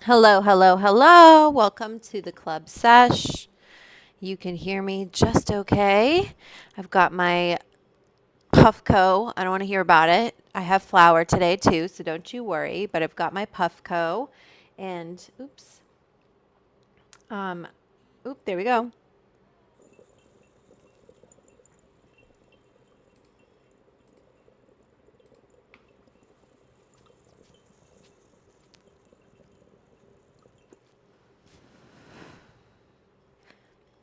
Hello, hello, hello. Welcome to the Club Sesh. You can hear me just okay. I've got my Puffco. I don't want to hear about it. I have flour today too, so don't you worry. But I've got my Puffco. And oops. There we go.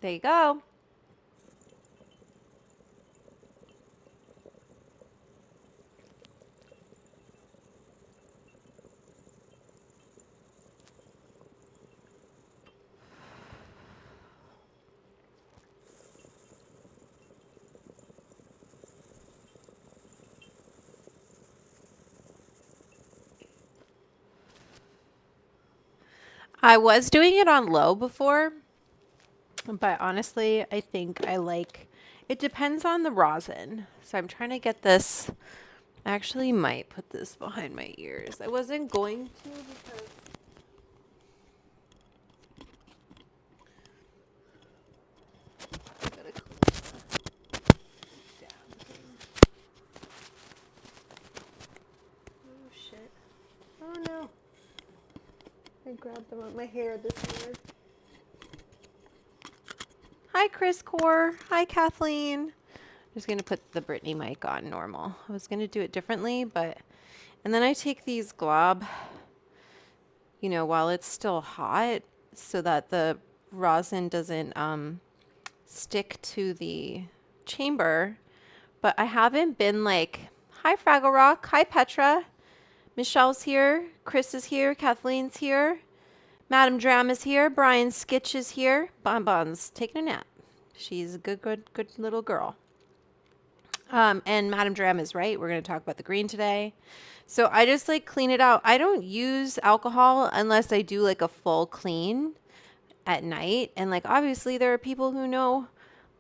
There you go. I was doing it on low before, but honestly, I think it depends on the rosin. So I'm trying to get this. I actually might put this behind my ears. I wasn't going to because I gotta clean the dab thing. Oh shit. Oh no. I grabbed them with my hair this year. Hi, Chris Core. Hi, Kathleen. I'm just going to put the Britney mic on normal. I was going to do it differently, and then I take these glob, while it's still hot so that the rosin doesn't stick to the chamber. But I haven't been hi, Fraggle Rock. Hi, Petra. Michelle's here. Chris is here. Kathleen's here. Madam Dram is here. Brian Skitch is here. Bonbon's taking a nap. She's a good little girl. And Madam Dram is right. We're going to talk about the green today. So I just clean it out. I don't use alcohol unless I do a full clean at night. And obviously there are people who know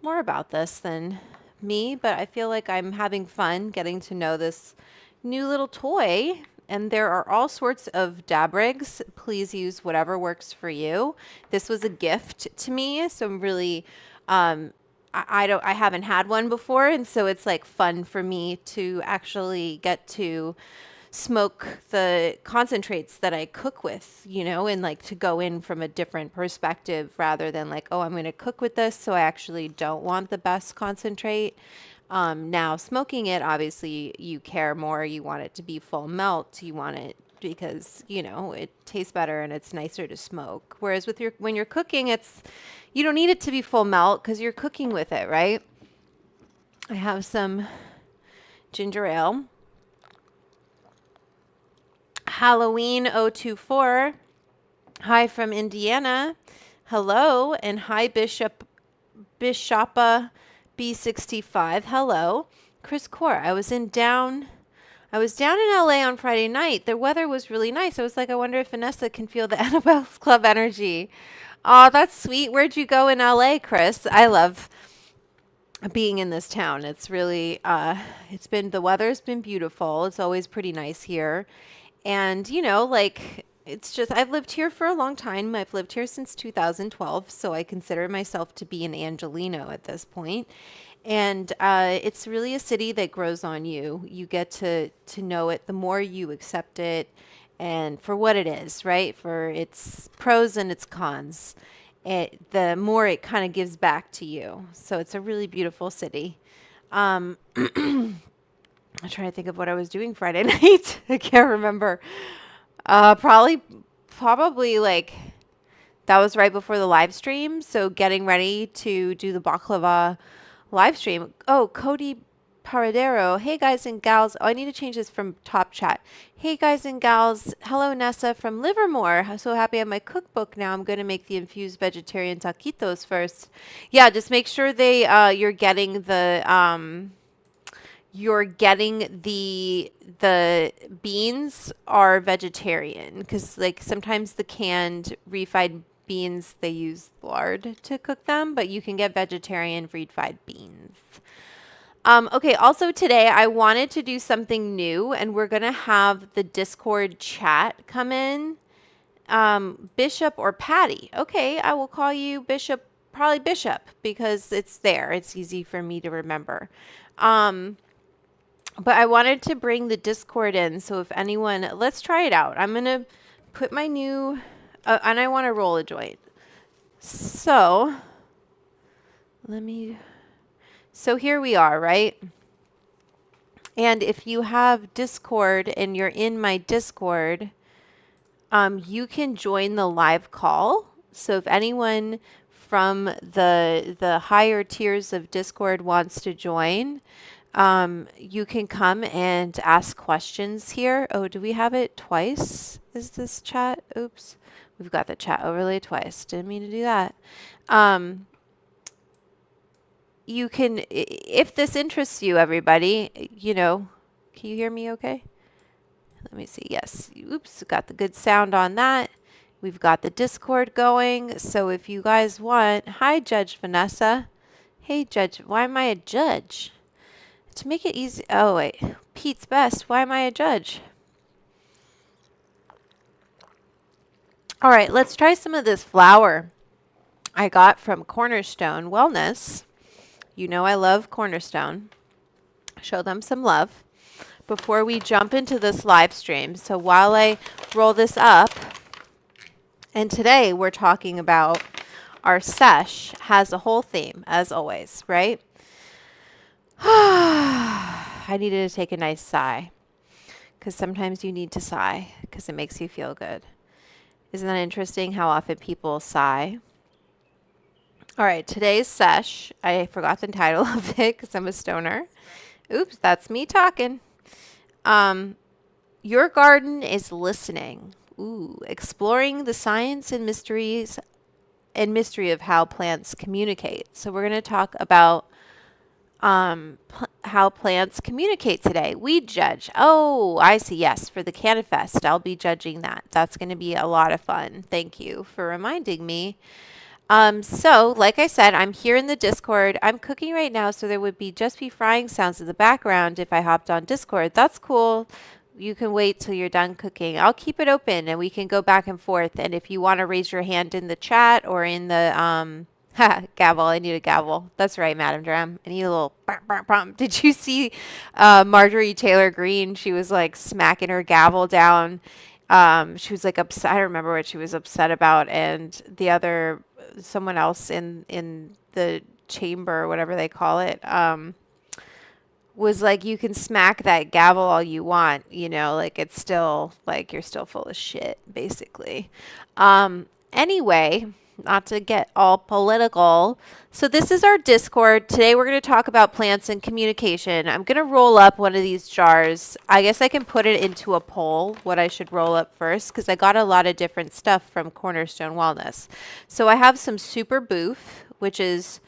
more about this than me, but I feel like I'm having fun getting to know this new little toy. And there are all sorts of dab rigs. Please use whatever works for you. This was a gift to me, so I'm really, I haven't had one before, and so it's fun for me to actually get to smoke the concentrates that I cook with, and to go in from a different perspective rather than oh, I'm going to cook with this, so I actually don't want the best concentrate. Now smoking it, obviously you care more. You want it to be full melt. You want it because, it tastes better and it's nicer to smoke. Whereas when you're cooking, you don't need it to be full melt because you're cooking with it, right? I have some ginger ale. Halloween 024. Hi from Indiana. Hello. And hi Bishopa B65. Hello. Chris Core. I was down in LA on Friday night. The weather was really nice. I was like, I wonder if Vanessa can feel the Annabelle's Club energy. Oh, that's sweet. Where'd you go in LA, Chris? I love being in this town. It's really the weather's been beautiful. It's always pretty nice here. And like it's just I've lived here for a long time. I've lived here since 2012, so I consider myself to be an Angelino at this point. And it's really a city that grows on you. You get to know it the more you accept it and for what it is, right? For its pros and its cons. The more it kind of gives back to you. So it's a really beautiful city. I'm trying to think of what I was doing Friday night. I can't remember. Probably like that was right before the live stream. So getting ready to do the baklava live stream. Oh, Cody Paradero. Hey guys and gals. Oh, I need to change this from top chat. Hey guys and gals. Hello Nessa from Livermore. I'm so happy I have my cookbook now. I'm going to make the infused vegetarian taquitos first. Yeah, just make sure you're getting the beans are vegetarian because like sometimes the canned refried beans they use lard to cook them, but you can get vegetarian refried beans. Okay, also today I wanted to do something new and we're going to have the Discord chat come in. Bishop or Patty. Okay, I will call you Bishop, probably Bishop because it's there. It's easy for me to remember. But I wanted to bring the Discord in. So if anyone, let's try it out. I'm going to put my new, and I want to roll a joint. So so here we are, right? And if you have Discord and you're in my Discord, you can join the live call. So if anyone from the higher tiers of Discord wants to join, you can come and ask questions here. Oh, do we have it twice? Is this chat? Oops. We've got the chat overlay twice. Didn't mean to do that. You can, if this interests you, everybody, can you hear me okay? Let me see. Yes. Oops. Got the good sound on that. We've got the Discord going. So if you guys want, hi, Judge Vanessa. Hey, Judge. Why am I a judge? To make it easy. Oh, wait. Pete's Best. Why am I a judge? All right. Let's try some of this flour I got from Cornerstone Wellness. You know I love Cornerstone. Show them some love before we jump into this live stream. So while I roll this up, and today we're talking about our sesh has a whole theme, as always, right? I needed to take a nice sigh because sometimes you need to sigh because it makes you feel good. Isn't that interesting how often people sigh? All right, today's sesh, I forgot the title of it because I'm a stoner. Oops, that's me talking. Your garden is listening. Ooh, exploring the science and mystery of how plants communicate. So we're going to talk about how plants communicate today. We judge. Oh, I see. Yes, for the Canifest, I'll be judging that. That's going to be a lot of fun. Thank you for reminding me. So like I said, I'm here in the Discord. I'm cooking right now, so there would just be frying sounds in the background if I hopped on Discord. That's cool. You can wait till you're done cooking. I'll keep it open and we can go back and forth. And if you want to raise your hand in the chat or in the gavel, I need a gavel. That's right, Madam Dram. I need a little bump. Did you see Marjorie Taylor Greene? She was like smacking her gavel down. She was like upset. I don't remember what she was upset about. And someone else in the chamber, whatever they call it, was like, you can smack that gavel all you want, like it's still like you're still full of shit, basically. Anyway, not to get all political. So this is our Discord. Today we're going to talk about plants and communication. I'm going to roll up one of these jars. I guess I can put it into a poll, what I should roll up first, because I got a lot of different stuff from Cornerstone Wellness. So I have some Super Boof, which is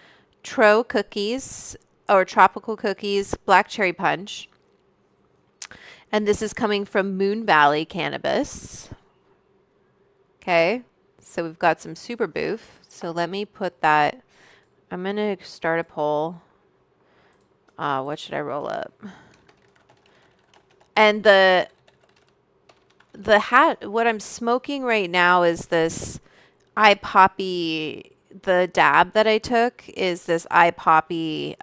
Tro cookies, or tropical cookies, black cherry punch. And this is coming from Moon Valley Cannabis. Okay, so we've got some super boof. So let me put that. I'm going to start a poll. What should I roll up? And what I'm smoking right now is this iPoppy. The dab that I took is this iPoppy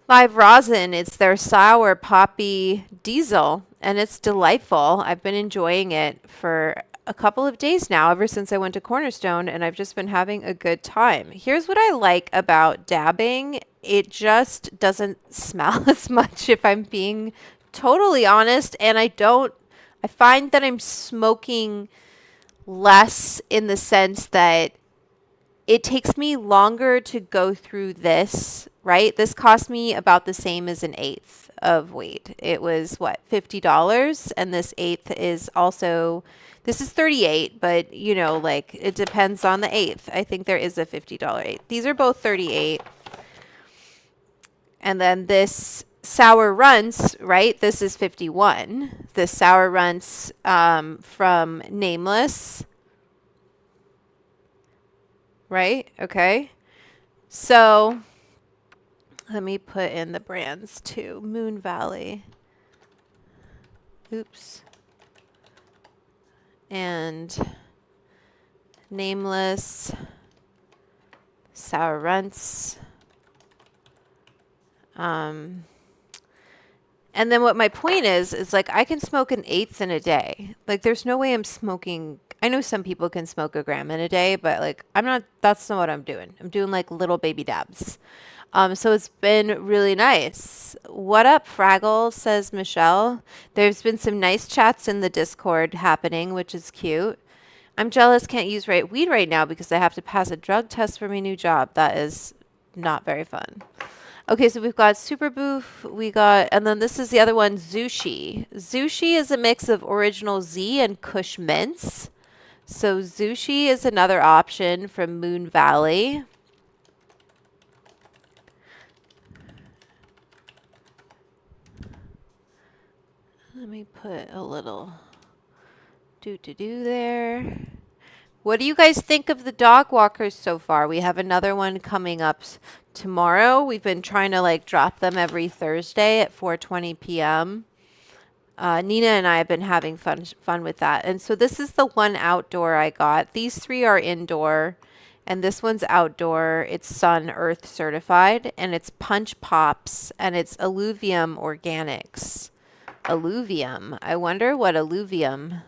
live rosin. It's their sour poppy diesel, and it's delightful. I've been enjoying it for a couple of days now, ever since I went to Cornerstone, and I've just been having a good time. Here's what I like about dabbing. It just doesn't smell as much, if I'm being totally honest, and I find that I'm smoking less in the sense that it takes me longer to go through this, right? This cost me about the same as an eighth of weed. It was what, $50? And this eighth is also, this is 38, but you know, like it depends on the eighth. I think there is a $50 eighth. These are both 38. And then this sour runts, right? This is 51. This sour runts from Nameless. Right? Okay. So let me put in the brands too. Moon Valley. Oops. And Nameless. Sour Runts. And then what my point is like I can smoke an eighth in a day. Like there's no way I'm smoking. I know some people can smoke a gram in a day, but like that's not what I'm doing. I'm doing like little baby dabs. So it's been really nice. What up, Fraggle, says Michelle. There's been some nice chats in the Discord happening, which is cute. I'm jealous can't use weed right now because I have to pass a drug test for my new job. That is not very fun. Okay, so we've got Super Boof, and then this is the other one, Zushi. Zushi is a mix of Original Z and Kush Mints. So Zushi is another option from Moon Valley. Let me put a little do there. What do you guys think of the dog walkers so far? We have another one coming up tomorrow. We've been trying to like drop them every Thursday at 4:20 p.m. Nina and I have been having fun with that. And so this is the one outdoor I got. These three are indoor, and this one's outdoor. It's Sun Earth certified, and it's Punch Pops, and it's Alluvium Organics. Alluvium. I wonder what alluvium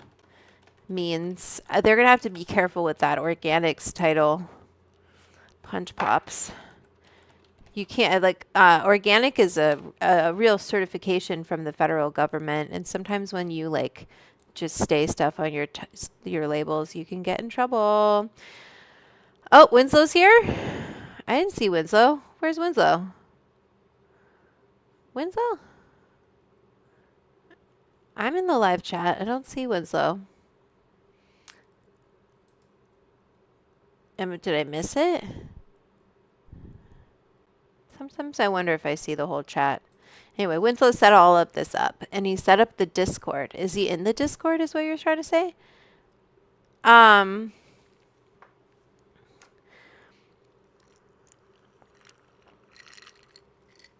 means. They're going to have to be careful with that organics title. Punch Pops. You can't, like, organic is a real certification from the federal government. And sometimes when you, like, just stay stuff on your labels, you can get in trouble. Oh, Winslow's here? I didn't see Winslow. Where's Winslow? Winslow? I'm in the live chat. I don't see Winslow. Did I miss it? Sometimes I wonder if I see the whole chat. Anyway, Winslow set all of this up, and he set up the Discord. Is he in the Discord is what you're trying to say? Oh,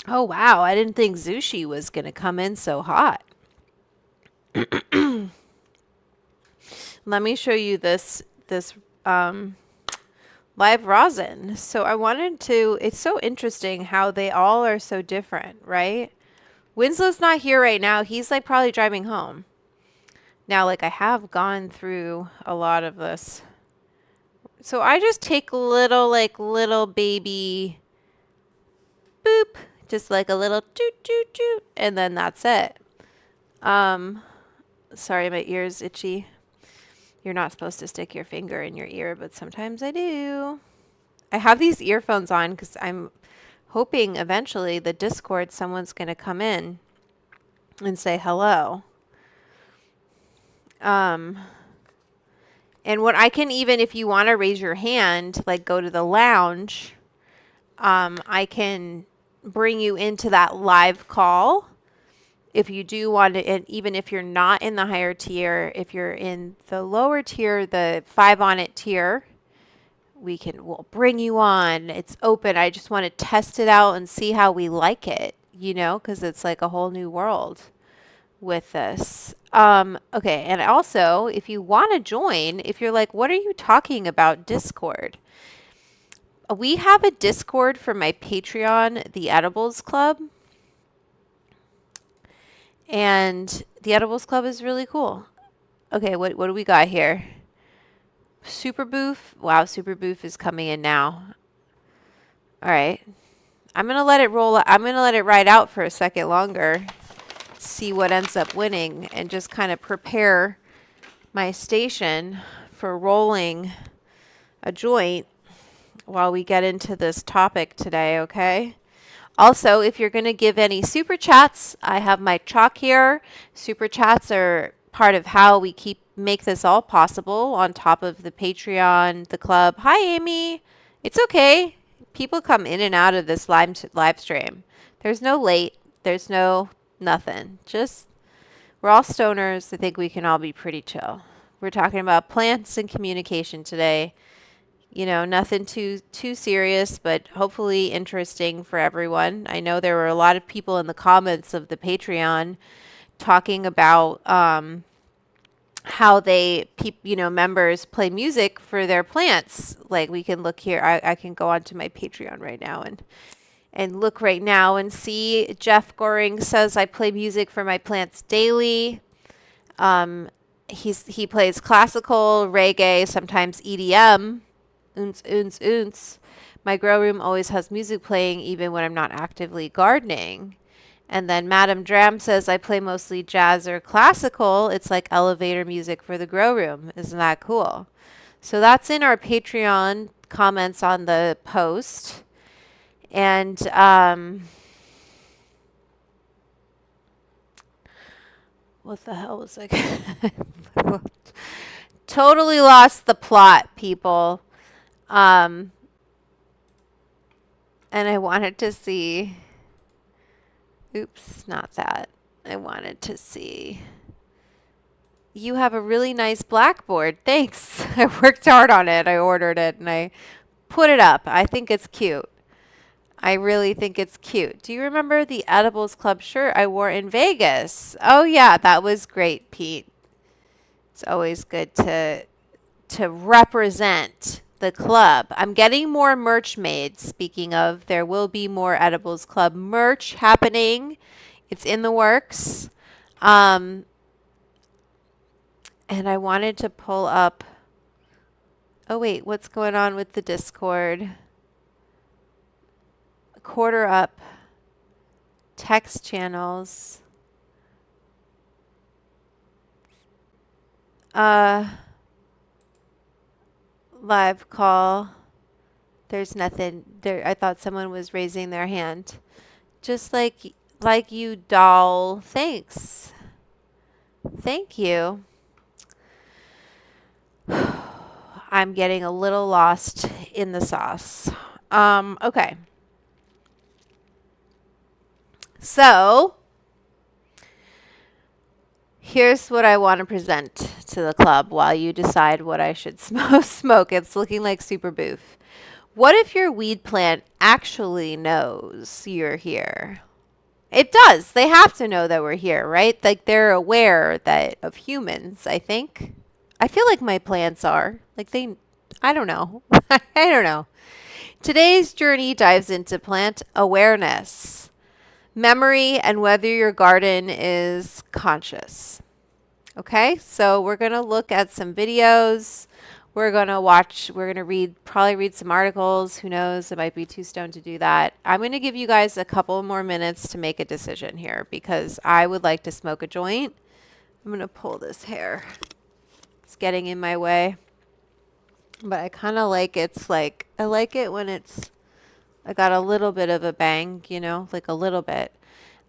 wow. I didn't think Zushi was going to come in so hot. Let me show you this live rosin. So I wanted to, it's so interesting how they all are so different, right? Winslow's not here right now. He's like probably driving home. Now, like I have gone through a lot of this. So I just take little baby boop, just like a little toot toot toot, and then that's it. Sorry, my ear's itchy. You're not supposed to stick your finger in your ear, but sometimes I do. I have these earphones on because I'm hoping eventually the Discord someone's going to come in and say hello. And what I can even, if you want to raise your hand, like go to the lounge, I can bring you into that live call if you do want to, and even if you're not in the higher tier, if you're in the lower tier, the 5 on it tier, we'll bring you on. It's open. I just want to test it out and see how we like it, because it's like a whole new world with this. Okay. And also, if you want to join, if you're like, what are you talking about, Discord? We have a Discord for my Patreon, the Edibles Club. And the Edibles Club is really cool. Okay, what do we got here? Super Boof. Wow, Super Boof is coming in now. All right. I'm going to let it roll. I'm going to let it ride out for a second longer. See what ends up winning and just kind of prepare my station for rolling a joint while we get into this topic today, okay? Also, if you're going to give any super chats, I have my chalk here. Super chats are part of how we make this all possible on top of the Patreon, the club. Hi, Amy. It's okay. People come in and out of this live stream. There's no late. There's no nothing. Just we're all stoners. I think we can all be pretty chill. We're talking about plants and communication today. Nothing too serious, but hopefully interesting for everyone. I know there were a lot of people in the comments of the Patreon talking about how members play music for their plants. Like we can look here. I can go onto my Patreon right now and look right now and see. Jeff Goring says I play music for my plants daily. He plays classical, reggae, sometimes EDM. Oons, oons, oons. My grow room always has music playing even when I'm not actively gardening. And then Madame Dram says I play mostly jazz or classical. It's like elevator music for the grow room. Isn't that cool? So that's in our Patreon comments on the post. And what the hell was I? Totally lost the plot, people. And I wanted to see. Oops, not that. I wanted to see. You have a really nice blackboard. Thanks. I worked hard on it. I ordered it and I put it up. I think it's cute. I really think it's cute. Do you remember the Edibles Club shirt I wore in Vegas? Oh yeah, that was great, Pete. It's always good to represent the club. I'm getting more merch made. Speaking of, there will be more Edibles Club merch happening. It's in the works. And I wanted to pull up. Oh wait, what's going on with the Discord? Quarter up. Text channels. Live call. There's nothing there. I thought someone was raising their hand. Just like you, doll. Thanks. Thank you. I'm getting a little lost in the sauce. Okay. So here's what I want to present to the club while you decide what I should smoke. It's looking like Super Boof. What if your weed plant actually knows you're here? It does. They have to know that we're here, right? Like they're aware of humans, I think. I feel like my plants are. I don't know. I don't know. Today's journey dives into plant awareness, memory, and whether your garden is conscious. Okay, so we're going to look at some videos. We're going to probably read some articles. Who knows? It might be too stoned to do that. I'm going to give you guys a couple more minutes to make a decision here because I would like to smoke a joint. I'm going to pull this hair. It's getting in my way. But I kind of like I like it when I got a little bit of a bang, like a little bit.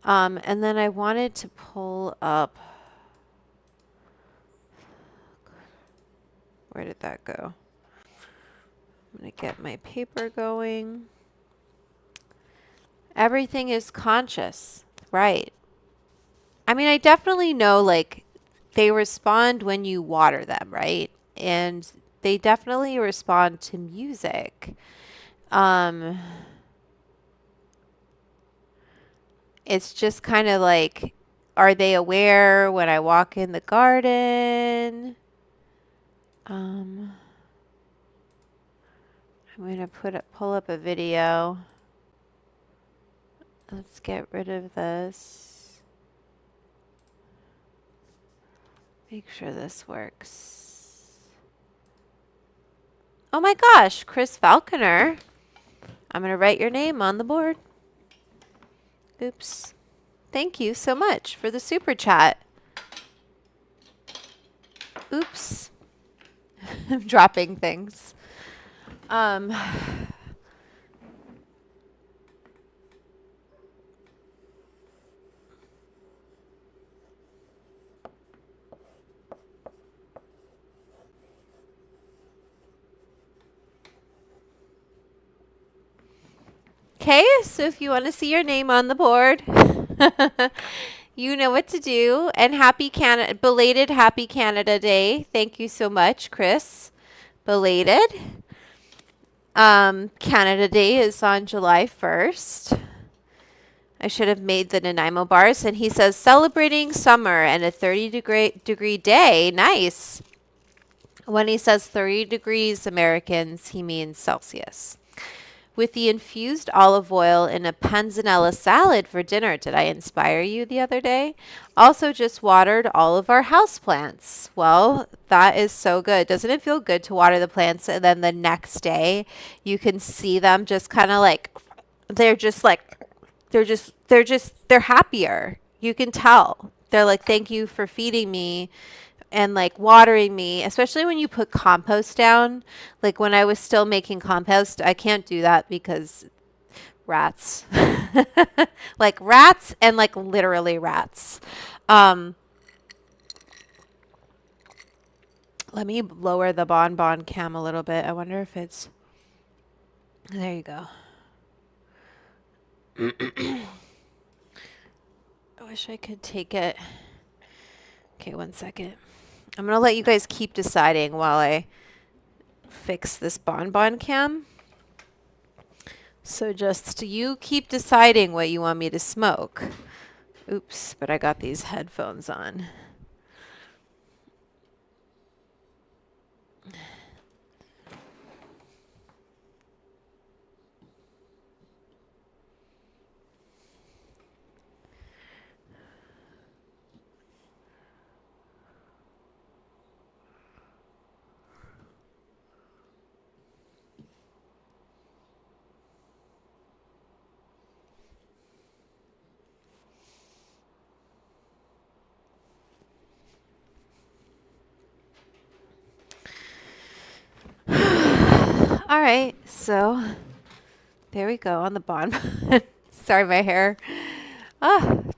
And then I wanted to pull up. Where did that go? I'm going to get my paper going. Everything is conscious. Right. I mean, I definitely know like they respond when you water them, right? And they definitely respond to music. Um, it's just kind of like, are they aware when I walk in the garden? Um, I'm gonna pull up a video. Let's get rid of this. Make sure this works. Oh my gosh, Chris Falconer. I'm gonna write your name on the board. Oops. Thank you so much for the super chat. Oops. I'm dropping things. Okay, so if you want to see your name on the board, you know what to do. And belated Happy Canada Day. Thank you so much, Chris. Belated. Canada Day is on July 1st. I should have made the Nanaimo bars. And he says, celebrating summer and a 30-degree day. Nice. When he says 30 degrees Americans, he means Celsius. With the infused olive oil in a panzanella salad for dinner. Did I inspire you the other day? Also just watered all of our houseplants. Well, that is so good. Doesn't it feel good to water the plants and then the next day you can see them just kind of like they're happier. You can tell. They're like, thank you for feeding me and like watering me, especially when you put compost down. Like when I was still making compost, I can't do that because rats. Like rats and like literally rats. Let me lower the bonbon cam a little bit. I wonder if it's... There you go. I wish I could take it. Okay, 1 second. I'm going to let you guys keep deciding while I fix this bonbon cam. So just you keep deciding what you want me to smoke. Oops, but I got these headphones on. All right, so there we go on the bonbon. Sorry, my hair.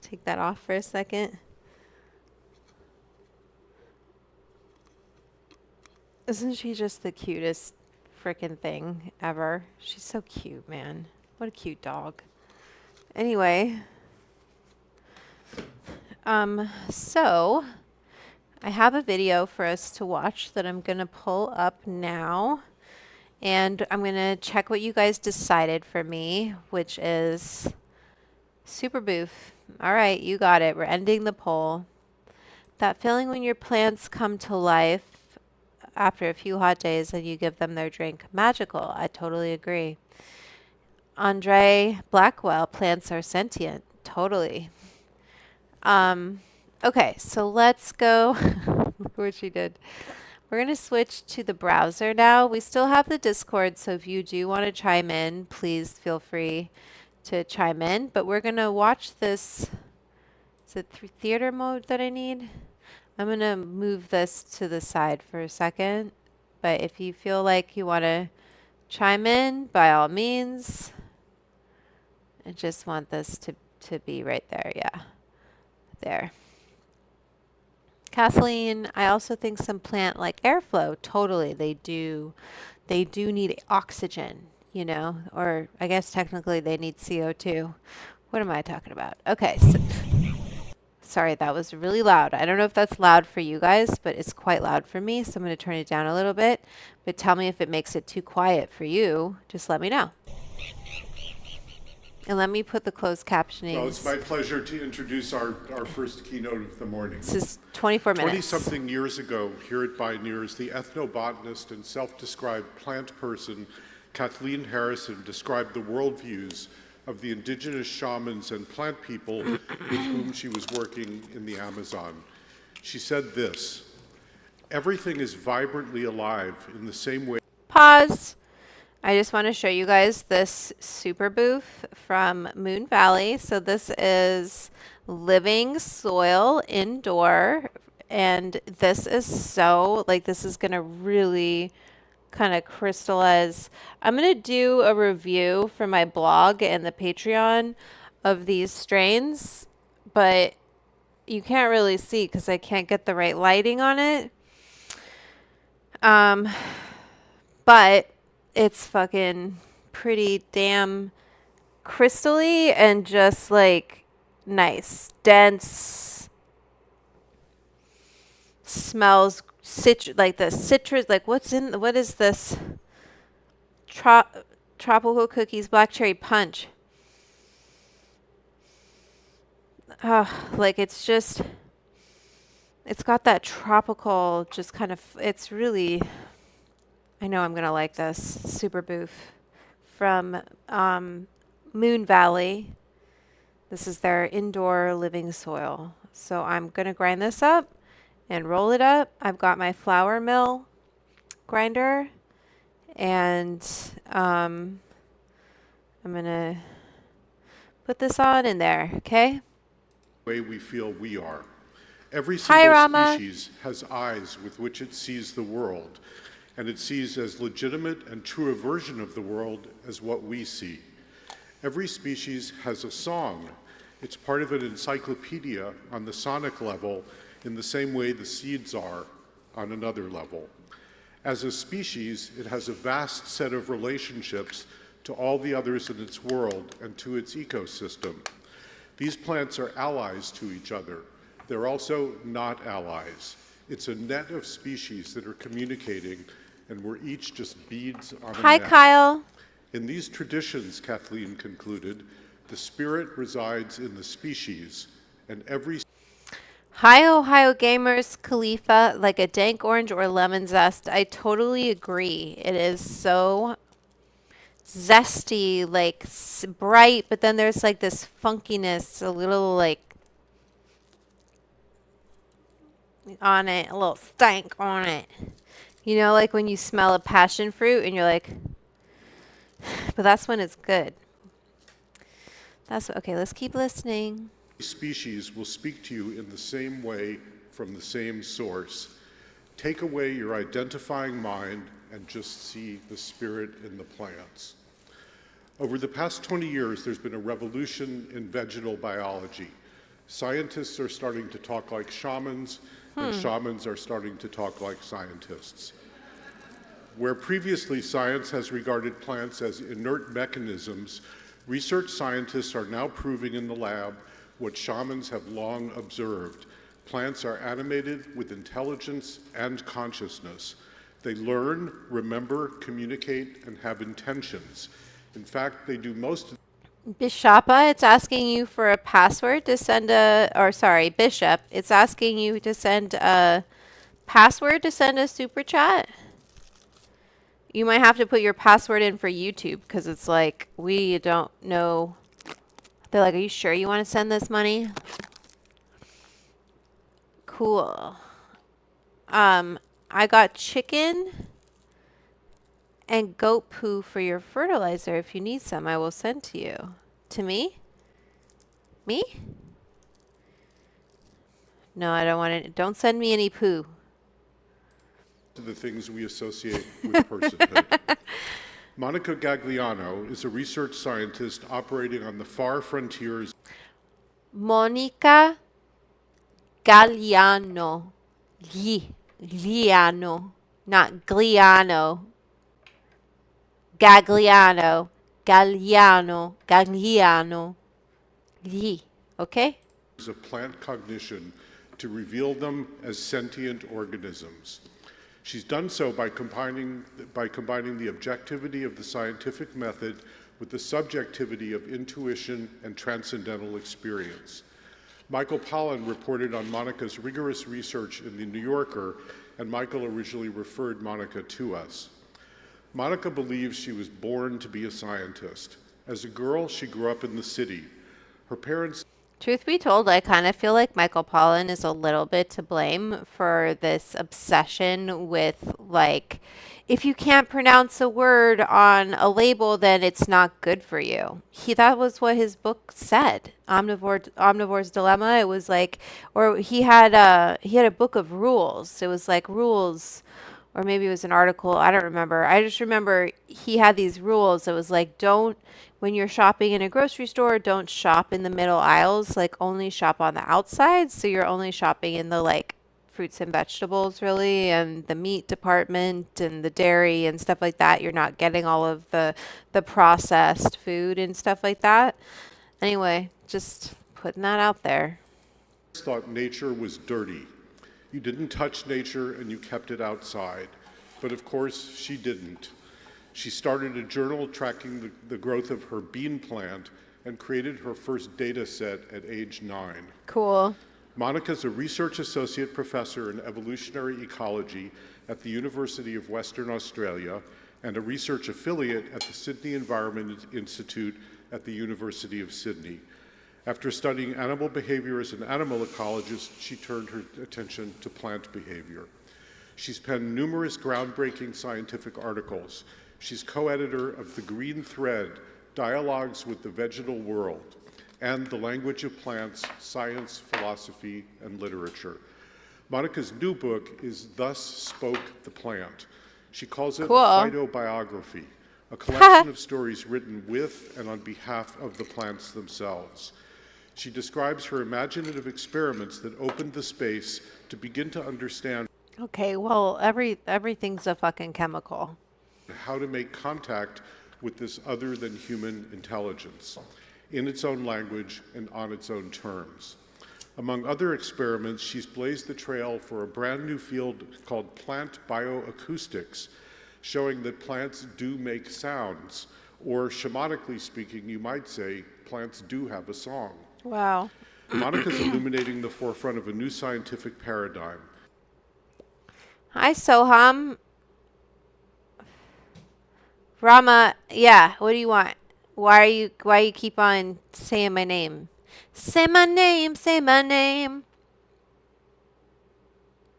Take that off for a second. Isn't she just the cutest freaking thing ever? She's so cute, man. What a cute dog. Anyway, so I have a video for us to watch that I'm going to pull up now. And I'm going to check what you guys decided for me, which is super boof. All right, you got it. We're ending the poll. That feeling when your plants come to life after a few hot days and you give them their drink. Magical. I totally agree. Andre Blackwell, plants are sentient. Totally. Okay, so let's go. Look what she did. We're going to switch to the browser now. We still have the Discord, so if you do want to chime in, please feel free to chime in. But we're going to watch this. Is it theater mode that I need? I'm going to move this to the side for a second. But if you feel like you want to chime in, by all means. I just want this to be right there. Yeah. There. Kathleen, I also think some plant like airflow, totally, they do need oxygen. you know, or I guess technically they need CO2. What am I talking about? Okay, so, sorry, that was really loud. I don't know if that's loud for you guys, but it's quite loud for me, so I'm going to turn it down a little bit. But tell me if it makes it too quiet for you. Just let me know. And let me put the closed captioning. Well, it's my pleasure to introduce our first keynote of the morning. This is 24 minutes. 20-something years ago, here at Bioneers, the ethnobotanist and self-described plant person Kathleen Harrison described the worldviews of the indigenous shamans and plant people with whom she was working in the Amazon. She said this: "Everything is vibrantly alive in the same way." Pause. I just want to show you guys this super booth from Moon Valley. So this is living soil indoor. And this is so, like, this is going to really kind of crystallize. I'm going to do a review for my blog and the Patreon of these strains, but you can't really see because I can't get the right lighting on it. But it's fucking pretty damn crystally and just like nice, dense, smells like the citrus, like what is this? Tropical cookies, black cherry punch. Like it's got that tropical, just kind of, it's really, I know I'm going to like this. Super boof from Moon Valley. This is their indoor living soil. So I'm going to grind this up and roll it up. I've got my flour mill grinder, and I'm going to put this on in there, okay? Way we feel we are. Every single species has eyes with which it sees the world, and it sees as legitimate and true a version of the world as what we see. Every species has a song. It's part of an encyclopedia on the sonic level in the same way the seeds are on another level. As a species, it has a vast set of relationships to all the others in its world and to its ecosystem. These plants are allies to each other. They're also not allies. It's a net of species that are communicating, and we're each just beads on a net. Hi, Kyle. In these traditions, Kathleen concluded, the spirit resides in the species, and every... Hi, Ohio gamers, Khalifa, like a dank orange or lemon zest. I totally agree. It is so zesty, like bright, but then there's like this funkiness, a little like on it, a little stank on it. You know, like when you smell a passion fruit and you're like, but that's when it's good. Okay, let's keep listening. Species will speak to you in the same way from the same source. Take away your identifying mind and just see the spirit in the plants. Over the past 20 years, there's been a revolution in vegetal biology. Scientists are starting to talk like shamans, and shamans are starting to talk like scientists. Where previously science has regarded plants as inert mechanisms, research scientists are now proving in the lab what shamans have long observed. Plants are animated with intelligence and consciousness. They learn, remember, communicate, and have intentions. In fact, they do most of... Bishapa, it's asking you for a password to send Bishop, it's asking you to send a password to send a super chat. You might have to put your password in for YouTube because it's like, we don't know. They're like, are you sure you want to send this money? Cool. I got chicken and goat poo for your fertilizer. If you need some, I will send to you. To me? Me? No, I don't want it. Don't send me any poo. The things we associate with personhood. Monica Gagliano is a research scientist operating on the far frontiers. Monica Gagliano. Gliano. Not Gliano. Gagliano. Gagliano. Gli. Okay? Of plant cognition to reveal them as sentient organisms. She's done so by combining the objectivity of the scientific method with the subjectivity of intuition and transcendental experience. Michael Pollan reported on Monica's rigorous research in The New Yorker, and Michael originally referred Monica to us. Monica believes she was born to be a scientist. As a girl, she grew up in the city. Her parents... Truth be told, I kind of feel like Michael Pollan is a little bit to blame for this obsession with, like, if you can't pronounce a word on a label, then it's not good for you. That was what his book said, Omnivore's Dilemma. It was like, or he had a book of rules. It was like rules, or maybe it was an article. I don't remember. I just remember he had these rules. It was like, when you're shopping in a grocery store, don't shop in the middle aisles, like only shop on the outside. So you're only shopping in the like fruits and vegetables really, and the meat department and the dairy and stuff like that. You're not getting all of the processed food and stuff like that. Anyway, just putting that out there. Thought nature was dirty. You didn't touch nature and you kept it outside. But of course, she didn't. She started a journal tracking the growth of her bean plant and created her first data set at age 9. Cool. Monica's a research associate professor in evolutionary ecology at the University of Western Australia and a research affiliate at the Sydney Environment Institute at the University of Sydney. After studying animal behavior as an animal ecologist, she turned her attention to plant behavior. She's penned numerous groundbreaking scientific articles. She's co-editor of The Green Thread, Dialogues with the Vegetal World, and The Language of Plants, Science, Philosophy, and Literature. Monica's new book is Thus Spoke the Plant. She calls it a phytobiography, a collection of stories written with and on behalf of the plants themselves. She describes her imaginative experiments that opened the space to begin to understand Okay, well, everything's a fucking chemical. How to make contact with this other than human intelligence in its own language and on its own terms. Among other experiments, she's blazed the trail for a brand new field called plant bioacoustics, showing that plants do make sounds, or shamanically speaking, you might say, plants do have a song. Wow. Monica's illuminating the forefront of a new scientific paradigm. Hi, Soham. Rama, yeah, what do you want? Why you keep on saying my name? Say my name, say my name.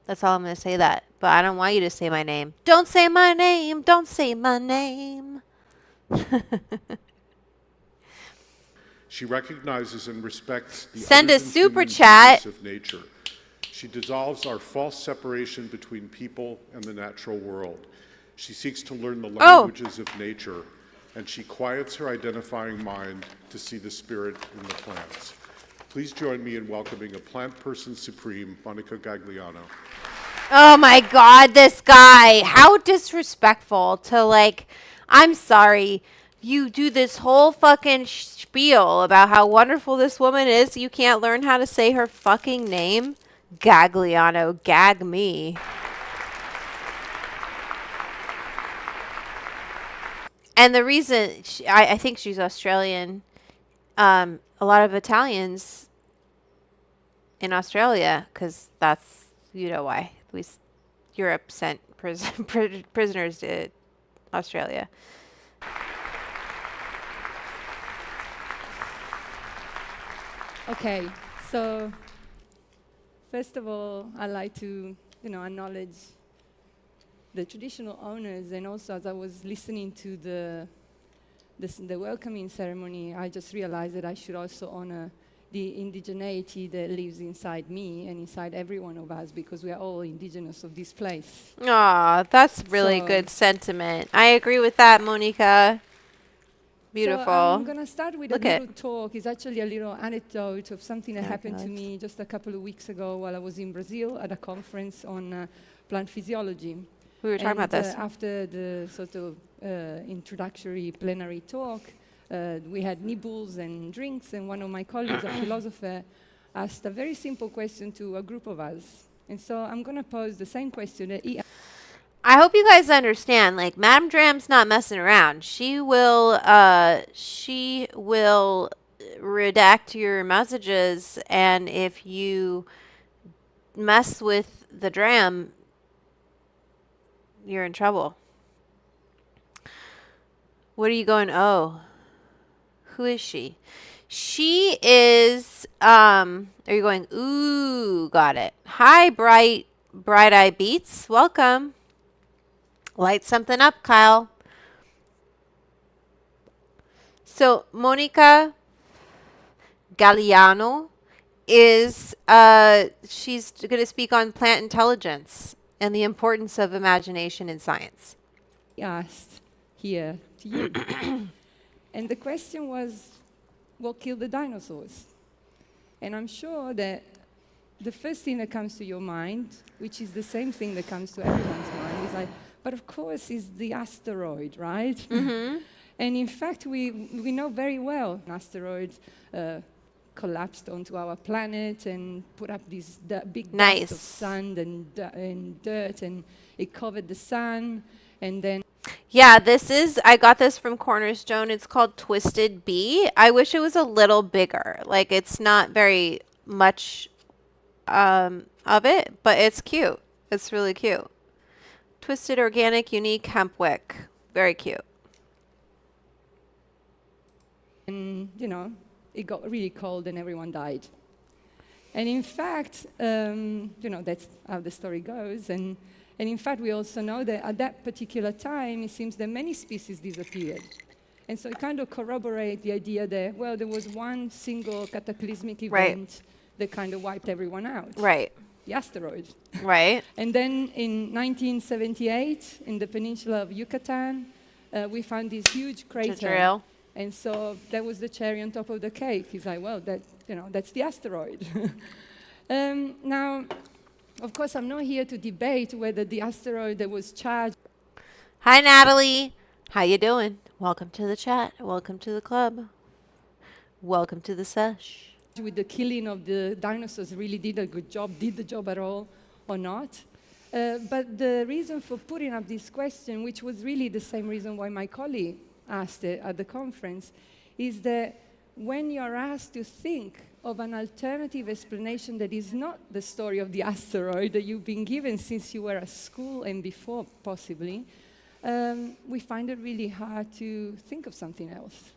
That's all I'm going to say that. But I don't want you to say my name. Don't say my name, don't say my name. She recognizes and respects the Send a other than super human chat. beauties of nature. She dissolves our false separation between people and the natural world. She seeks to learn the languages of nature, and she quiets her identifying mind to see the spirit in the plants. Please join me in welcoming a plant person supreme, Monica Gagliano. Oh my God, this guy. How disrespectful to, like, I'm sorry. You do this whole fucking spiel about how wonderful this woman is. You can't learn how to say her fucking name? Gagliano, gag me. And the reason, I think she's Australian. A lot of Italians in Australia, because that's, you know why. Europe sent prisoners to Australia. Okay, so first of all, I'd like to, acknowledge the traditional owners, and also as I was listening to the welcoming ceremony, I just realized that I should also honor the indigeneity that lives inside me and inside every one of us, because we are all indigenous of this place. Aw, that's really good sentiment. I agree with that, Monica. Beautiful. So I'm going to start with a little talk. It's actually a little anecdote of something that happened to me just a couple of weeks ago while I was in Brazil at a conference on plant physiology. We were talking about this. After the sort of introductory plenary talk, we had nibbles and drinks, and one of my colleagues, a philosopher, asked a very simple question to a group of us. And so I'm going to pose the same question that he I hope you guys understand, like, Madame Dram's not messing around. She will redact your messages, and if you mess with the Dram, you're in trouble. What are you going, oh? Who is she? She is, are you going, ooh, got it. Hi, Bright Eye Beats. Welcome. Light something up, Kyle. So, Monica Gagliano is, she's going to speak on plant intelligence and the importance of imagination in science. asked here to you. And the question was, what killed the dinosaurs? And I'm sure that the first thing that comes to your mind, which is the same thing that comes to everyone's mind, is like, but of course, it's the asteroid, right? Mm-hmm. And in fact, we know very well an asteroid collapsed onto our planet and put up this big dust of sand and dirt, and it covered the sun, and then Yeah, I got this from Cornerstone. It's called Twisted Bee. I wish it was a little bigger. Like, it's not very much of it, but it's cute. It's really cute. Twisted Organic Unique Hemp Wick. Very cute. And, it got really cold and everyone died. And in fact, that's how the story goes. And in fact, we also know that at that particular time, it seems that many species disappeared. And so it kind of corroborates the idea that, well, there was one single cataclysmic event that kind of wiped everyone out. Right. The asteroid. Right. And then in 1978, in the peninsula of Yucatan, we found this huge crater. And so that was the cherry on top of the cake. He's like, well, that's the asteroid. Now, of course, I'm not here to debate whether the asteroid that was charged. Hi, Natalie. How you doing? Welcome to the chat. Welcome to the club. Welcome to the sesh. With the killing of the dinosaurs really did a good job, did the job at all or not. But the reason for putting up this question, which was really the same reason why my colleague asked it at the conference, is that when you're asked to think of an alternative explanation that is not the story of the asteroid that you've been given since you were at school and before, possibly, we find it really hard to think of something else.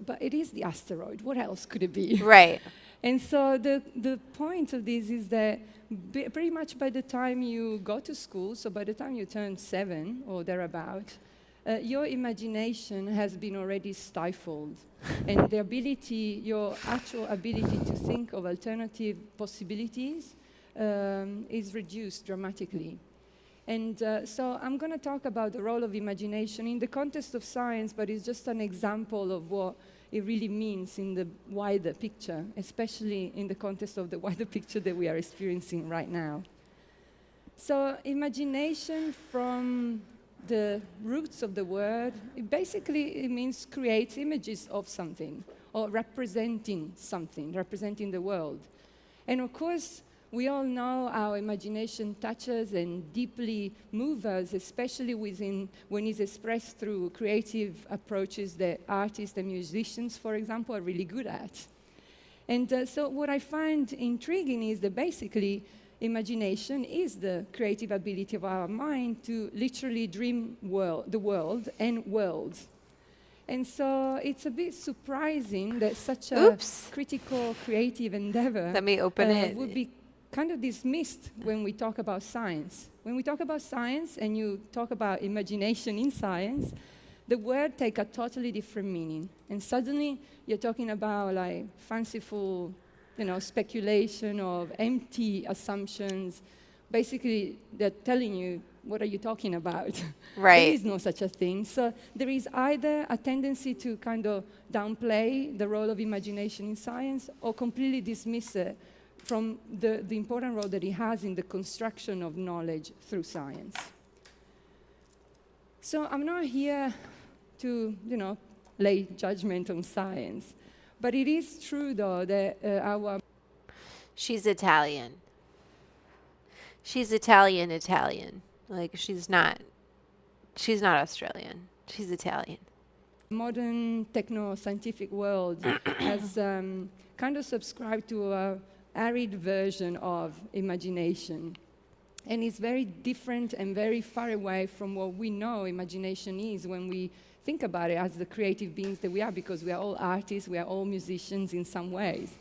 But it is the asteroid. What else could it be? Right. And so the point of this is that pretty much by the time you go to school, so by the time you turn 7 or thereabout, your imagination has been already stifled. And your actual ability to think of alternative possibilities is reduced dramatically. And so I'm going to talk about the role of imagination in the context of science, but it's just an example of what it really means in the wider picture, especially in the context of the wider picture that we are experiencing right now. So imagination, from the roots of the word, it means create images of something, or representing something, representing the world. And of course, we all know our imagination touches and deeply moves us, especially when it's expressed through creative approaches that artists and musicians, for example, are really good at. And so what I find intriguing is that basically imagination is the creative ability of our mind to literally dream the world and worlds. And so it's a bit surprising that such a critical, creative endeavor would be kind of dismissed when we talk about science. When we talk about science and you talk about imagination in science, the word takes a totally different meaning. And suddenly you're talking about like fanciful, speculation of empty assumptions. Basically, they're telling you, what are you talking about? Right. There is no such a thing. So there is either a tendency to kind of downplay the role of imagination in science or completely dismiss it from the important role that it has in the construction of knowledge through science. So I'm not here to, lay judgment on science. But it is true, though, that our... She's Italian. She's Italian. Like, she's not Australian. She's Italian. modern techno-scientific world has kind of subscribed to a arid version of imagination. And it's very different and very far away from what we know imagination is when we think about it as the creative beings that we are, because we are all artists, we are all musicians in some ways.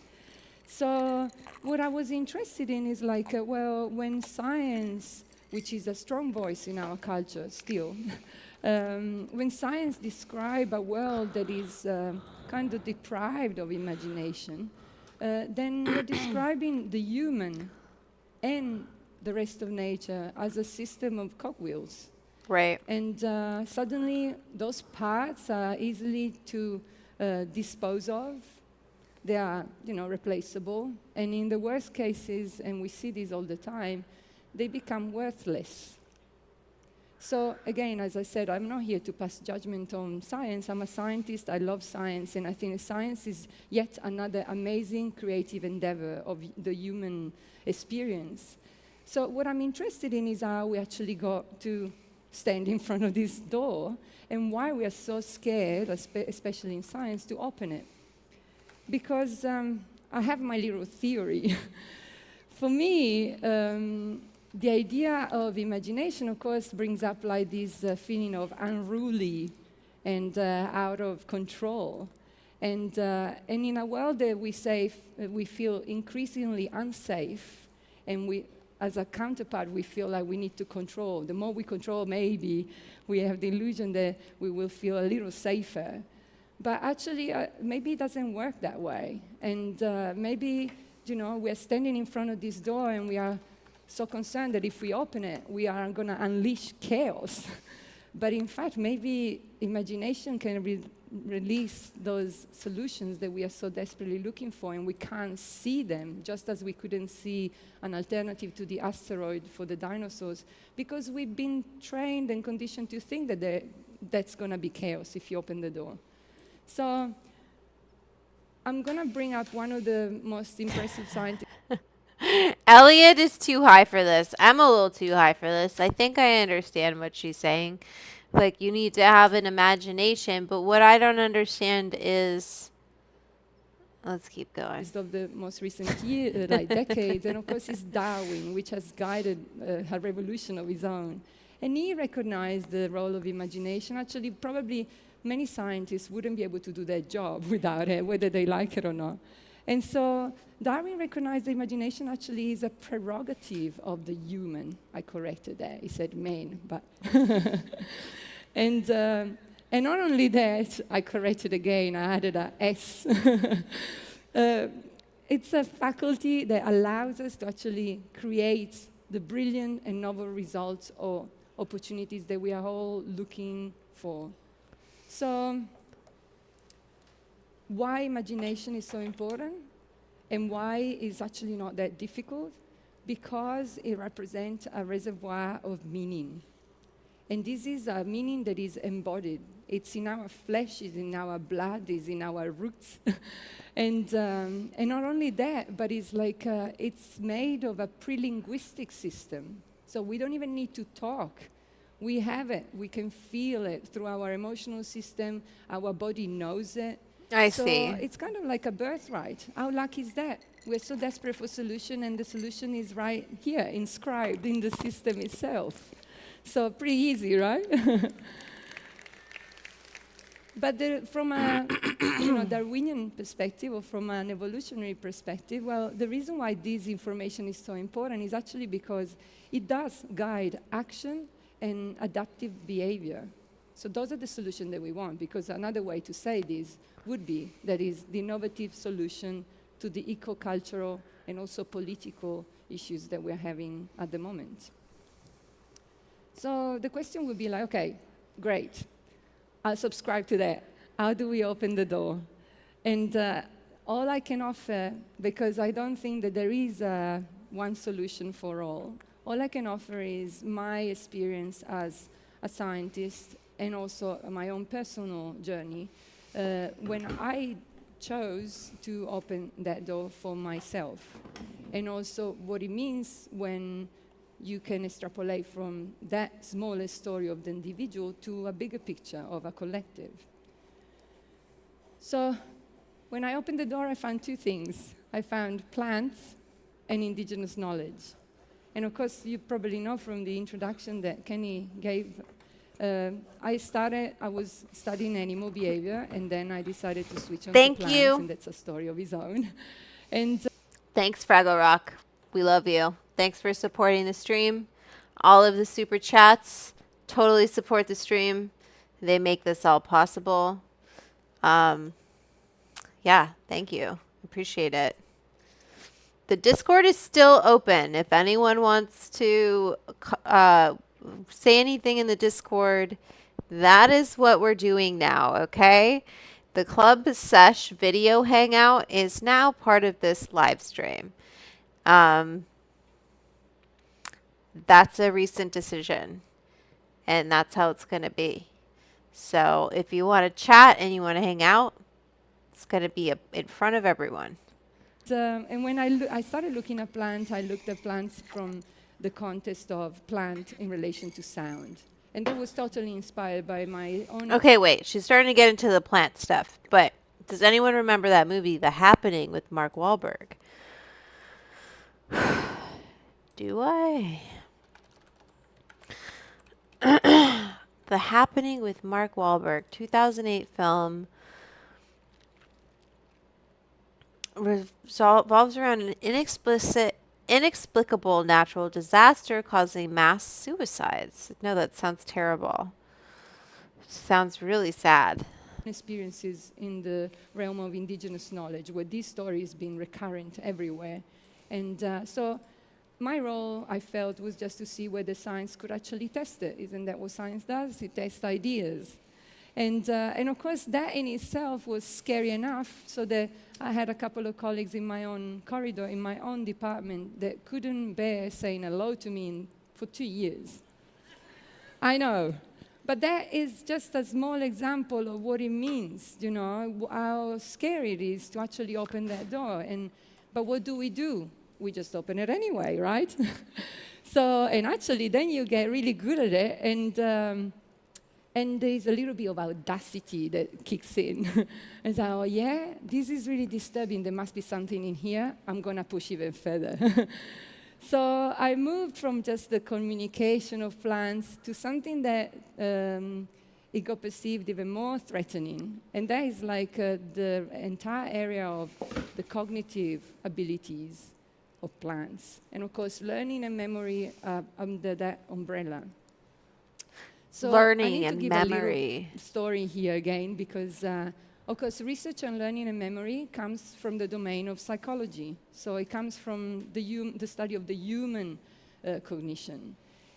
So what I was interested in is like, when science, which is a strong voice in our culture still, when science describes a world that is kind of deprived of imagination, then we're describing the human and the rest of nature as a system of cogwheels. Right. And suddenly those parts are easily to dispose of. They are, replaceable. And in the worst cases, and we see this all the time, they become worthless. So again, as I said, I'm not here to pass judgment on science. I'm a scientist. I love science. And I think science is yet another amazing creative endeavor of the human experience. So what I'm interested in is how we actually got to stand in front of this door and why we are so scared, especially in science, to open it. Because I have my little theory. For me, the idea of imagination, of course, brings up like this feeling of unruly and out of control. And in a world that we feel increasingly unsafe, and we, as a counterpart, we feel like we need to control. The more we control, maybe we have the illusion that we will feel a little safer. But actually, maybe it doesn't work that way. And maybe, we're standing in front of this door and we are so concerned that if we open it, we are going to unleash chaos. But in fact, maybe imagination can release those solutions that we are so desperately looking for, and we can't see them, just as we couldn't see an alternative to the asteroid for the dinosaurs, because we've been trained and conditioned to think that that's going to be chaos if you open the door. So I'm going to bring up one of the most impressive scientists. Elliot is too high for this. I'm a little too high for this. I think I understand what she's saying. Like, you need to have an imagination, but what I don't understand is... Let's keep going. Of the most recent decades, and of course it's Darwin, which has guided a revolution of his own. And he recognized the role of imagination. Actually, probably many scientists wouldn't be able to do their job without it, whether they like it or not. And so Darwin recognized the imagination actually is a prerogative of the human. I corrected that. He said man, but... And not only that, I corrected again, I added a S. It's a faculty that allows us to actually create the brilliant and novel results or opportunities that we are all looking for. So, why imagination is so important and why it's actually not that difficult? Because it represents a reservoir of meaning. And this is a meaning that is embodied. It's in our flesh, it's in our blood, it's in our roots. And not only that, but it's like it's made of a pre-linguistic system. So we don't even need to talk. We have it. We can feel it through our emotional system. Our body knows it. I so see. It's kind of like a birthright. How lucky is that? We're so desperate for solution, and the solution is right here, inscribed in the system itself. So pretty easy, right? But from a Darwinian perspective, or from an evolutionary perspective, well, the reason why this information is so important is actually because it does guide action and adaptive behavior. So those are the solutions that we want, because another way to say this would be that is the innovative solution to the eco-cultural and also political issues that we're having at the moment. So the question would be like, okay, great, I'll subscribe to that. How do we open the door? And all I can offer, because I don't think that there is one solution for all I can offer is my experience as a scientist and also my own personal journey, when I chose to open that door for myself, and also what it means when you can extrapolate from that smallest story of the individual to a bigger picture of a collective. So when I opened the door, I found two things. I found plants and indigenous knowledge. And of course, you probably know from the introduction that Kenny gave, I was studying animal behavior, and then I decided to switch on to Thank plants, you. and that's a story of its own. And Thanks, Fraggle Rock. We love you. Thanks for supporting the stream. All of the super chats totally support the stream. They make this all possible. Yeah, thank you. Appreciate it. The Discord is still open. If anyone wants to say anything in the Discord, that is what we're doing now, okay? The Club Sesh video hangout is now part of this live stream. That's a recent decision, and that's how it's going to be. So if you want to chat and you want to hang out, it's going to be in front of everyone. and when I started looking at plants, I looked at plants from the context of plant in relation to sound. And that was totally inspired by my own... Okay, wait. She's starting to get into the plant stuff. But does anyone remember that movie, The Happening, with Mark Wahlberg? Do I? The Happening with Mark Wahlberg, 2008 film. Revolves around an inexplicable natural disaster causing mass suicides. No, that sounds terrible. Sounds really sad. experiences in the realm of indigenous knowledge, where this story has been recurrent everywhere. And so my role, I felt, was just to see whether science could actually test it. Isn't that what science does? It tests ideas. And of course, that in itself was scary enough, so that I had a couple of colleagues in my own corridor, in my own department, that couldn't bear saying hello to me for 2 years. I know. But that is just a small example of what it means, you know, how scary it is to actually open that door. But what do? We just open it anyway, right? And actually, then you get really good at it, and there's a little bit of audacity that kicks in. And so, yeah, this is really disturbing. There must be something in here. I'm going to push even further. So I moved from just the communication of plants to something that it got perceived even more threatening. And that is like the entire area of the cognitive abilities of plants. And of course, learning and memory under that umbrella. So Learning I and need to give memory. a little story here again, because of course, research on learning and memory comes from the domain of psychology. So it comes from the study of the human cognition.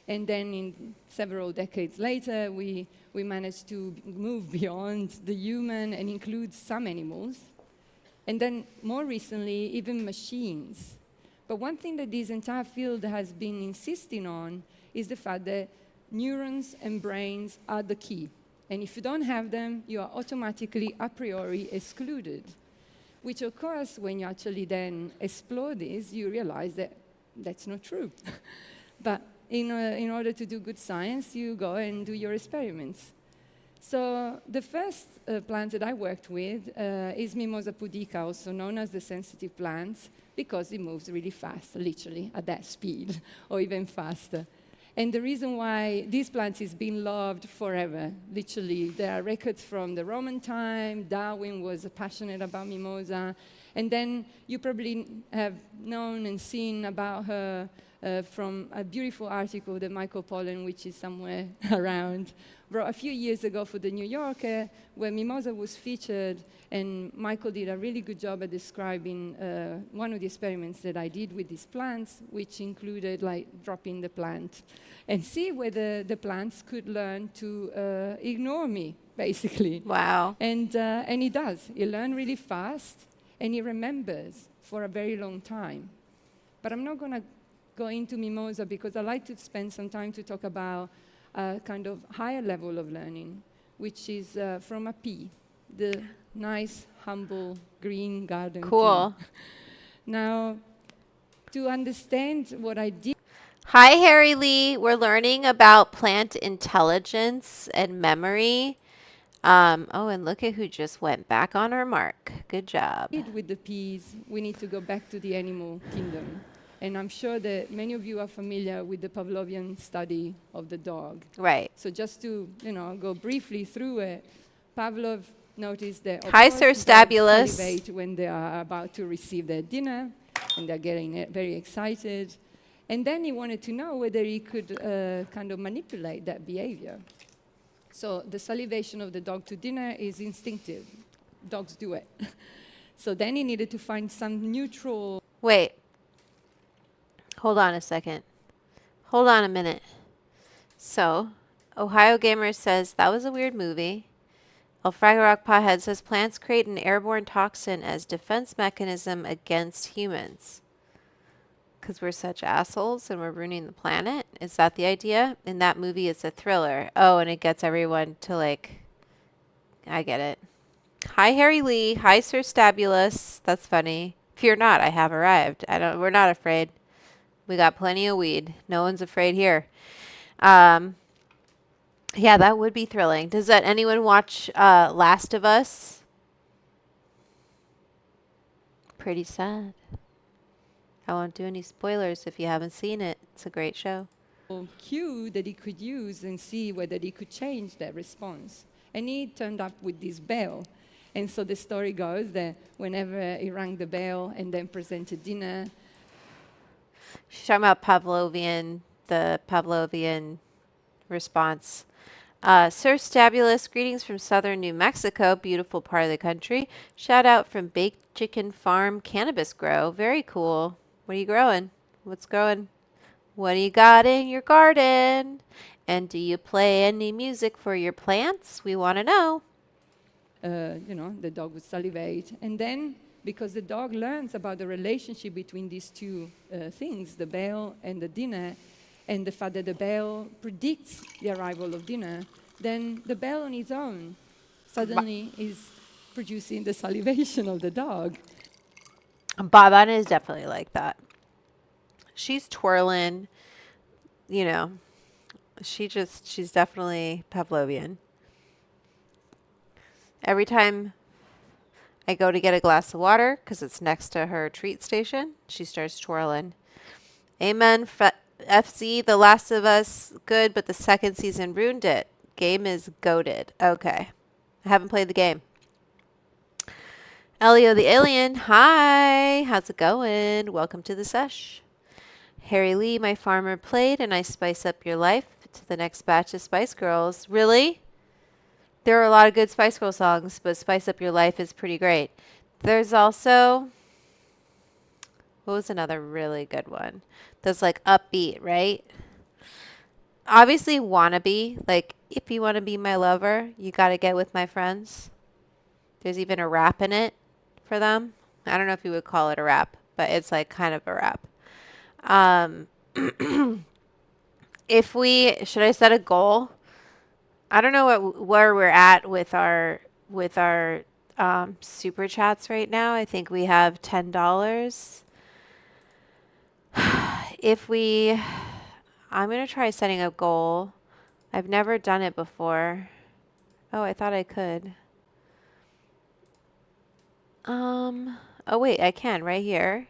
And then in several decades later, we managed to move beyond the human and include some animals. And then more recently, even machines. But one thing that this entire field has been insisting on is the fact that neurons and brains are the key. And if you don't have them, you are automatically, a priori, excluded. Which, of course, when you actually then explore this, you realize that that's not true. But in order to do good science, you go and do your experiments. So the first plant that I worked with is Mimosa pudica, also known as the sensitive plant, because it moves really fast, literally, at that speed, or even faster. And the reason why this plant is being loved forever, literally, there are records from the Roman time. Darwin was passionate about mimosa. And then you probably have known and seen about her from a beautiful article that Michael Pollan, which is somewhere around, wrote a few years ago for the New Yorker, where mimosa was featured, and Michael did a really good job at describing one of the experiments that I did with these plants, which included like dropping the plant and see whether the plants could learn to ignore me, basically. Wow. And it does. It learns really fast, and it remembers for a very long time. But I'm not going to go into mimosa, because I like to spend some time to talk about a kind of higher level of learning, which is from a pea, the nice, humble, green garden Cool. pea. Now, to understand what I did, Hi, Harry Lee. We're learning about plant intelligence and memory. Oh, and look at who just went back on her mark. Good job. with the peas, we need to go back to the animal kingdom. And I'm sure that many of you are familiar with the Pavlovian study of the dog. Right. So just to, go briefly through it, Pavlov noticed that, of Hi, course, Sir dogs Stabulus. salivate when they are about to receive their dinner, and they're getting very excited. And then he wanted to know whether he could kind of manipulate that behavior. So the salivation of the dog to dinner is instinctive. Dogs do it. So then he needed to find some neutral. Wait. Hold on a second. Hold on a minute. So, Ohio Gamer says, that was a weird movie. Fraggle Pothead says, plants create an airborne toxin as defense mechanism against humans. Because we're such assholes and we're ruining the planet? Is that the idea? In that movie, it's a thriller. Oh, and it gets everyone to I get it. Hi, Harry Lee. Hi, Sir Stabulus. That's funny. Fear not, I have arrived. We're not afraid. We got plenty of weed. No one's afraid here. Yeah, that would be thrilling. Does anyone watch Last of Us? Pretty sad. I won't do any spoilers if you haven't seen it. It's a great show. Cue that he could use and see whether he could change that response. And he turned up with this bell. And so the story goes that whenever he rang the bell and then presented dinner. She's talking about the Pavlovian response. Sir Stabulus, greetings from southern New Mexico, beautiful part of the country. Shout out from Baked Chicken Farm Cannabis Grow. Very cool. What are you growing? What's growing? What do you got in your garden? And do you play any music for your plants? We want to know. The dog would salivate. And then, because the dog learns about the relationship between these two things, the bell and the dinner, and the fact that the bell predicts the arrival of dinner, then the bell on its own suddenly is producing the salivation of the dog. Babana is definitely like that. She's twirling, she's definitely Pavlovian. Every time I go to get a glass of water, because it's next to her treat station, she starts twirling. Amen. FC, The Last of Us, good, but the second season ruined it. Game is goated. Okay. I haven't played the game. Elio the Alien, hi. How's it going? Welcome to the sesh. Harry Lee, my farmer played, and I spice up your life to the next batch of Spice Girls. Really? There are a lot of good Spice Girl songs, but Spice Up Your Life is pretty great. There's also, what was another really good one? That's upbeat, right? Obviously, Wannabe. If you want to be my lover, you got to get with my friends. There's even a rap in it for them. I don't know if you would call it a rap, but it's kind of a rap. Should I set a goal? I don't know where we're at with our super chats right now. I think we have $10. I'm going to try setting a goal. I've never done it before. Oh, I thought I could. Oh wait, I can right here.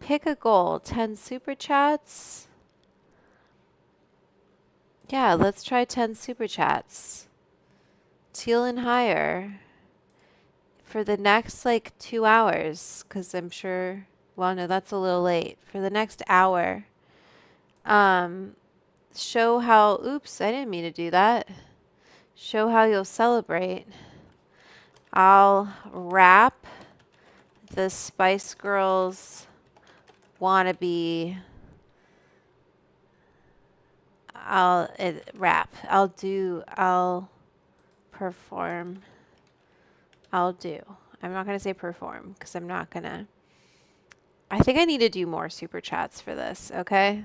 Pick a goal, 10 super chats. Yeah, let's try 10 super chats. Teal and higher. For the next 2 hours, because I'm sure, well, no, that's a little late. For the next hour. Show how, oops, I didn't mean to do that. Show how you'll celebrate. I'll rap the Spice Girls wannabe. I'll perform. I'm not going to say perform because I'm not going to. I think I need to do more super chats for this, okay?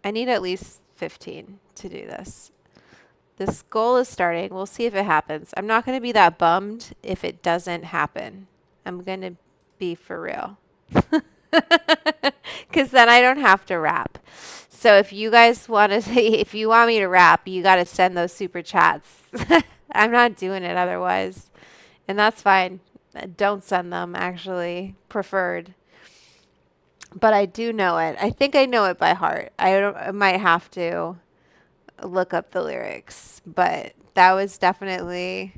I need at least 15 to do this. This goal is starting. We'll see if it happens. I'm not going to be that bummed if it doesn't happen. I'm going to be for real. Because then I don't have to rap. So if you guys want to say, if you want me to rap, you got to send those super chats. I'm not doing it otherwise. And that's fine. Don't send them, actually. Preferred. But I do know it. I think I know it by heart. I might have to look up the lyrics, but that was definitely.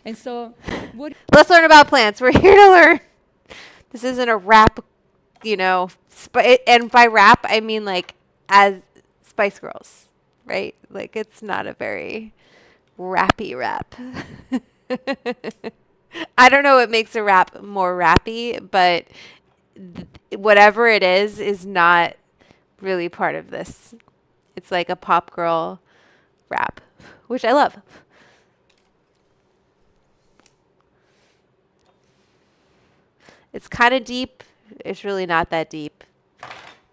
And so, what Let's learn about plants. We're here to learn. This isn't a rap, and by rap I mean like as Spice Girls, right? Like it's not a very rappy rap. I don't know what makes a rap more rappy, but whatever it is not really part of this. It's like a pop girl rap, which I love. It's kind of deep. It's really not that deep.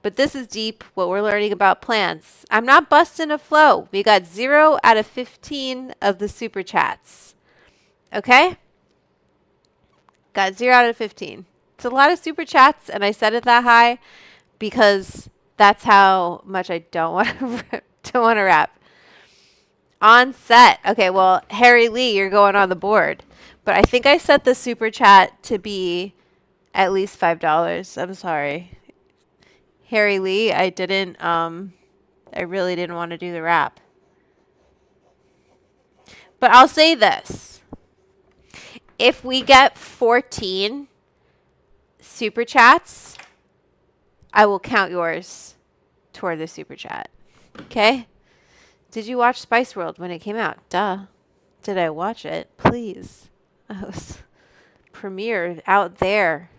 But this is deep, what we're learning about plants. I'm not busting a flow. We got 0 out of 15 of the super chats. Okay? Got 0 out of 15. It's a lot of super chats, and I set it that high because that's how much I don't want to rap. On set. Okay, well, Harry Lee, you're going on the board. But I think I set the super chat to be at least $5. I'm sorry. Harry Lee, I really didn't want to do the rap. But I'll say this. If we get 14 super chats, I will count yours toward the super chat. Okay? Did you watch Spice World when it came out? Duh. Did I watch it? Please. I was premiered out there.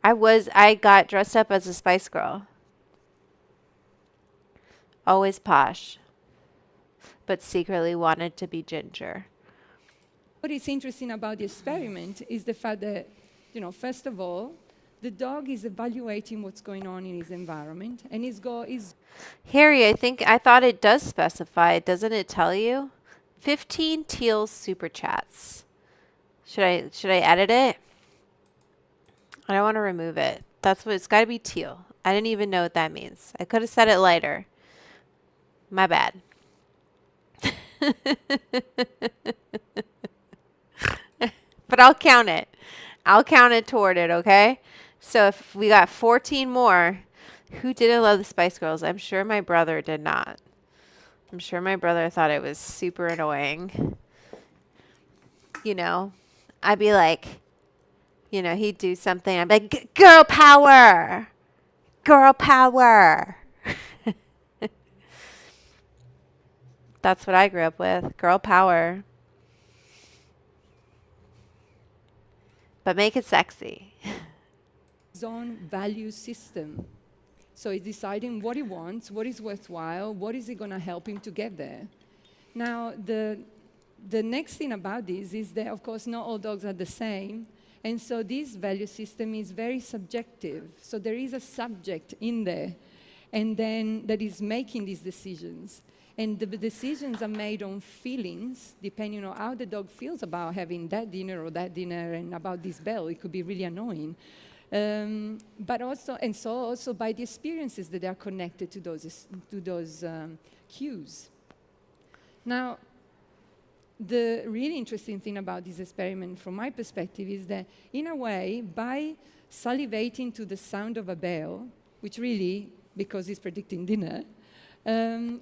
I got dressed up as a Spice Girl. Always posh, but secretly wanted to be ginger. what is interesting about the experiment is the fact that, first of all, the dog is evaluating what's going on in his environment, and his goal is. Harry, I thought it does specify. Doesn't it tell you? 15 teal super chats. Should I edit it? I don't want to remove it. That's what it's got to be teal. I didn't even know what that means. I could have said it lighter. My bad. But I'll count it. I'll count it toward it, okay? So if we got 14 more, who didn't love the Spice Girls? I'm sure my brother did not. I'm sure my brother thought it was super annoying. I'd be like, he'd do something. I'd be like, girl power. Girl power. That's what I grew up with. Girl power. But make it sexy. His own value system. So he's deciding what he wants, what is worthwhile, what is it going to help him to get there. Now, the next thing about this is that, of course, not all dogs are the same. And so this value system is very subjective. So there is a subject in there, and then that is making these decisions. And the decisions are made on feelings, depending on how the dog feels about having that dinner or that dinner, and about this bell. It could be really annoying. But also by the experiences that are connected to those cues. Now, the really interesting thing about this experiment, from my perspective, is that, in a way, by salivating to the sound of a bell, which really, because it's predicting dinner,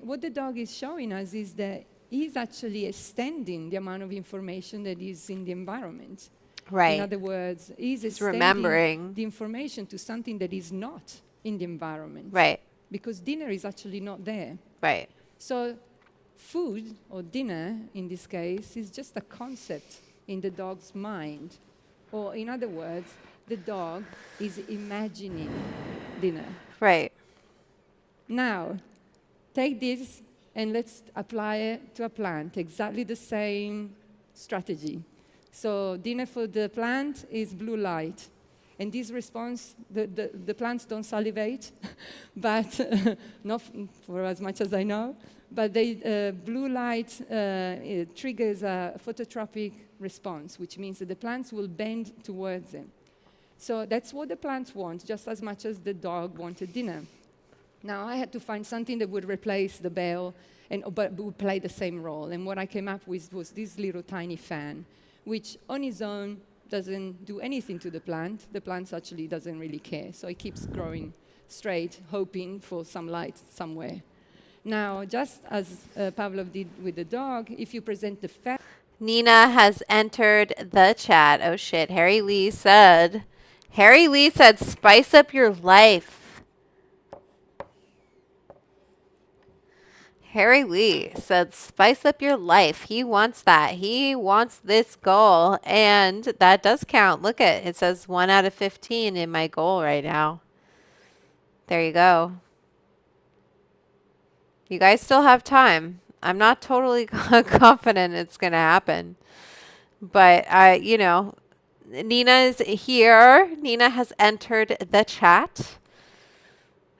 what the dog is showing us is that he's actually extending the amount of information that is in the environment. Right. In other words, he's extending remembering the information to something that is not in the environment. Right. Because dinner is actually not there. Right. So food, or dinner in this case, is just a concept in the dog's mind. Or in other words, the dog is imagining dinner. Right. Now, take this and let's apply it to a plant. Exactly the same strategy. So dinner for the plant is blue light. And this response, the plants don't salivate, but not for as much as I know, but blue light it triggers a phototropic response, which means that the plants will bend towards them. So that's what the plants want, just as much as the dog wanted dinner. Now, I had to find something that would replace the bell, but would play the same role. And what I came up with was this little tiny fan, which on its own doesn't do anything to the plant. The plant actually doesn't really care. So it keeps growing straight, hoping for some light somewhere. Now, just as Pavlov did with the dog, if you present the fan... Nina has entered the chat. Oh, shit. Harry Lee said, spice up your life. Harry Lee said, spice up your life. He wants that. He wants this goal. And that does count. Look at it. It says 1 out of 15 in my goal right now. There you go. You guys still have time. I'm not totally confident it's going to happen. But, you know, Nina is here. Nina has entered the chat.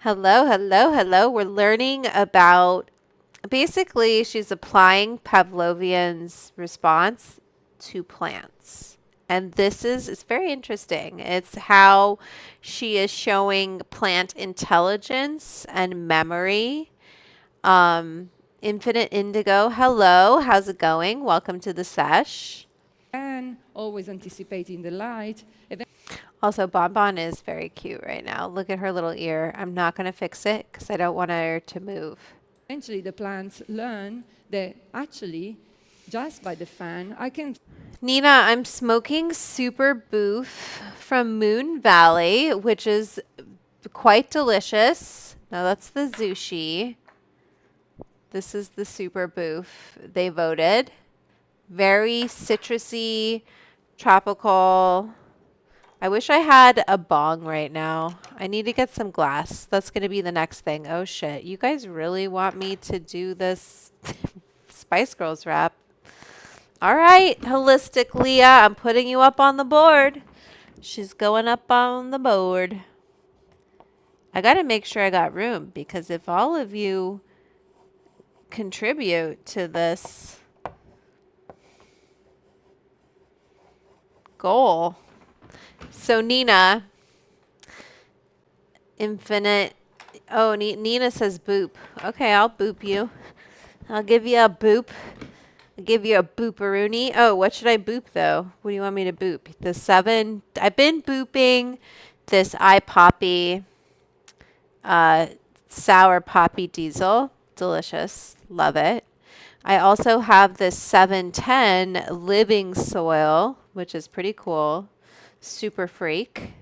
Hello, hello, hello. We're learning about... Basically, she's applying Pavlovian's response to plants. And this it's very interesting. It's how she is showing plant intelligence and memory. Infinite Indigo, hello. How's it going? Welcome to the sesh. And always anticipating the light. Also, Bonbon is very cute right now. Look at her little ear. I'm not going to fix it because I don't want her to move. Eventually, the plants learn that actually, just by the fan, I can... Nina, I'm smoking Super Boof from Moon Valley, which is quite delicious. Now, that's the Zushi. This is the Super Boof. They voted. Very citrusy, tropical. I wish I had a bong right now. I need to get some glass. That's going to be the next thing. Oh, shit. You guys really want me to do this Spice Girls rap? All right, Holistic Leah. I'm putting you up on the board. She's going up on the board. I got to make sure I got room because if all of you contribute to this goal... So Nina, Infinite, oh, Nina says boop. Okay, I'll boop you. I'll give you a boop. I'll give you a booparoonie. Oh, what should I boop though? What do you want me to boop? The 7, I've been booping this iPoppy, sour poppy diesel. Delicious. Love it. I also have this 710 living soil, which is pretty cool. Super freak.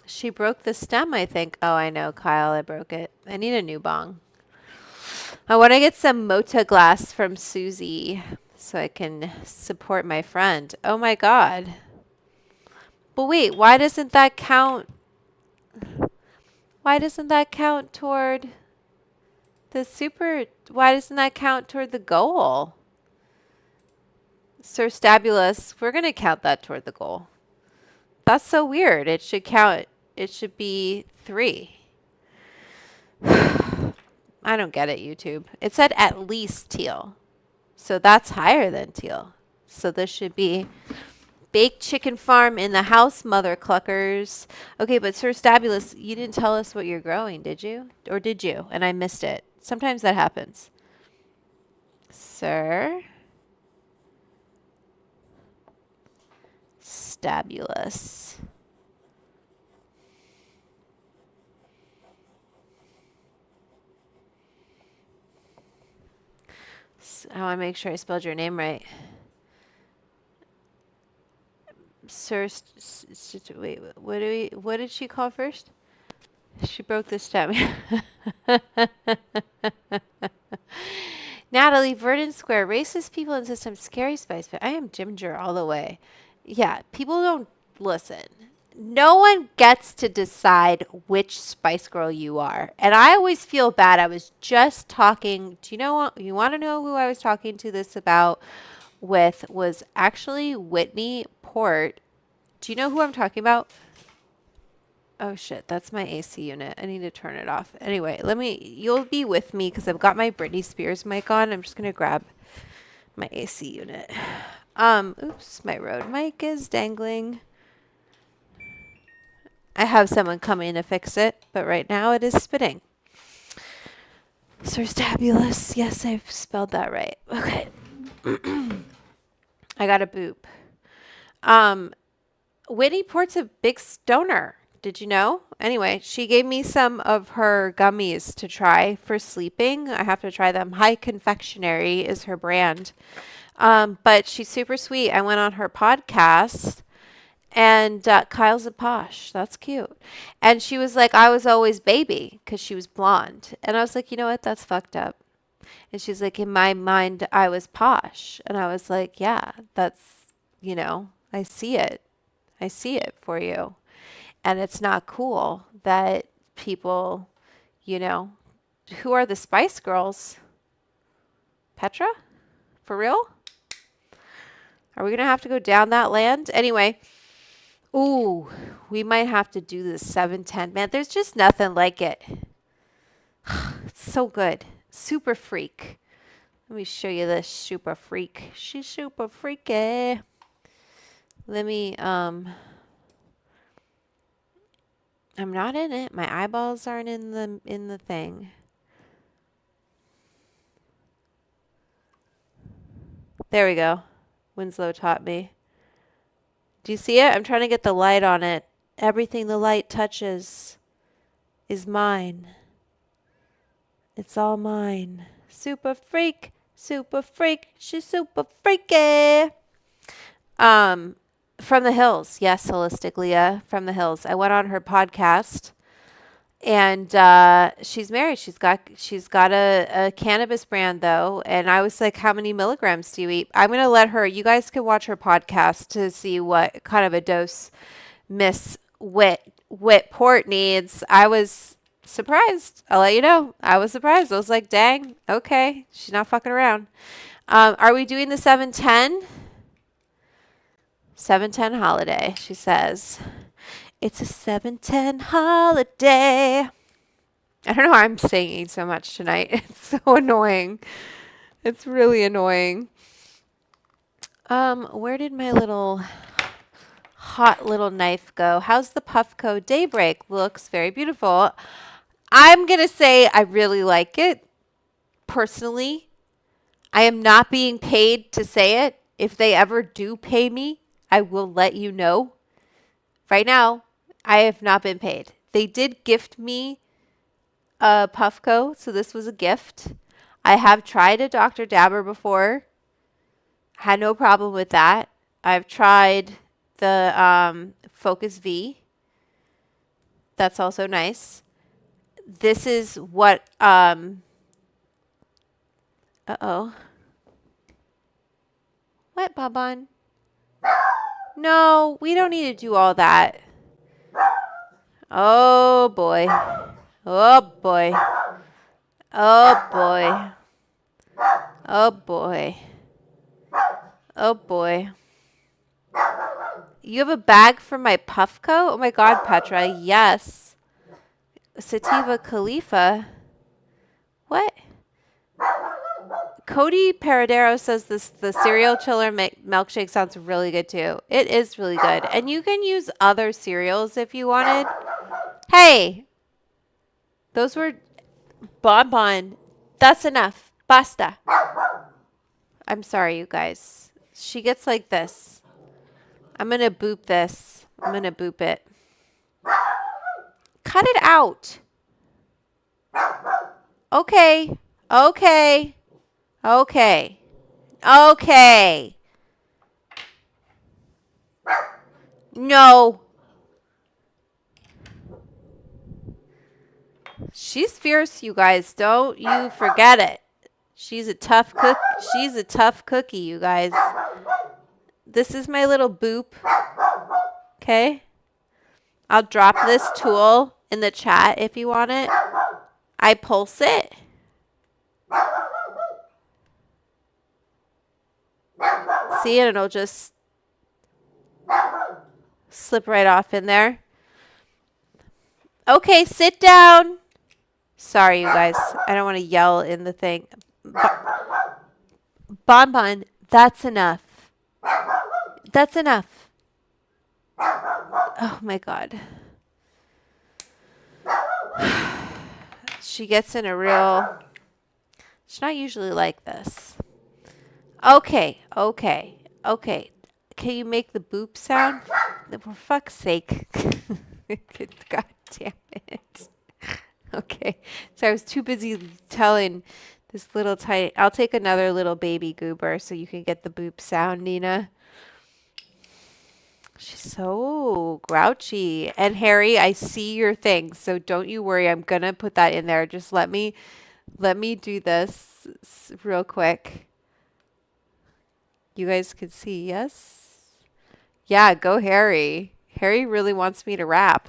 She broke the stem, I think. Oh, I know, Kyle. I broke it. I need a new bong. I want to get some Mota glass from Susie so I can support my friend. Oh, my God. But wait, why doesn't that count? Why doesn't that count toward the super? Why doesn't that count toward the goal? Sir Stabulus, we're going to count that toward the goal. That's so weird. It should count. It should be 3. I don't get it, YouTube. It said at least teal. So that's higher than teal. So this should be baked chicken farm in the house, mother cluckers. Okay, but Sir Stabulus, you didn't tell us what you're growing, did you? Or did you? And I missed it. Sometimes that happens. Sir Stabulus. I want to make sure I spelled your name right. Sir, wait, what did she call first? She broke the stem. Natalie, Verdant Square, racist people and systems, scary spice, but I am ginger all the way. Yeah, people don't listen. No one gets to decide which Spice Girl you are. And I always feel bad. I was just talking, do you know what? You want to know who I was talking to this about? with was actually Whitney Port. Do you know who I'm talking about? Oh shit, that's my AC unit. I need to turn it off. Anyway, you'll be with me because I've got my Britney Spears mic on. I'm just going to grab my AC unit. Oops, my Rode mic is dangling. I have someone come in to fix it, but right now it is spinning. Stabulous. Yes, I've spelled that right. Okay. I got a boop. Whitney Port's a big stoner. Did you know? Anyway, she gave me some of her gummies to try for sleeping. I have to try them. High Confectionery is her brand. But she's super sweet. I went on her podcast, and Kyle's a posh. That's cute. And she was like, I was always baby because she was blonde. And I was like, you know what? That's fucked up. And she's like, in my mind, I was posh. And I was like, yeah, that's, I see it. I see it for you. And it's not cool that people, who are the Spice Girls? Petra? For real? Are we going to have to go down that land? Anyway, ooh, we might have to do this 710. Man, there's just nothing like it. It's so good. Super freak. Let me show you this super freak. She's super freaky. Let me, I'm not in it. My eyeballs aren't in the thing. There we go. Winslow taught me. Do you see it? I'm trying to get the light on it. Everything the light touches is mine. It's all mine. Super freak. Super freak. She's super freaky. From the Hills. Yes, Holistic Leah. From the Hills. I went on her podcast. And she's married. She's got a cannabis brand though. And I was like, how many milligrams do you eat? I'm gonna let her. You guys can watch her podcast to see what kind of a dose Miss Whitport needs. I was surprised. I'll let you know. I was surprised. I was like, dang, okay, she's not fucking around. Are we doing the 710? 710 holiday, she says. It's a 710 holiday. I don't know why I'm singing so much tonight. It's so annoying. It's really annoying. Where did my little hot little knife go? How's the Puffco Daybreak? Looks very beautiful. I'm going to say I really like it. Personally, I am not being paid to say it. If they ever do pay me, I will let you know. Right now, I have not been paid. They did gift me a Puffco, so this was a gift. I have tried a Dr. Dabber before. Had no problem with that. I've tried the Focus V. That's also nice. This is what uh-oh. What, Babon? No, we don't need to do all that. Oh boy. Oh boy. Oh boy. Oh boy. Oh boy. You have a bag for my Puffco? Oh my god, Petra. Yes. Sativa Khalifa. What? Cody Paradero says the cereal chiller milkshake sounds really good too. It is really good. And you can use other cereals if you wanted. Hey, those were Bonbon. That's enough. Basta. I'm sorry, you guys. She gets like this. I'm going to boop this. I'm going to boop it. Cut it out. Okay. Okay. Okay. Okay. No. She's fierce, you guys. Don't you forget it. She's a tough cook. She's a tough cookie, you guys. This is my little boop. Okay? I'll drop this tool in the chat if you want it. I pulse it. See, and it'll just slip right off in there. Okay, sit down. Sorry, you guys. I don't want to yell in the thing. Bonbon, that's enough. That's enough. Oh my God. She gets in a real... She's not usually like this. Okay. Can you make the boop sound? For fuck's sake. God damn it. Okay. So I was too busy telling this little tiny... I'll take another little baby goober so you can get the boop sound, Nina. She's so grouchy. And Harry, I see your thing, so don't you worry. I'm going to put that in there. Just let me do this real quick. You guys can see, yes? Yeah, go Harry. Harry really wants me to rap.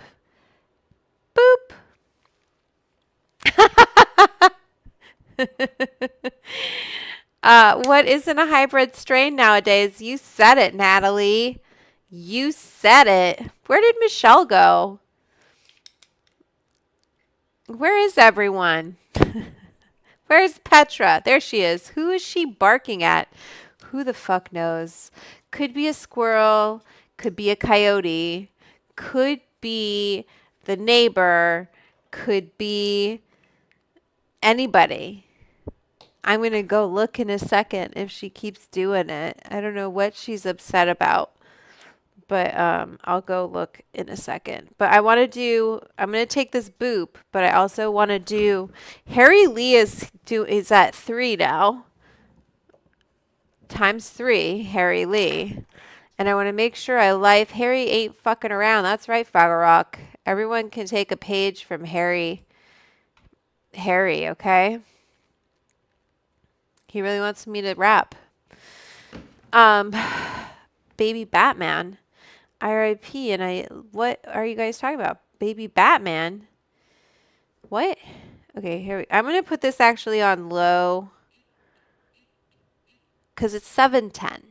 Boop. What isn't a hybrid strain nowadays? You said it, Natalie. You said it. Where did Michelle go? Where is everyone? Where's Petra? There she is. Who is she barking at? Who the fuck knows? Could be a squirrel. Could be a coyote. Could be the neighbor. Could be anybody. I'm going to go look in a second if she keeps doing it. I don't know what she's upset about. But I'll go look in a second. But I'm going to take this boop, but I also want to do, Harry Lee is at 3 now. ×3, Harry Lee. And I want to make sure I live. Harry ain't fucking around. That's right, Fraggle Rock. Everyone can take a page from Harry, okay? He really wants me to rap. Baby Batman. RIP, and what are you guys talking about? Baby Batman? What? Okay, I'm going to put this actually on low because it's 7:10.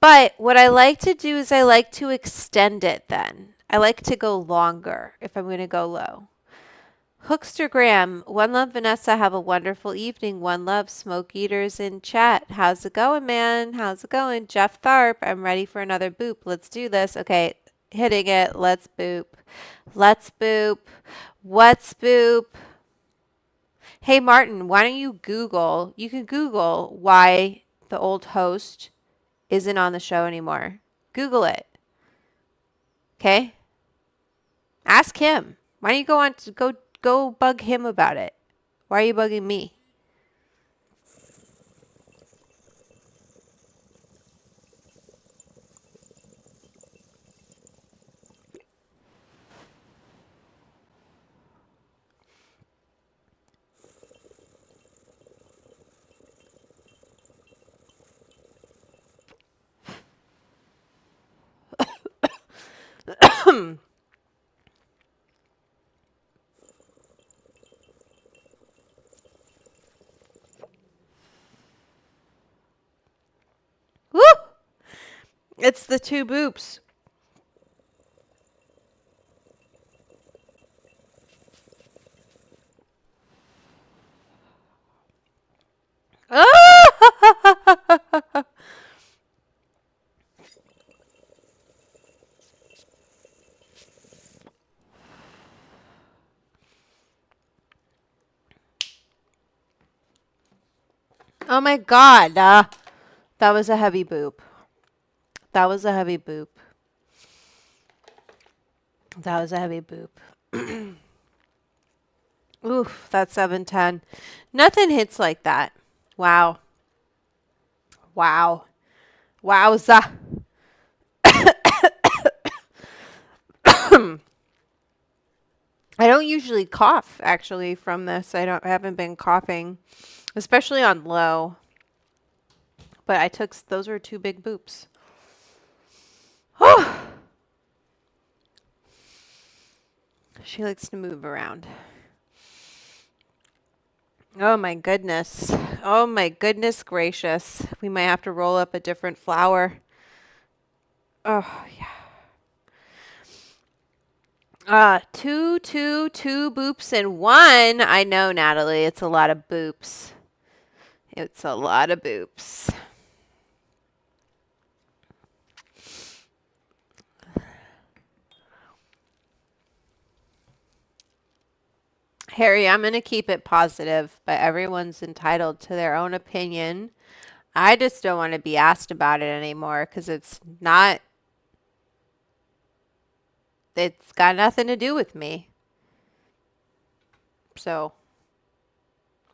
But what I like to do is I like to extend it then. I like to go longer if I'm going to go low. Hookstergram, one love Vanessa, have a wonderful evening. One love Smoke Eaters in chat. How's it going, man? How's it going? Jeff Tharp, I'm ready for another boop. Let's do this. Okay, hitting it. Let's boop. Let's boop. What's boop? Hey, Martin, why don't you Google? You can Google why the old host isn't on the show anymore. Google it. Okay? Ask him. Why don't you go bug him about it? Why are you bugging me? Woo! It's the 2 boops. Oh my God. That was a heavy boop. That was a heavy boop. That was a heavy boop. Oof, that's 7:10. Nothing hits like that. Wow. Wow. Wowza. I don't usually cough actually from this. I haven't been coughing, especially on low. But those were 2 big boops. She likes to move around. Oh my goodness. Oh my goodness gracious. We might have to roll up a different flower. Oh yeah. Two boops in one. I know, Natalie. It's a lot of boops. It's a lot of boops. Harry, I'm going to keep it positive, but everyone's entitled to their own opinion. I just don't want to be asked about it anymore because it's got nothing to do with me. So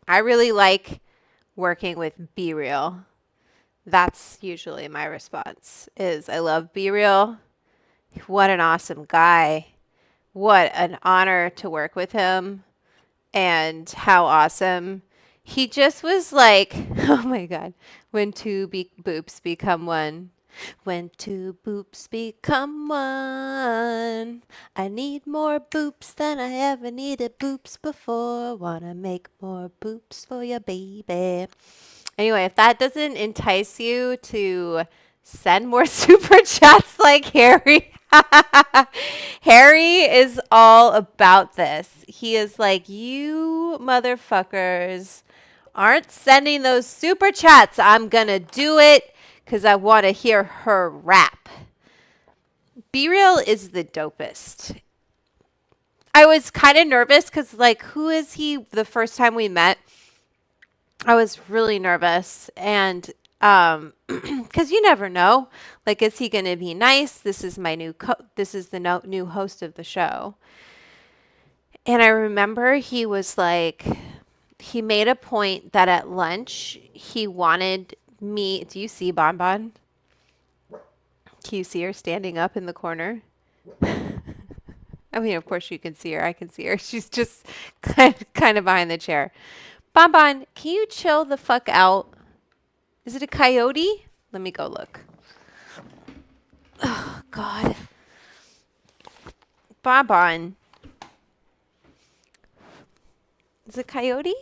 I really like working with Be Real. That's usually my response is I love Be Real. What an awesome guy. What an honor to work with him. And how awesome. He just was like, oh my God, when boops become one. When two boops become one. I need more boops than I ever needed boops before. Wanna make more boops for your baby. Anyway, if that doesn't entice you to send more super chats like Harry, Harry is all about this. He is like, you motherfuckers aren't sending those super chats. I'm going to do it because I want to hear her rap. Be Real is the dopest. I was kind of nervous because, like, who is he the first time we met? I was really nervous and because you never know, like, is he going to be nice? This is my this is the new host of the show. And I remember he was like, he made a point that at lunch he wanted me. Do you see Bon Bon? Can you see her standing up in the corner? I mean, of course you can see her. I can see her. She's just kind of behind the chair. Bon Bon, can you chill the fuck out? Is it a coyote? Let me go look. Oh, God. Bon Bon. Is it a coyote?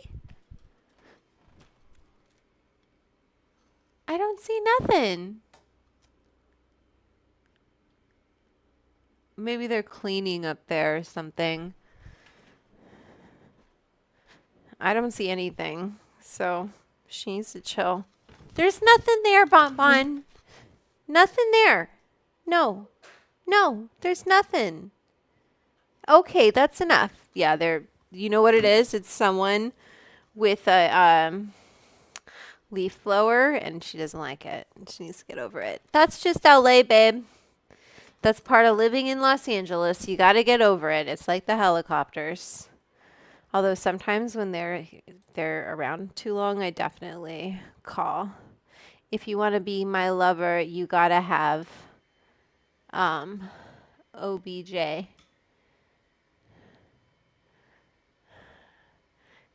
I don't see nothing. Maybe they're cleaning up there or something. I don't see anything. So she needs to chill. There's nothing there, Bon Bon. Nothing there. No. No, there's nothing. Okay, that's enough. Yeah, you know what it is? It's someone with a leaf blower and she doesn't like it. She needs to get over it. That's just LA, babe. That's part of living in Los Angeles. You got to get over it. It's like the helicopters. Although sometimes when they're around too long, I definitely call. If you want to be my lover, you got to have OBJ.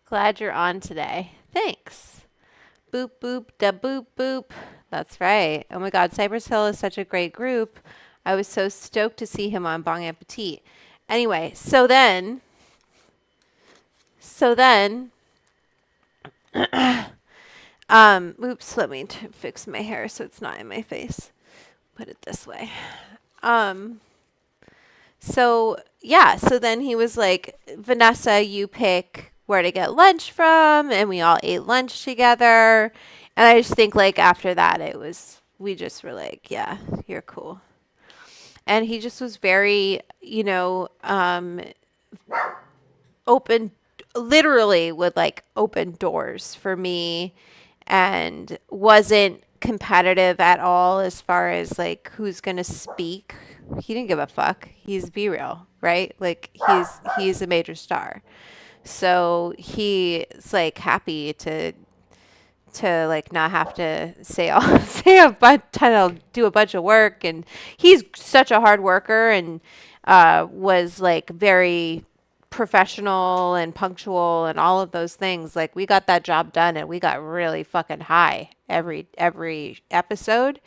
Glad you're on today. Thanks. Boop, boop, da boop, boop. That's right. Oh my God, Cypress Hill is such a great group. I was so stoked to see him on Bong Appetit. Anyway, so then, oops, let me fix my hair so it's not in my face. Put it this way. So then he was like, Vanessa, you pick where to get lunch from, and we all ate lunch together. And I just think, like, after that, we just were like, yeah, you're cool. And he just was very, open, literally would like open doors for me and wasn't competitive at all as far as like who's going to speak. He didn't give a fuck. He's Be Real, right? Like he's a major star. So he's like happy to like not have to say a bunch, do a bunch of work, and he's such a hard worker and was like very professional and punctual and all of those things. Like we got that job done and we got really fucking high every episode,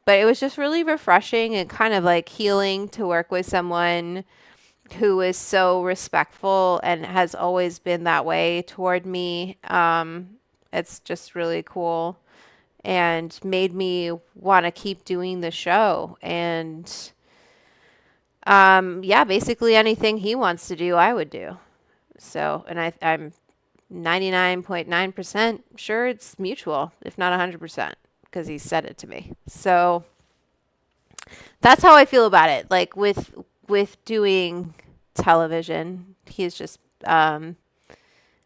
but it was just really refreshing and kind of like healing to work with someone who is so respectful and has always been that way toward me. It's just really cool and made me want to keep doing the show. And yeah, basically anything he wants to do, I would do. So, and I'm 99.9% sure it's mutual, if not 100%, because he said it to me. So that's how I feel about it. Like with doing television, he's just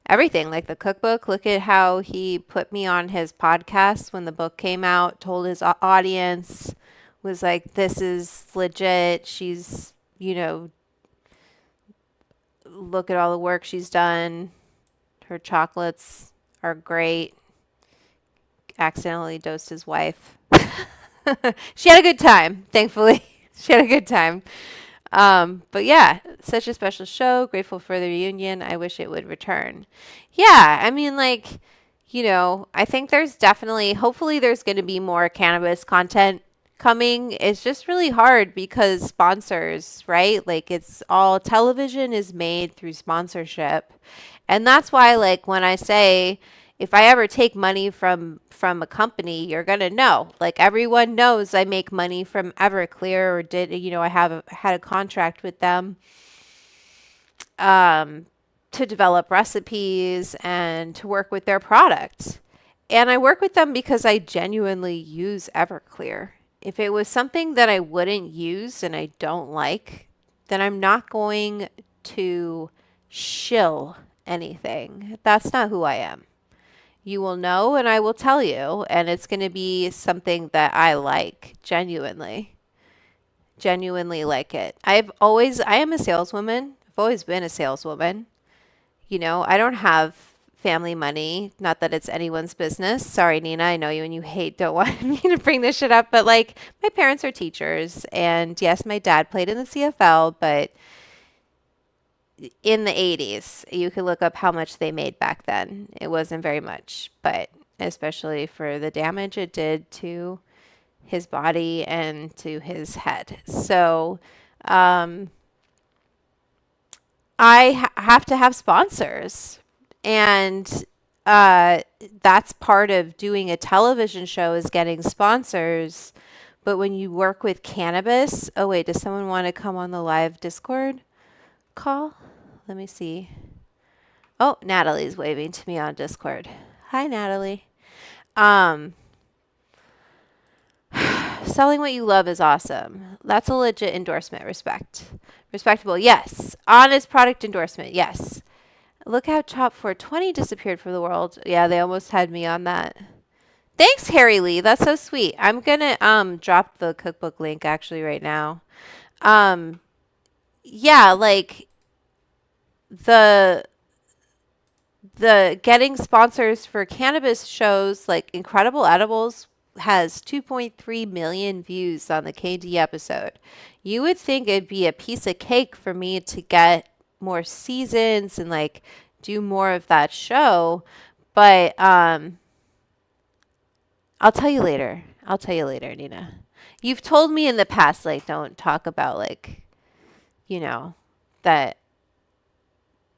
everything, like the cookbook. Look at how he put me on his podcast when the book came out, told his audience, was like, this is legit. She's, look at all the work she's done. Her chocolates are great. Accidentally dosed his wife. She had a good time, thankfully. She had a good time. But yeah, such a special show. Grateful for the reunion. I wish it would return. Yeah, I mean, like, I think there's definitely, hopefully, there's going to be more cannabis content coming. It's just really hard because sponsors, right? Like, it's all television is made through sponsorship. And that's why, like, when I say, if I ever take money from a company, you're gonna know. Like everyone knows I make money from Everclear or I had a contract with them to develop recipes and to work with their product. And I work with them because I genuinely use Everclear. If it was something that I wouldn't use and I don't like, then I'm not going to shill anything. That's not who I am. You will know and I will tell you, and it's going to be something that I like, genuinely like it. I am a saleswoman. I've always been a saleswoman. I don't have family money. Not that it's anyone's business. Sorry, Nina, I know you and you don't want me to bring this shit up, but like my parents are teachers, and yes, my dad played in the CFL, but in the 80s, you could look up how much they made back then. It wasn't very much, but especially for the damage it did to his body and to his head. So I have to have sponsors. And that's part of doing a television show is getting sponsors. But when you work with cannabis, oh wait, does someone want to come on the live Discord call? Let me see. Oh, Natalie's waving to me on Discord. Hi, Natalie. Selling what you love is awesome. That's a legit endorsement. Respectable. Yes. Honest product endorsement. Yes. Look how Chop 420 disappeared from the world. Yeah, they almost had me on that. Thanks, Harry Lee. That's so sweet. I'm gonna drop the cookbook link actually right now. Yeah, like the getting sponsors for cannabis shows like Incredible Edibles has 2.3 million views on the KD episode. You would think it'd be a piece of cake for me to get more seasons and like do more of that show, but I'll tell you later. Nina. You've told me in the past like don't talk about like that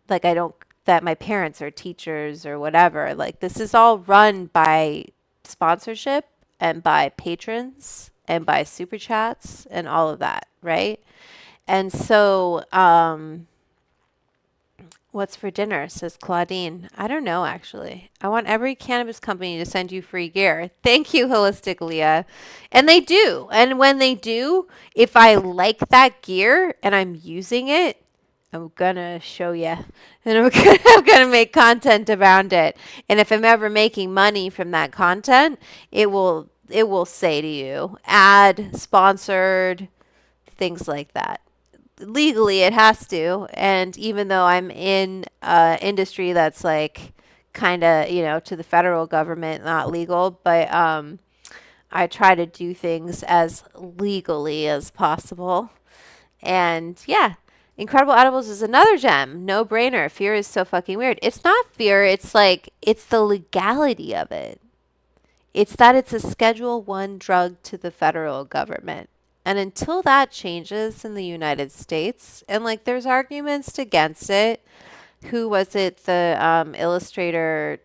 like I don't that my parents are teachers or whatever. Like this is all run by sponsorship and by patrons and by super chats and all of that, right? And so what's for dinner, says Claudine. I don't know, actually. I want every cannabis company to send you free gear. Thank you, Holistic Leah. And they do. And when they do, if I like that gear and I'm using it, I'm going to show you. And I'm going to make content around it. And if I'm ever making money from that content, it will say to you, ad, sponsored, things like that. Legally it has to, and even though I'm in industry that's like kind of to the federal government not legal, but I try to do things as legally as possible. And yeah, Incredible Edibles is another gem, no brainer. Fear is so fucking weird. It's not fear, it's like it's the legality of it. It's that it's a Schedule 1 drug to the federal government. And until that changes in the United States, and like there's arguments against it. Who was it? The illustrator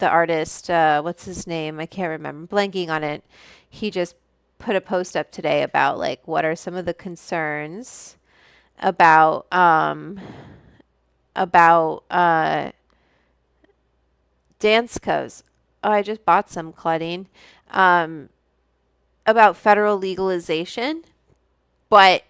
the artist, what's his name? I can't remember. I'm blanking on it. He just put a post up today about like what are some of the concerns about about dance codes. Oh, I just bought some, Claudine. Um, about federal legalization, but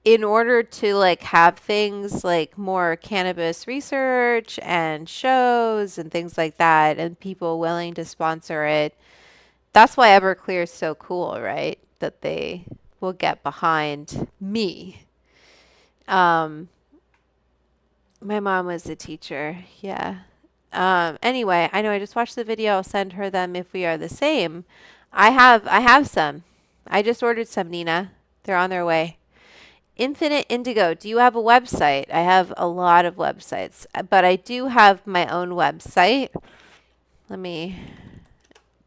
in order to like have things like more cannabis research and shows and things like that and people willing to sponsor it, that's why Everclear is so cool, right? That they will get behind me. Um, my mom was a teacher. Yeah. Anyway, I know I just watched the video. I'll send her them if we are the same. I have some. I just ordered some, Nina. They're on their way. Infinite Indigo, do you have a website? I have a lot of websites, but I do have my own website. Let me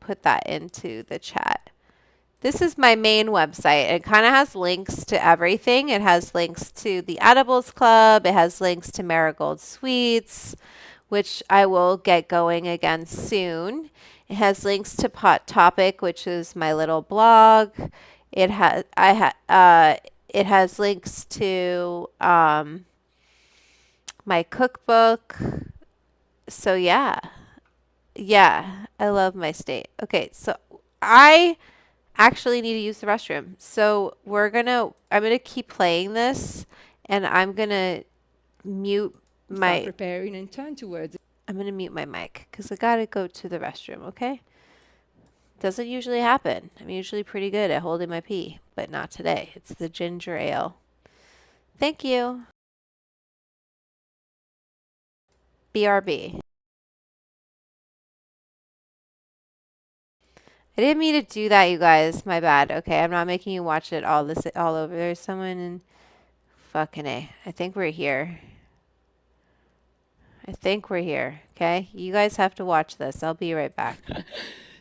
put that into the chat. This is my main website. It kind of has links to everything. It has links to the Edibles Club. It has links to Marigold Sweets, which I will get going again soon. It has links to Pot Topic, which is my little blog. It has links to my cookbook. So yeah, I love my state. Okay, so I actually need to use the restroom. So I'm gonna keep playing this, and I'm gonna mute Start my. preparing and turn towards it. I'm gonna mute my mic because I gotta go to the restroom. Okay. Doesn't usually happen. I'm usually pretty good at holding my pee, but not today. It's the ginger ale. Thank you. BRB. I didn't mean to do that, you guys. My bad. Okay, I'm not making you watch it all over. There's someone in fucking A. I think we're here. Okay? You guys have to watch this. I'll be right back.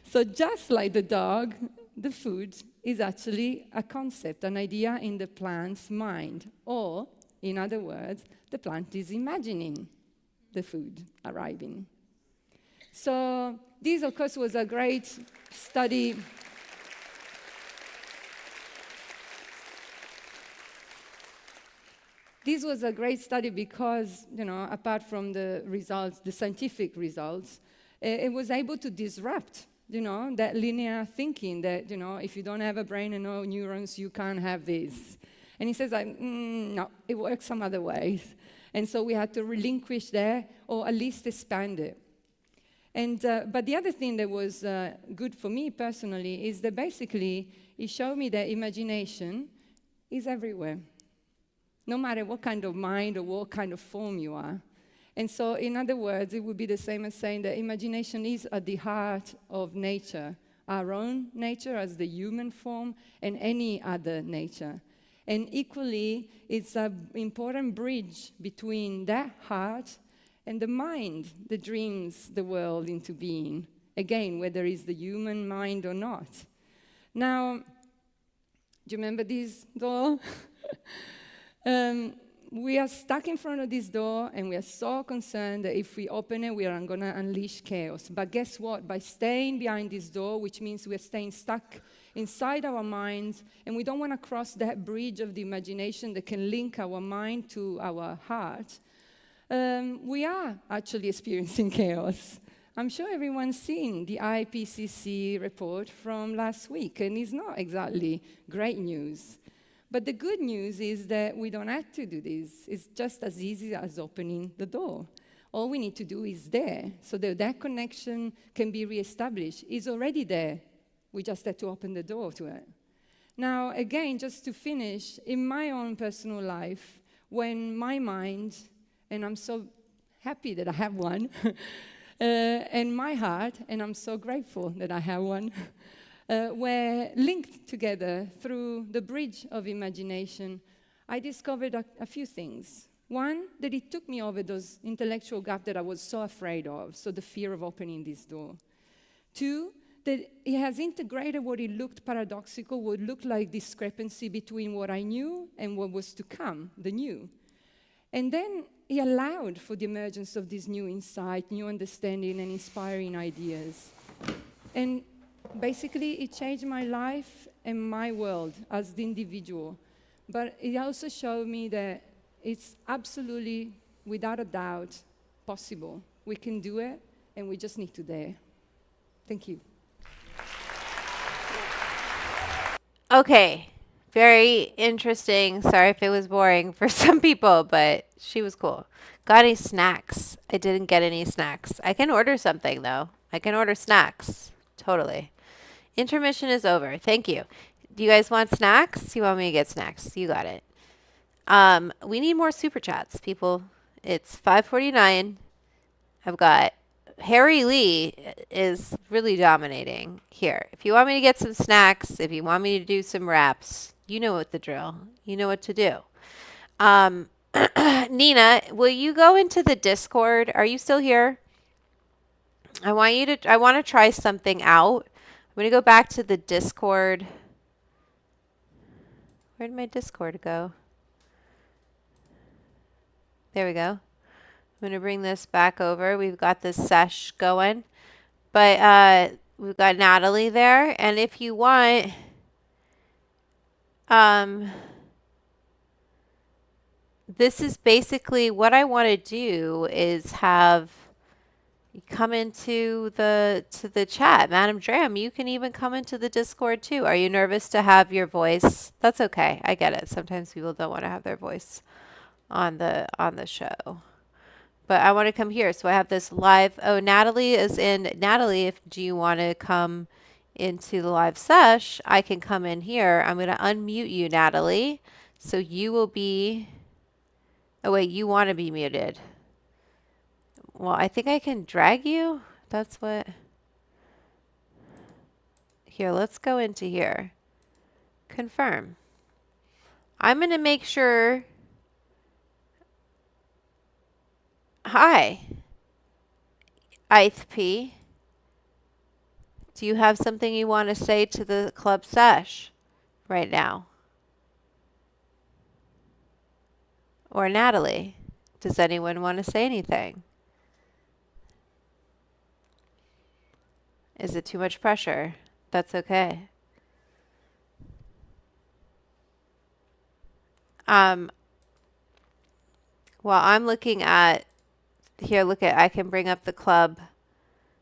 So just like the dog, the food is actually a concept, an idea in the plant's mind. Or, in other words, the plant is imagining the food arriving. So this, of course, was a great study. This was a great study because, apart from the results, the scientific results, it was able to disrupt, that linear thinking that, if you don't have a brain and no neurons, you can't have this. And he says, no, it works some other ways. And so we had to relinquish that, or at least expand it. And but the other thing that was good for me personally is that basically it showed me that imagination is everywhere, no matter what kind of mind or what kind of form you are. And so, in other words, it would be the same as saying that imagination is at the heart of nature, our own nature as the human form, and any other nature. And equally, it's an important bridge between that heart and the mind that dreams the world into being. Again, whether it's the human mind or not. Now, do you remember this door? We are stuck in front of this door, and we are so concerned that if we open it, we are going to unleash chaos. But guess what? By staying behind this door, which means we are staying stuck inside our minds, and we don't want to cross that bridge of the imagination that can link our mind to our heart, we are actually experiencing chaos. I'm sure everyone's seen the IPCC report from last week, and it's not exactly great news. But the good news is that we don't have to do this. It's just as easy as opening the door. All we need to do is there, so that connection can be reestablished. It's already there. We just have to open the door to it. Now, again, just to finish, in my own personal life, when my mind, and I'm so happy that I have one, and my heart, and I'm so grateful that I have one, were linked together through the bridge of imagination, I discovered a few things. One, that it took me over those intellectual gaps that I was so afraid of, so the fear of opening this door. Two, that it has integrated what it looked paradoxical, what looked like discrepancy between what I knew and what was to come, the new. And then it allowed for the emergence of this new insight, new understanding, and inspiring ideas. And basically, it changed my life and my world as the individual. But it also showed me that it's absolutely, without a doubt, possible. We can do it, and we just need to dare. Thank you. Okay. Very interesting. Sorry if it was boring for some people, but she was cool. Got any snacks? I didn't get any snacks. I can order something, though. I can order snacks. Totally. Intermission is over. Thank you. Do you guys want snacks? You want me to get snacks? You got it. We need more super chats, people. It's 5:49. I've got Harry Lee is really dominating here. If you want me to get some snacks, if you want me to do some raps, you know what the drill. You know what to do. Nina, will you go into the Discord? Are you still here? I want to try something out. I'm going to go back to the Discord. Where did my Discord go? There we go. I'm going to bring this back over. We've got this sesh going. But we've got Natalie there. And if you want, this is basically what I want to do is have you come into the chat. Madam Dram, you can even come into the Discord too. Are you nervous to have your voice? That's okay. I get it. Sometimes people don't want to have their voice on the show. But I want to come here. So I have this live. Oh, Natalie is in. Natalie, do you want to come into the live sesh? I can come in here. I'm going to unmute you, Natalie. So you will be. Oh, wait, you want to be muted. Well, I think I can drag you. That's what. Here, let's go into here. Confirm. I'm going to make sure. Hi, ITP. Do you have something you want to say to the Club Sesh right now? Or Natalie? Does anyone want to say anything? Is it too much pressure? That's okay. Well, I'm looking at here, I can bring up the club.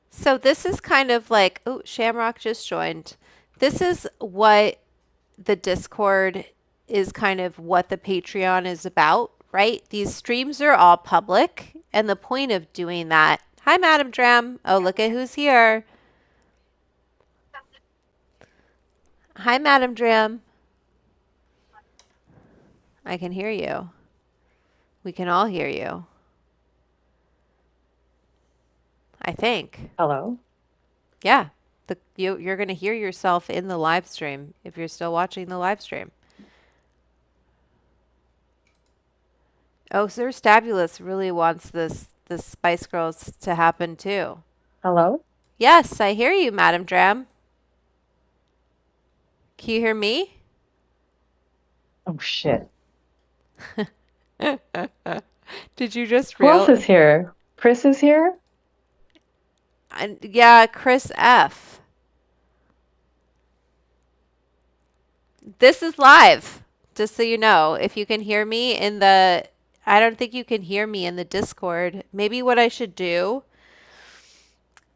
So this is kind of like, oh, Shamrock just joined. This is what the Discord is, kind of what the Patreon is about, right? These streams are all public. And the point of doing that, hi, Madam Dram. Oh, look at who's here. Hi, Madam Dram. I can hear you. We can all hear you. I think. Hello? Yeah. You're going to hear yourself in the live stream if you're still watching the live stream. Oh, Sir Stabulous really wants the Spice Girls to happen too. Hello? Yes, I hear you, Madam Dram. Can you hear me? Oh, shit. Did you just Who else is here? Chris is here? Yeah, Chris F. This is live, just so you know. If you can hear me in the... I don't think you can hear me in the Discord. Maybe what I should do...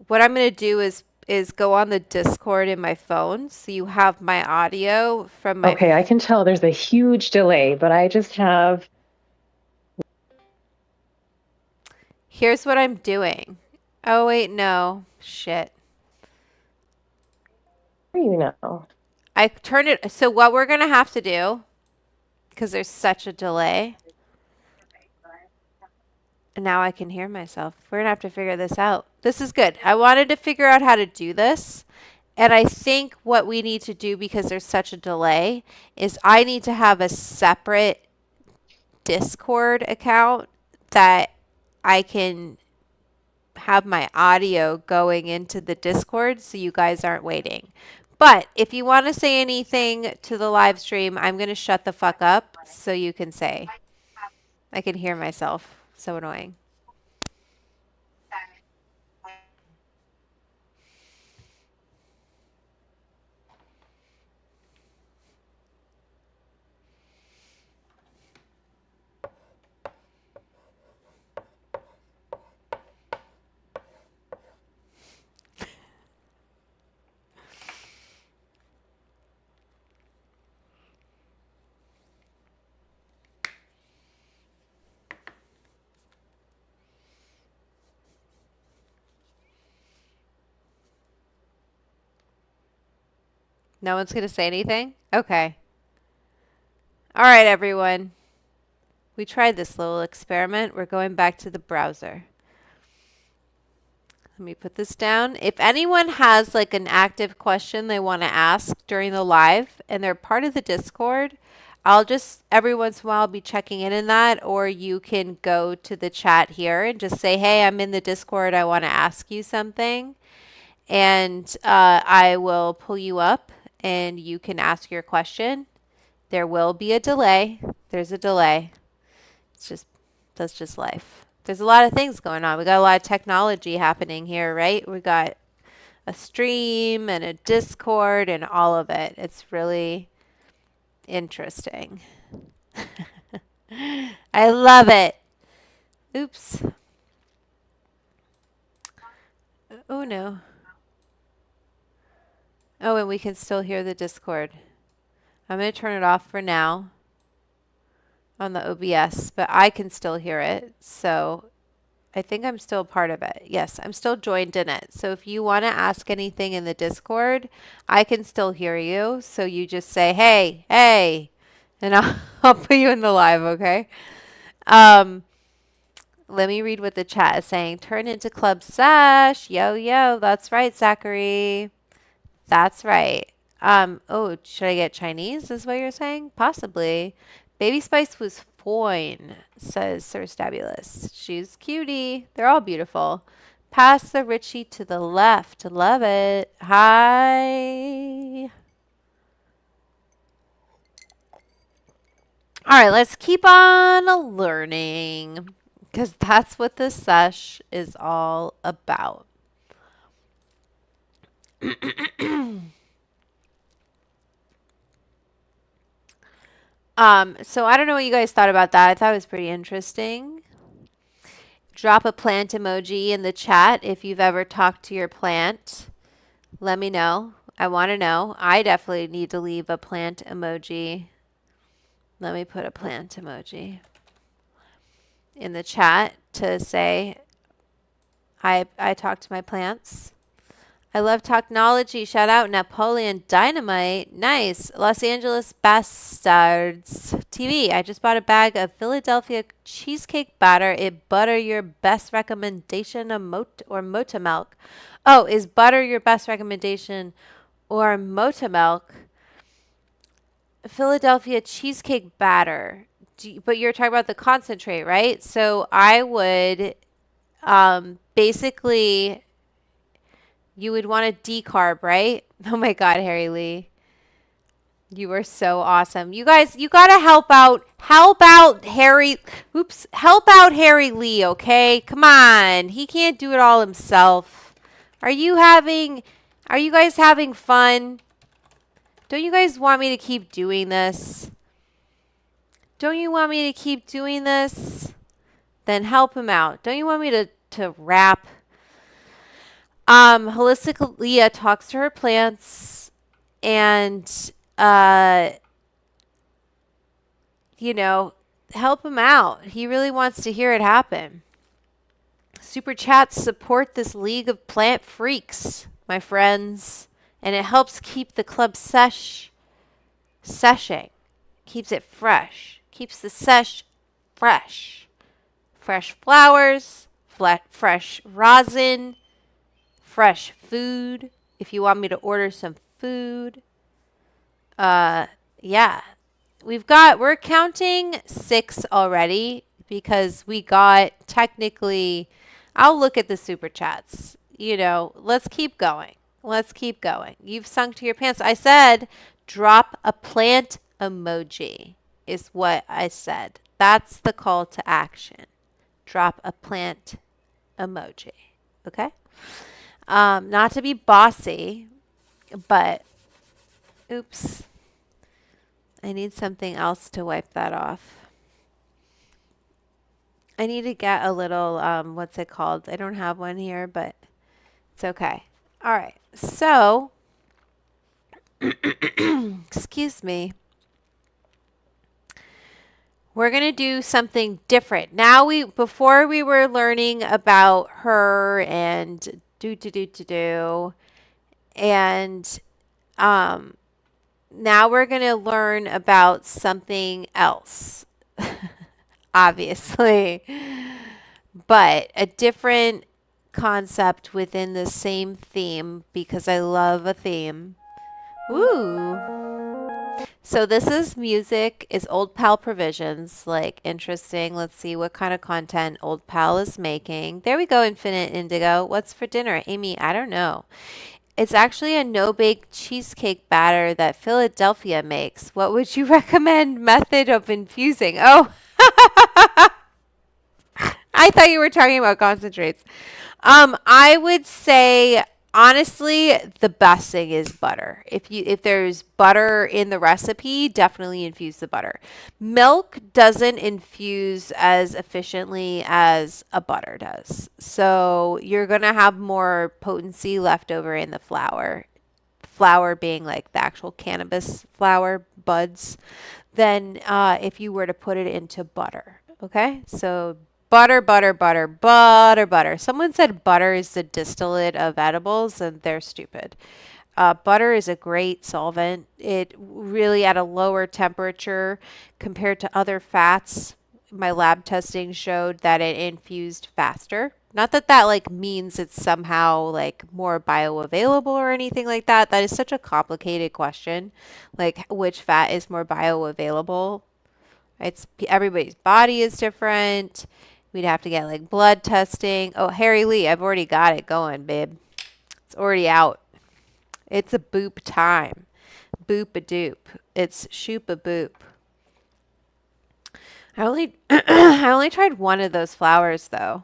What I'm going to do is go on the Discord in my phone, so you have my audio from my... Okay, I can tell there's a huge delay, but I just have... Here's what I'm doing. Oh, wait, no. Shit. You know. I turned it... So what we're going to have to do, because there's such a delay... And now I can hear myself. We're going to have to figure this out. This is good. I wanted to figure out how to do this. And I think what we need to do, because there's such a delay, is I need to have a separate Discord account that I can have my audio going into the Discord so you guys aren't waiting. But if you want to say anything to the live stream, I'm going to shut the fuck up so you can say. I can hear myself. So annoying. No one's going to say anything? Okay. All right, everyone. We tried this little experiment. We're going back to the browser. Let me put this down. If anyone has like an active question they want to ask during the live and they're part of the Discord, I'll just every once in a while be checking in that, or you can go to the chat here and just say, hey, I'm in the Discord. I want to ask you something. And I will pull you up and you can ask your question. There will be a delay. There's a delay. That's just life. There's a lot of things going on. We got a lot of technology happening here, right? We got a stream and a Discord and all of it. It's really interesting. I love it. Oops. Oh no. Oh, and we can still hear the Discord. I'm going to turn it off for now on the OBS, but I can still hear it. So I think I'm still part of it. Yes, I'm still joined in it. So if you want to ask anything in the Discord, I can still hear you. So you just say, hey, hey, and I'll put you in the live, okay? Let me read what the chat is saying. Turn into Club Sesh. Yo, yo, that's right, Zachary. That's right. Oh, should I get Chinese is what you're saying? Possibly. Baby Spice was fine, says Sir Stabulus. She's cutie. They're all beautiful. Pass the Richie to the left. Love it. Hi. All right, let's keep on learning because that's what the sesh is all about. So I don't know what you guys thought about that. I thought it was pretty interesting. Drop a plant emoji in the chat if you've ever talked to your plant. Let me know. I want to know. I definitely need to leave a plant emoji. Let me put a plant emoji in the chat to say I talk to my plants. I love technology. Shout out Napoleon Dynamite. Nice. Los Angeles Bastards TV. I just bought a bag of Philadelphia cheesecake batter. It butter your best recommendation or Mota milk. Oh, is butter your best recommendation or Mota milk? Philadelphia cheesecake batter. But you're talking about the concentrate, right? So I would basically you would want a decarb, right? Oh my God, Harry Lee. You were so awesome. You guys, you got to help out Harry. Oops. Help out Harry Lee, okay? Come on. He can't do it all himself. Are you guys having fun? Don't you guys want me to keep doing this? Don't you want me to keep doing this? Then help him out. Don't you want me to rap? Holistic Leah talks to her plants and, help him out. He really wants to hear it happen. Super chats support this league of plant freaks, my friends. And it helps keep the club seshing. Keeps it fresh. Keeps the sesh fresh. Fresh flowers, fresh rosin, fresh food. If you want me to order some food. Yeah. We're counting 6 already because we got technically, I'll look at the super chats. Let's keep going. Let's keep going. You've sunk to your pants. I said, drop a plant emoji is what I said. That's the call to action. drop a plant emoji. Okay? Not to be bossy, but oops. I need something else to wipe that off. I need to get a little, what's it called? I don't have one here, but it's okay. All right. So, excuse me. We're going to do something different. Now before we were learning about her and and now we're going to learn about something else. Obviously, but a different concept within the same theme because I love a theme. Ooh. So this is music, is Old Pal Provisions. Like, interesting. Let's see what kind of content Old Pal is making. There we go, Infinite Indigo. What's for dinner? Amy, I don't know. It's actually a no-bake cheesecake batter that Philadelphia makes. What would you recommend method of infusing? Oh, I thought you were talking about concentrates. I would say honestly, the best thing is butter. If there's butter in the recipe, definitely infuse the butter. Milk doesn't infuse as efficiently as a butter does. So you're gonna have more potency left over in the flour. Flour being like the actual cannabis flower buds, than if you were to put it into butter. Okay, so butter, butter, butter, butter, butter. Someone said butter is the distillate of edibles, and they're stupid. Butter is a great solvent. It really, at a lower temperature compared to other fats, my lab testing showed that it infused faster. Not that that like means it's somehow like more bioavailable or anything like that. That is such a complicated question. Like which fat is more bioavailable? It's everybody's body is different. We'd have to get like blood testing. Oh, Harry Lee, I've already got it going, babe. It's already out. It's a boop time. Boop a doop. It's shoop a boop. I only I only tried one of those flowers though.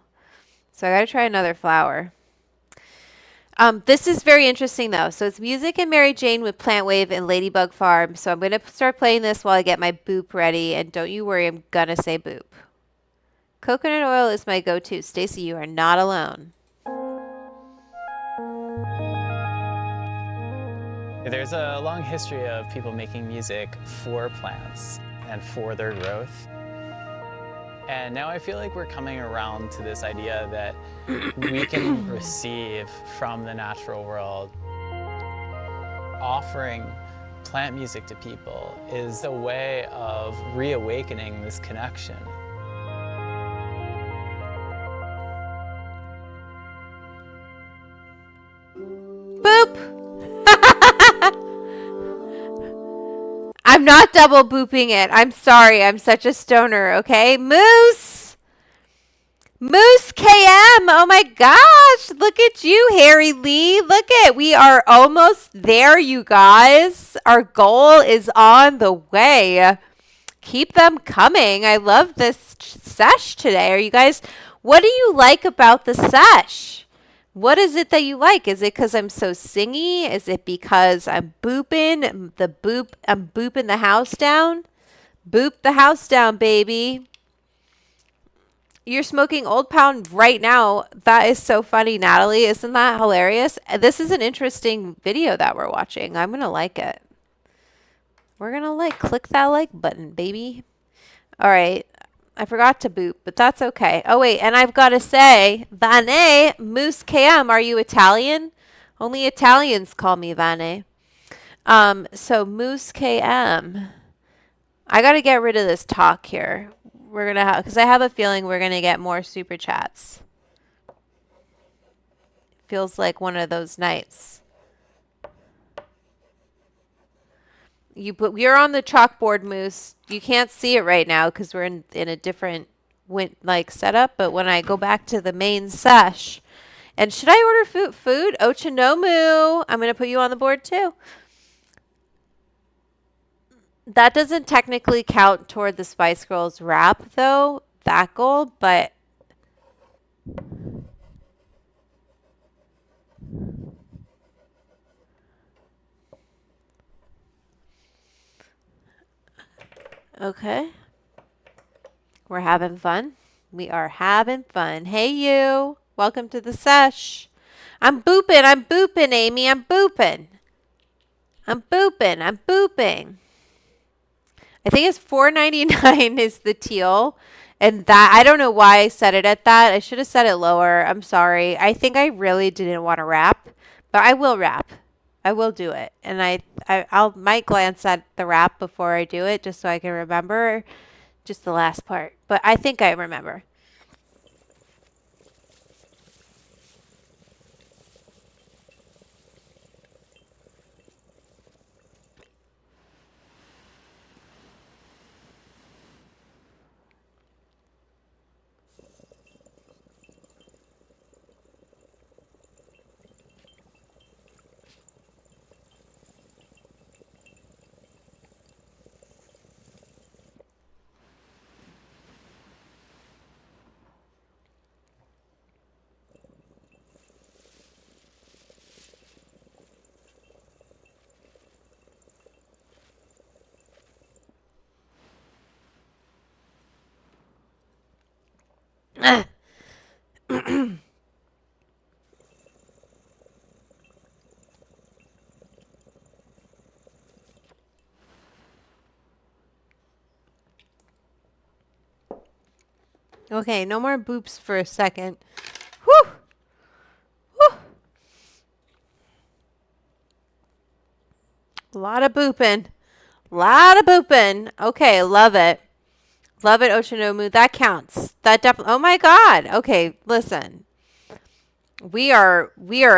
So I gotta try another flower. This is very interesting though. So it's music and Mary Jane with Plant Wave and Ladybug Farm. So I'm gonna start playing this while I get my boop ready, and don't you worry, I'm gonna say boop. Coconut oil is my go-to. Stacy, you are not alone. There's a long history of people making music for plants and for their growth. And now I feel like we're coming around to this idea that we can receive from the natural world. Offering plant music to people is a way of reawakening this connection. Boop! I'm not double booping it. I'm sorry. I'm such a stoner, okay? Moose! Moose KM! Oh my gosh! Look at you, Harry Lee. Look at, we are almost there, you guys. Our goal is on the way. Keep them coming. I love this sesh today. Are you guys, what do you like about the sesh? What is it that you like? Is it because I'm so singy? Is it because I'm booping the boop? I'm booping the house down. Boop the house down, baby. You're smoking Old Pound right now. That is so funny, Natalie. Isn't that hilarious? This is an interesting video that we're watching. I'm going to like it. We're going to click that like button, baby. All right. I forgot to boop, but that's okay. Oh, wait, and I've got to say, Vane, Moose KM, are you Italian? Only Italians call me Vane. So Moose KM, I got to get rid of this talk here. We're going to have, because I have a feeling we're going to get more super chats. Feels like one of those nights. You're on the chalkboard, Moose. You can't see it right now because we're in a different setup. But when I go back to the main sesh, and should I order food? Ochinomu. I'm gonna put you on the board too. That doesn't technically count toward the Spice Girls rap though. That goal, but Okay. We're having fun. We are having fun. Hey, you. Welcome to the sesh. I'm booping, Amy. I'm booping. I'm booping. I think it's $4.99 is the teal. And that, I don't know why I set it at that. I should have set it lower. I'm sorry. I think I really didn't want to wrap, but I will wrap. I will do it. And I'll might glance at the wrap before I do it just so I can remember just the last part. But I think I remember. Okay, no more boops for a second. Whew! Whew! A lot of booping. Okay, love it. Love it, Oshinomu. That counts. That definitely. Oh my God. Okay, listen. We are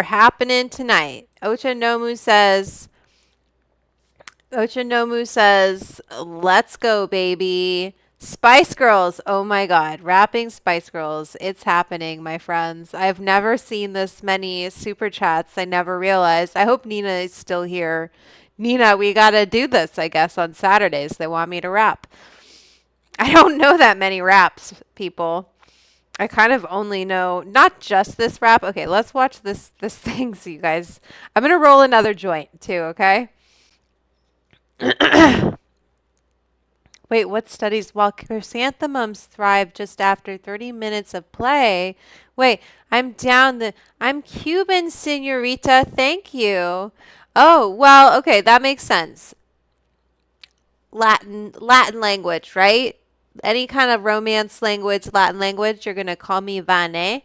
happening tonight. Oshinomu says, let's go, baby. Spice Girls. Oh my God. Rapping Spice Girls. It's happening, my friends. I've never seen this many super chats. I never realized. I hope Nina is still here. Nina, we got to do this, I guess, on Saturdays. They want me to rap. I don't know that many raps, people. I kind of only know not just this rap. Okay, let's watch this thing, so you guys. I'm gonna roll another joint too. Okay. Wait, what studies? While chrysanthemums thrive just after 30 minutes of play. Wait, I'm Cuban, senorita. Thank you. Oh, well, okay, that makes sense. Latin language, right? Any kind of romance language, Latin language, you're gonna call me Vane.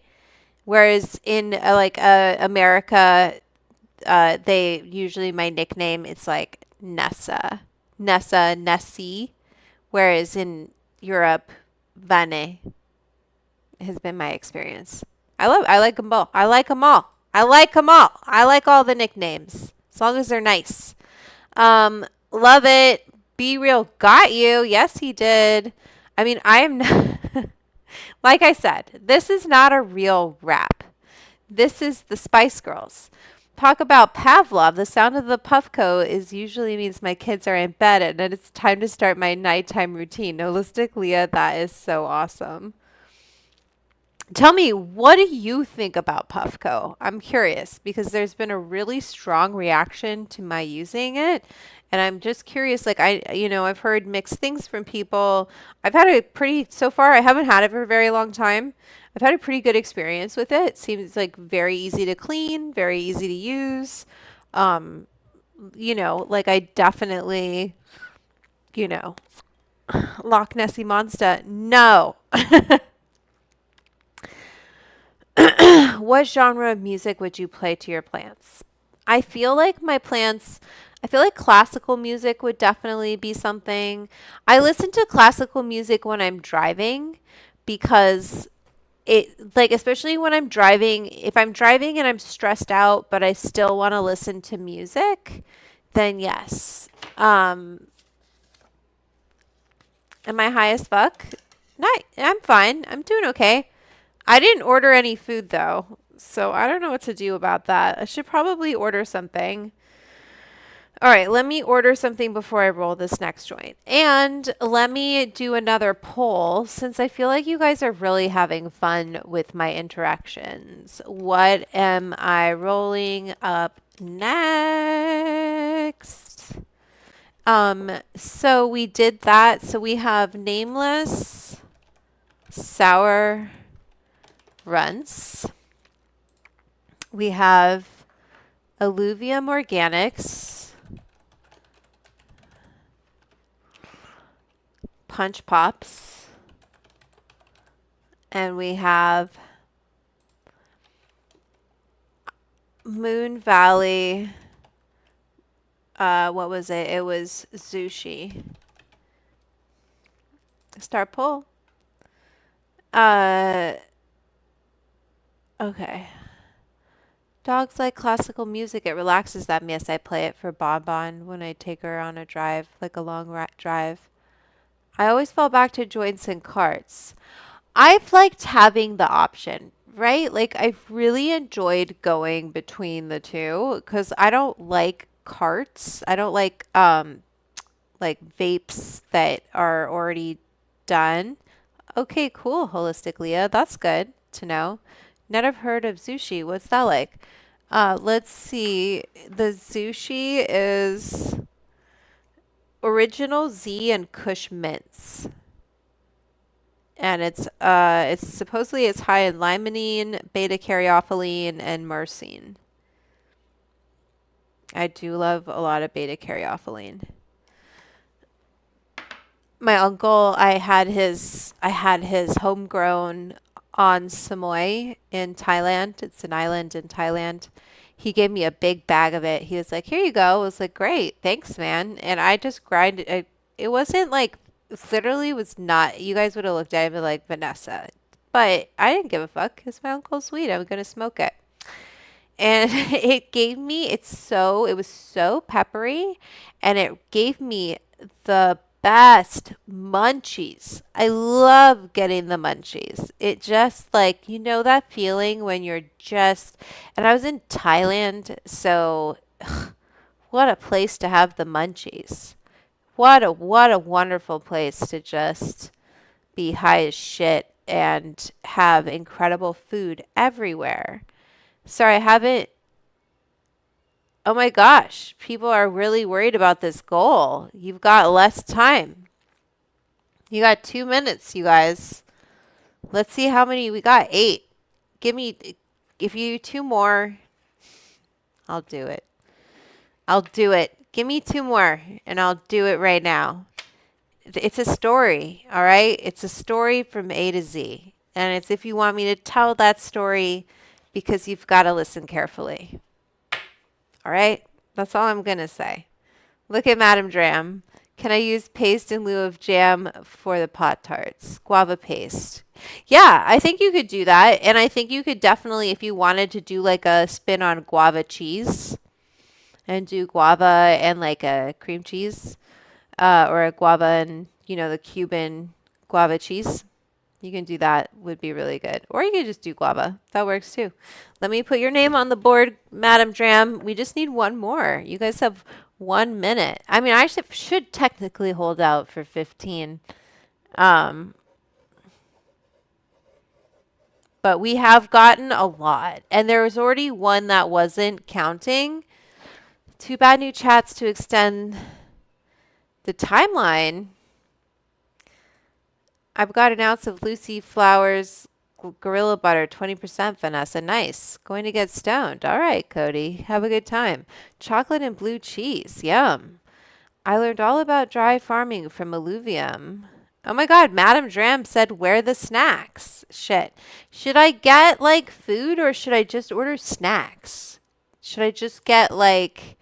Whereas in America, they usually my nickname it's like Nessie. Whereas in Europe, Vane has been my experience. I like them both. I like them all. I like all the nicknames as long as they're nice. Love it. Be real got you. Yes, he did. I mean, I am not, like I said, this is not a real rap. This is the Spice Girls. Talk about Pavlov. The sound of the puffco is usually means my kids are in bed and it's time to start my nighttime routine. Holistic Leah, that is so awesome. Tell me, what do you think about puffco? I'm curious because there's been a really strong reaction to my using it. And I'm just curious, like I've heard mixed things from people. I've had so far, I haven't had it for a very long time. I've had a pretty good experience with it. It seems like very easy to clean, very easy to use. Like I definitely, Loch Nessie Monster. No. What genre of music would you play to your plants? I feel like classical music would definitely be something. I listen to classical music when I'm driving because especially when I'm driving, if I'm driving and I'm stressed out, but I still want to listen to music, then yes. Am I high as fuck? Not, I'm fine. I'm doing okay. I didn't order any food though, so I don't know what to do about that. I should probably order something. All right, let me order something before I roll this next joint. And let me do another poll since I feel like you guys are really having fun with my interactions. What am I rolling up next? So we did that. So we have nameless sour runts. We have alluvium organics, punch pops, and we have Moon Valley. What was it? It was Zushi. Start pull. Okay. Dogs like classical music. It relaxes them. Yes, I play it for Bonbon when I take her on a drive, like a long drive. I always fall back to joints and carts. I've liked having the option, right? Like I've really enjoyed going between the two because I don't like carts. I don't like vapes that are already done. Okay, cool, Holistic Leah. That's good to know. Never heard of Zushi. What's that like? Let's see. The Zushi is original Z and Kush mints. And it's supposedly it's high in limonene, beta caryophyllene, and myrcene. I do love a lot of beta caryophyllene. My uncle, I had his homegrown on Samoy in Thailand. It's an island in Thailand. He gave me a big bag of it. He was like, "Here you go." I was like, "Great, thanks, man." And I just grinded. It wasn't like literally was not. You guys would have looked at it and been like, "Vanessa," but I didn't give a fuck because my uncle's sweet. I was gonna smoke it, and it was so peppery, and it gave me the best munchies. I love getting the munchies. It just like, you know that feeling when you're just, and I was in Thailand, so what a place to have the munchies. What a wonderful place to just be high as shit and have incredible food everywhere. Sorry, I haven't. Oh my gosh, people are really worried about this goal. You've got less time. You got 2 minutes, you guys. Let's see how many we got. 8. If you 2 more, I'll do it. I'll do it. Give me 2 more and I'll do it right now. It's a story, all right? It's a story from A to Z. And it's if you want me to tell that story because you've got to listen carefully. All right? That's all I'm going to say. Look at Madame Dram. Can I use paste in lieu of jam for the pot tarts? Guava paste. Yeah, I think you could do that. And I think you could definitely, if you wanted to do like a spin on guava cheese and do guava and like a cream cheese or a guava and, the Cuban guava cheese. You can do that. Would be really good. Or you could just do guava. That works too. Let me put your name on the board, Madam Dram. We just need one more. You guys have 1 minute. I mean, I should technically hold out for 15. But we have gotten a lot. And there was already one that wasn't counting. Too bad new chats to extend the timeline. I've got an ounce of Lucy Flowers Gorilla Butter, 20% Vanessa. Nice. Going to get stoned. All right, Cody. Have a good time. Chocolate and blue cheese. Yum. I learned all about dry farming from Alluvium. Oh my God, Madam Dram said, where are the snacks? Shit. Should I get like food or should I just order snacks? Should I just get like...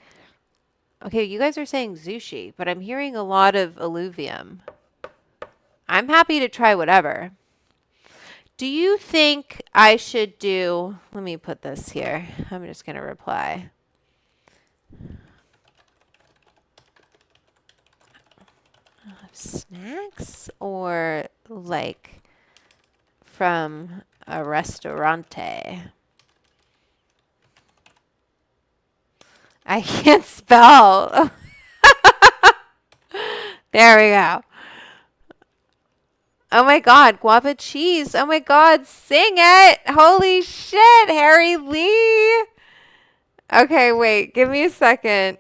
Okay, you guys are saying sushi, but I'm hearing a lot of Alluvium. I'm happy to try whatever. Do you think I should do... Let me put this here. I'm just going to reply. Snacks or like from a restaurante? I can't spell. There we go. Oh my God, guava cheese. Oh my God, sing it. Holy shit, Harry Lee. Okay, wait, give me a second.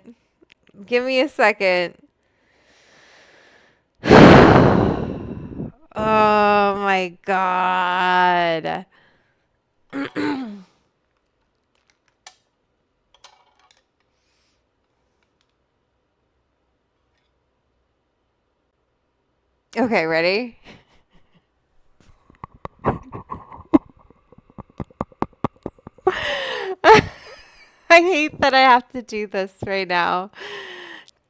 Give me a second. Oh my God. Okay, ready? I hate that I have to do this right now.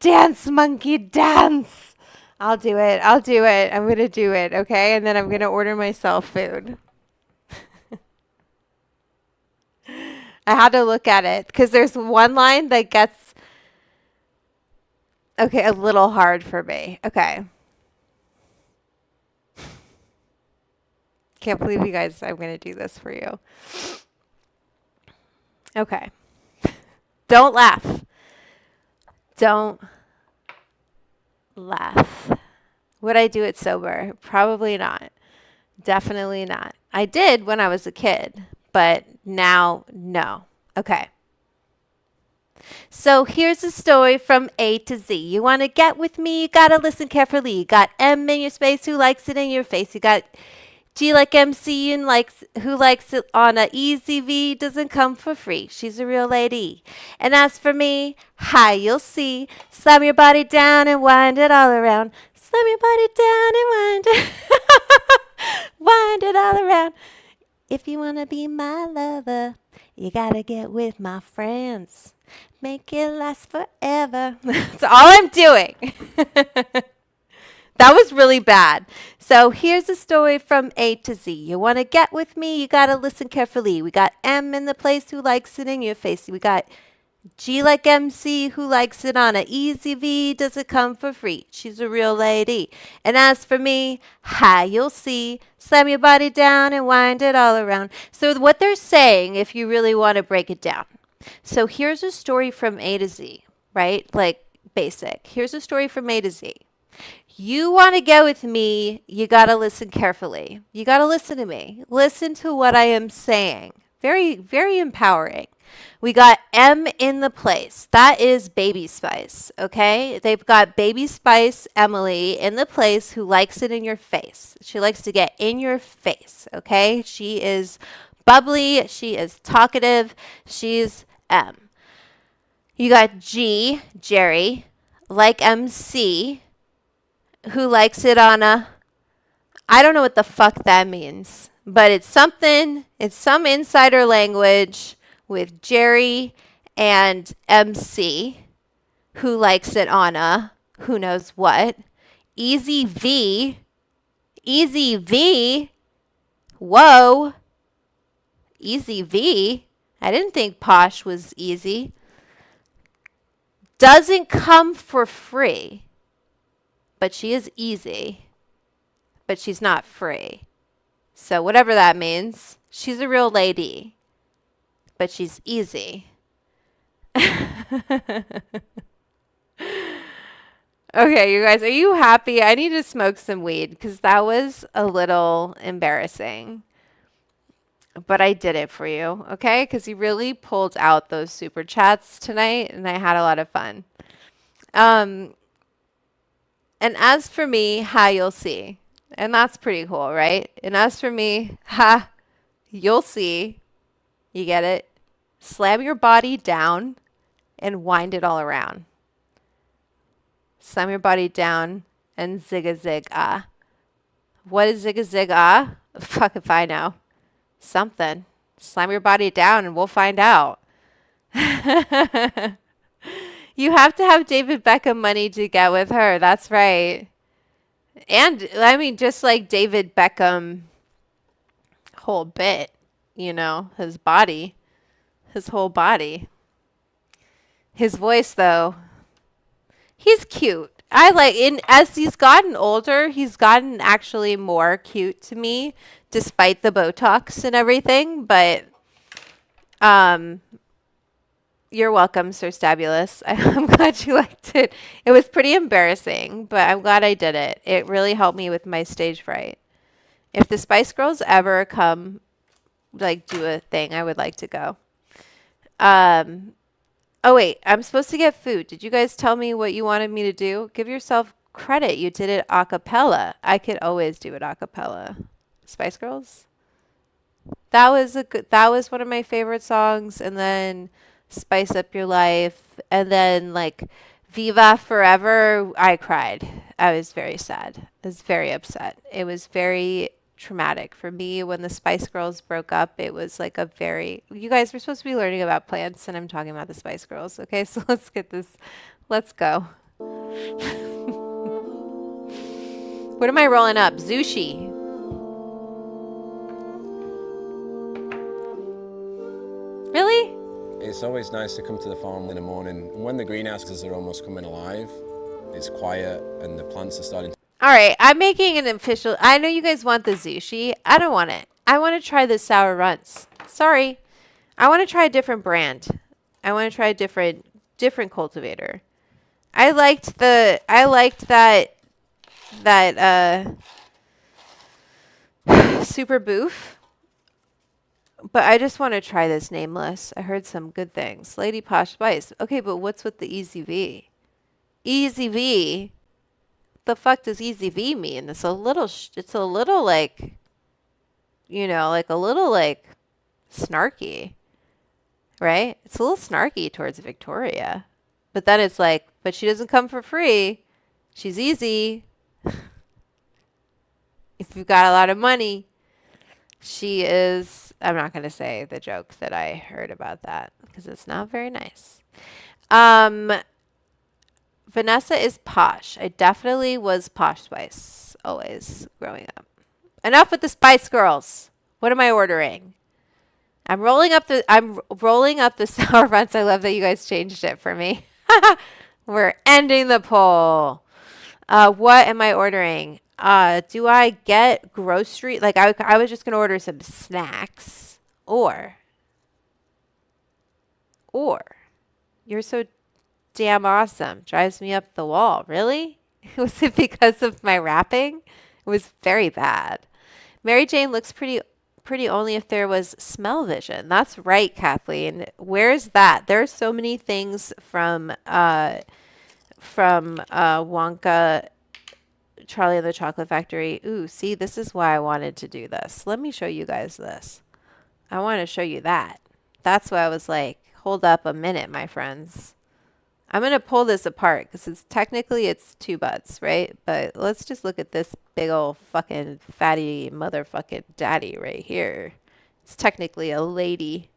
Dance, monkey, dance. I'll do it. I'll do it. I'm going to do it, okay? And then I'm going to order myself food. I had to look at it because there's one line that gets, okay, a little hard for me. Okay. Can't believe you guys, I'm going to do this for you. Okay. Don't laugh. Don't laugh. Would I do it sober? Probably not. Definitely not. I did when I was a kid, but now, no. Okay. So here's a story from A to Z. You want to get with me? You got to listen carefully. You got M in your space, who likes it in your face. You got G like MC and who likes it on a easy V, doesn't come for free. She's a real lady. And as for me, hi, you'll see. Slam your body down and wind it all around. Slam your body down and wind it, wind it all around. If you want to be my lover, you got to get with my friends. Make it last forever. That's all I'm doing. That was really bad. So here's a story from A to Z. You want to get with me? You got to listen carefully. We got M in the place, who likes it in your face. We got G like MC, who likes it on a easy V, does it come for free. She's a real lady. And as for me, hi, you'll see. Slam your body down and wind it all around. So what they're saying, if you really want to break it down. So here's a story from A to Z, right? Like basic. Here's a story from A to Z. You want to get with me, you got to listen carefully. You got to listen to me. Listen to what I am saying. Very, very empowering. We got M in the place. That is Baby Spice, okay? They've got Baby Spice Emily in the place, who likes it in your face. She likes to get in your face, okay? She is bubbly. She is talkative. She's M. You got G, Jerry, like MC, who likes it on a, I don't know what the fuck that means, but it's something, it's some insider language with Jerry and MC, who likes it on a, who knows what. Easy V, Easy V, whoa, Easy V. I didn't think posh was easy. Doesn't come for free. But she is easy, but she's not free. So whatever that means, she's a real lady, but she's easy. Okay, you guys, are you happy? I need to smoke some weed because that was a little embarrassing. But I did it for you, okay? Because you really pulled out those super chats tonight, and I had a lot of fun. And as for me, ha, you'll see. And that's pretty cool, right? And as for me, ha, you'll see. You get it? Slam your body down and wind it all around. Slam your body down and zig a zig ah. What is zig a zig ah? Fuck if I know. Something. Slam your body down and we'll find out. You have to have David Beckham money to get with her. That's right. And I mean, just like David Beckham whole bit, you know, his body, his whole body. His voice, though, he's cute. I like, as he's gotten older, he's gotten actually more cute to me, despite the Botox and everything. But, you're welcome, Sir Stabulous. I'm glad you liked it. It was pretty embarrassing, but I'm glad I did it. It really helped me with my stage fright. If the Spice Girls ever come, like, do a thing, I would like to go. Oh, wait. I'm supposed to get food. Did you guys tell me what you wanted me to do? Give yourself credit. You did it a cappella. I could always do it a cappella. Spice Girls? That was one of my favorite songs. And then Spice Up Your Life. And then like Viva Forever, I cried. I was very sad. I was very upset. It was very traumatic for me when the Spice Girls broke up. It was like a very, you guys were supposed to be learning about plants and I'm talking about the Spice Girls. Okay, so let's get this, let's go. What am I rolling up? Zushi. Really? It's always nice to come to the farm in the morning. And when the greenhouses are almost coming alive, it's quiet and the plants are starting to... All right, I'm making an official. I know you guys want the Zushi. I don't want it. I want to try the Sour Runts. Sorry. I want to try a different brand. I want to try a different cultivator. I liked that Super Boof. But I just want to try this Nameless. I heard some good things. Lady Posh Spice. Okay, but what's with the Easy V? Easy V? The fuck does Easy V mean? It's a little like, you know, like a little like snarky, right? It's a little snarky towards Victoria. But then it's like, but she doesn't come for free. She's easy. If you've got a lot of money. She is, I'm not going to say the joke that I heard about that because it's not very nice. Vanessa is posh. I definitely was Posh Spice always growing up. Enough with the Spice Girls. What am I ordering? I'm rolling up the Sour Runts. I love that you guys changed it for me. We're ending the poll. What am I ordering? Do I get grocery? Like I was just going to order some snacks or you're so damn awesome. Drives me up the wall. Really? Was it because of my rapping? It was very bad. Mary Jane looks pretty only if there was smell vision. That's right, Kathleen. Where's that? There are so many things from Wonka, Charlie and the Chocolate Factory. Ooh, see, this is why I wanted to do this. Let me show you guys this. I want to show you that. That's why I was like, hold up a minute, my friends. I'm going to pull this apart because it's two butts, right? But let's just look at this big old fucking fatty motherfucking daddy right here. It's technically a lady.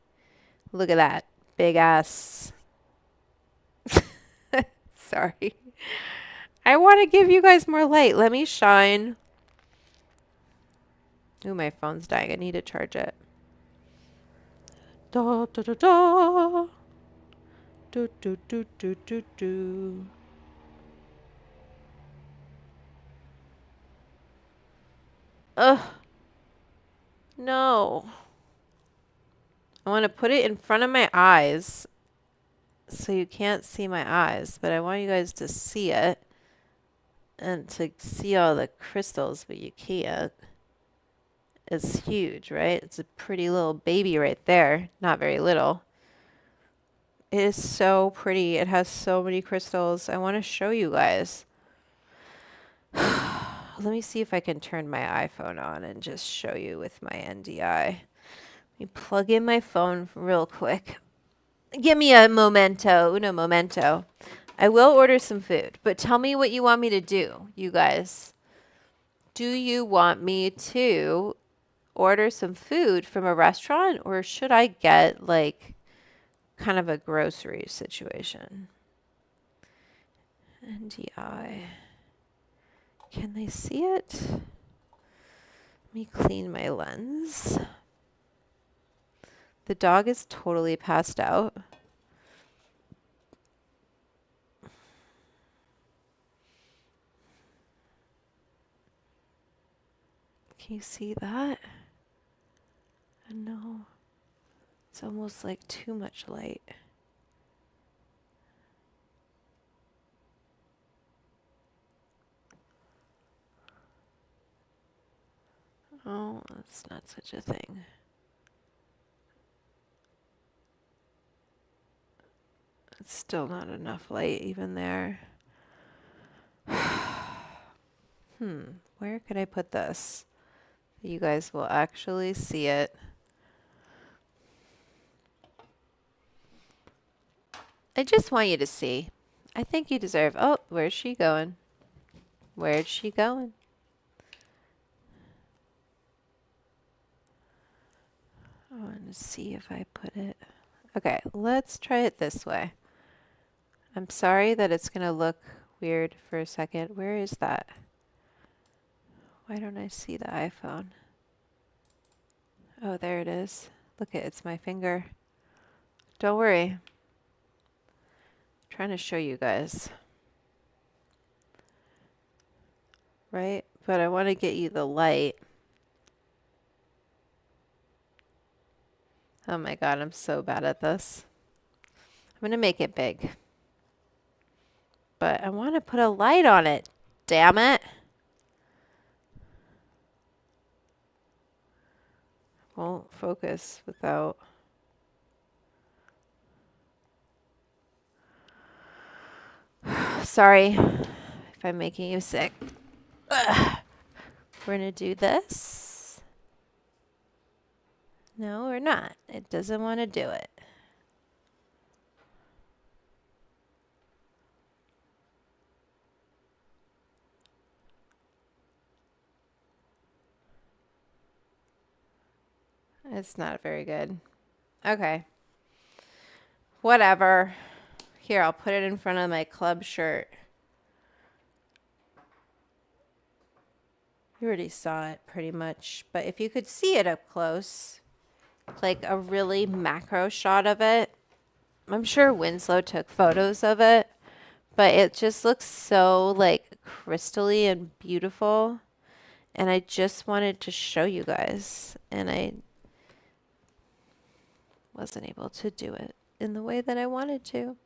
Look at that big ass. Sorry. I want to give you guys more light. Let me shine. Ooh, my phone's dying. I need to charge it. Da da da da. Do do do do do do. Ugh. No. I want to put it in front of my eyes so you can't see my eyes, but I want you guys to see it and to see all the crystals, but you can't. It's huge, right? It's a pretty little baby right there. Not very little. It is so pretty. It has so many crystals. I want to show you guys. Let me see if I can turn my iPhone on and just show you with my NDI. Let me plug in my phone real quick. Give me a momento, uno momento. I will order some food, but tell me what you want me to do, you guys. Do you want me to order some food from a restaurant, or should I get like kind of a grocery situation? NDI. Can they see it? Let me clean my lens. The dog is totally passed out. Can you see that? No. It's almost like too much light. Oh, that's not such a thing. It's still not enough light even there. Where could I put this? You guys will actually see it. I just want you to see. I think you deserve. Oh, where's she going? Where's she going? I want to see if I put it. Okay, let's try it this way. I'm sorry that it's going to look weird for a second. Where is that? Why don't I see the iPhone? Oh, there it is. Look at it's my finger. Don't worry. I'm trying to show you guys. Right? But I want to get you the light. Oh my god, I'm so bad at this. I'm going to make it big. But I want to put a light on it. Damn it. Won't focus without. Sorry if I'm making you sick. Ugh. We're going to do this. No, we're not. It doesn't want to do it. It's not very good. Okay. Whatever. Here, I'll put it in front of my club shirt. You already saw it pretty much, but if you could see it up close, like a really macro shot of it. I'm sure Winslow took photos of it, but it just looks so like crystally and beautiful. And I just wanted to show you guys, and I wasn't able to do it in the way that I wanted to.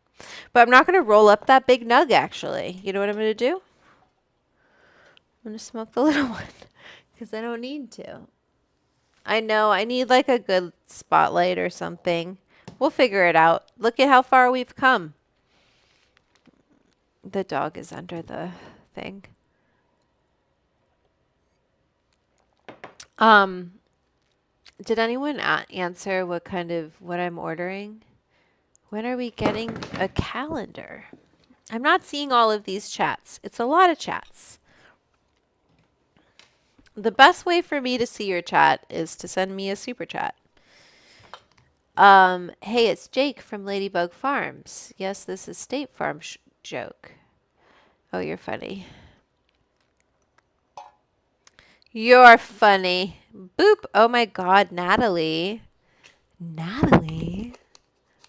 But I'm not going to roll up that big nug, actually. You know what I'm going to do? I'm going to smoke the little one because I don't need to. I know. I need like a good spotlight or something. We'll figure it out. Look at how far we've come. The dog is under the thing. Did anyone answer what I'm ordering? When are we getting a calendar? I'm not seeing all of these chats. It's a lot of chats. The best way for me to see your chat is to send me a super chat. Hey, it's Jake from Ladybug Farms. Yes, this is State Farm joke. Oh, you're funny. You're funny. Boop. Oh my god, Natalie. Natalie?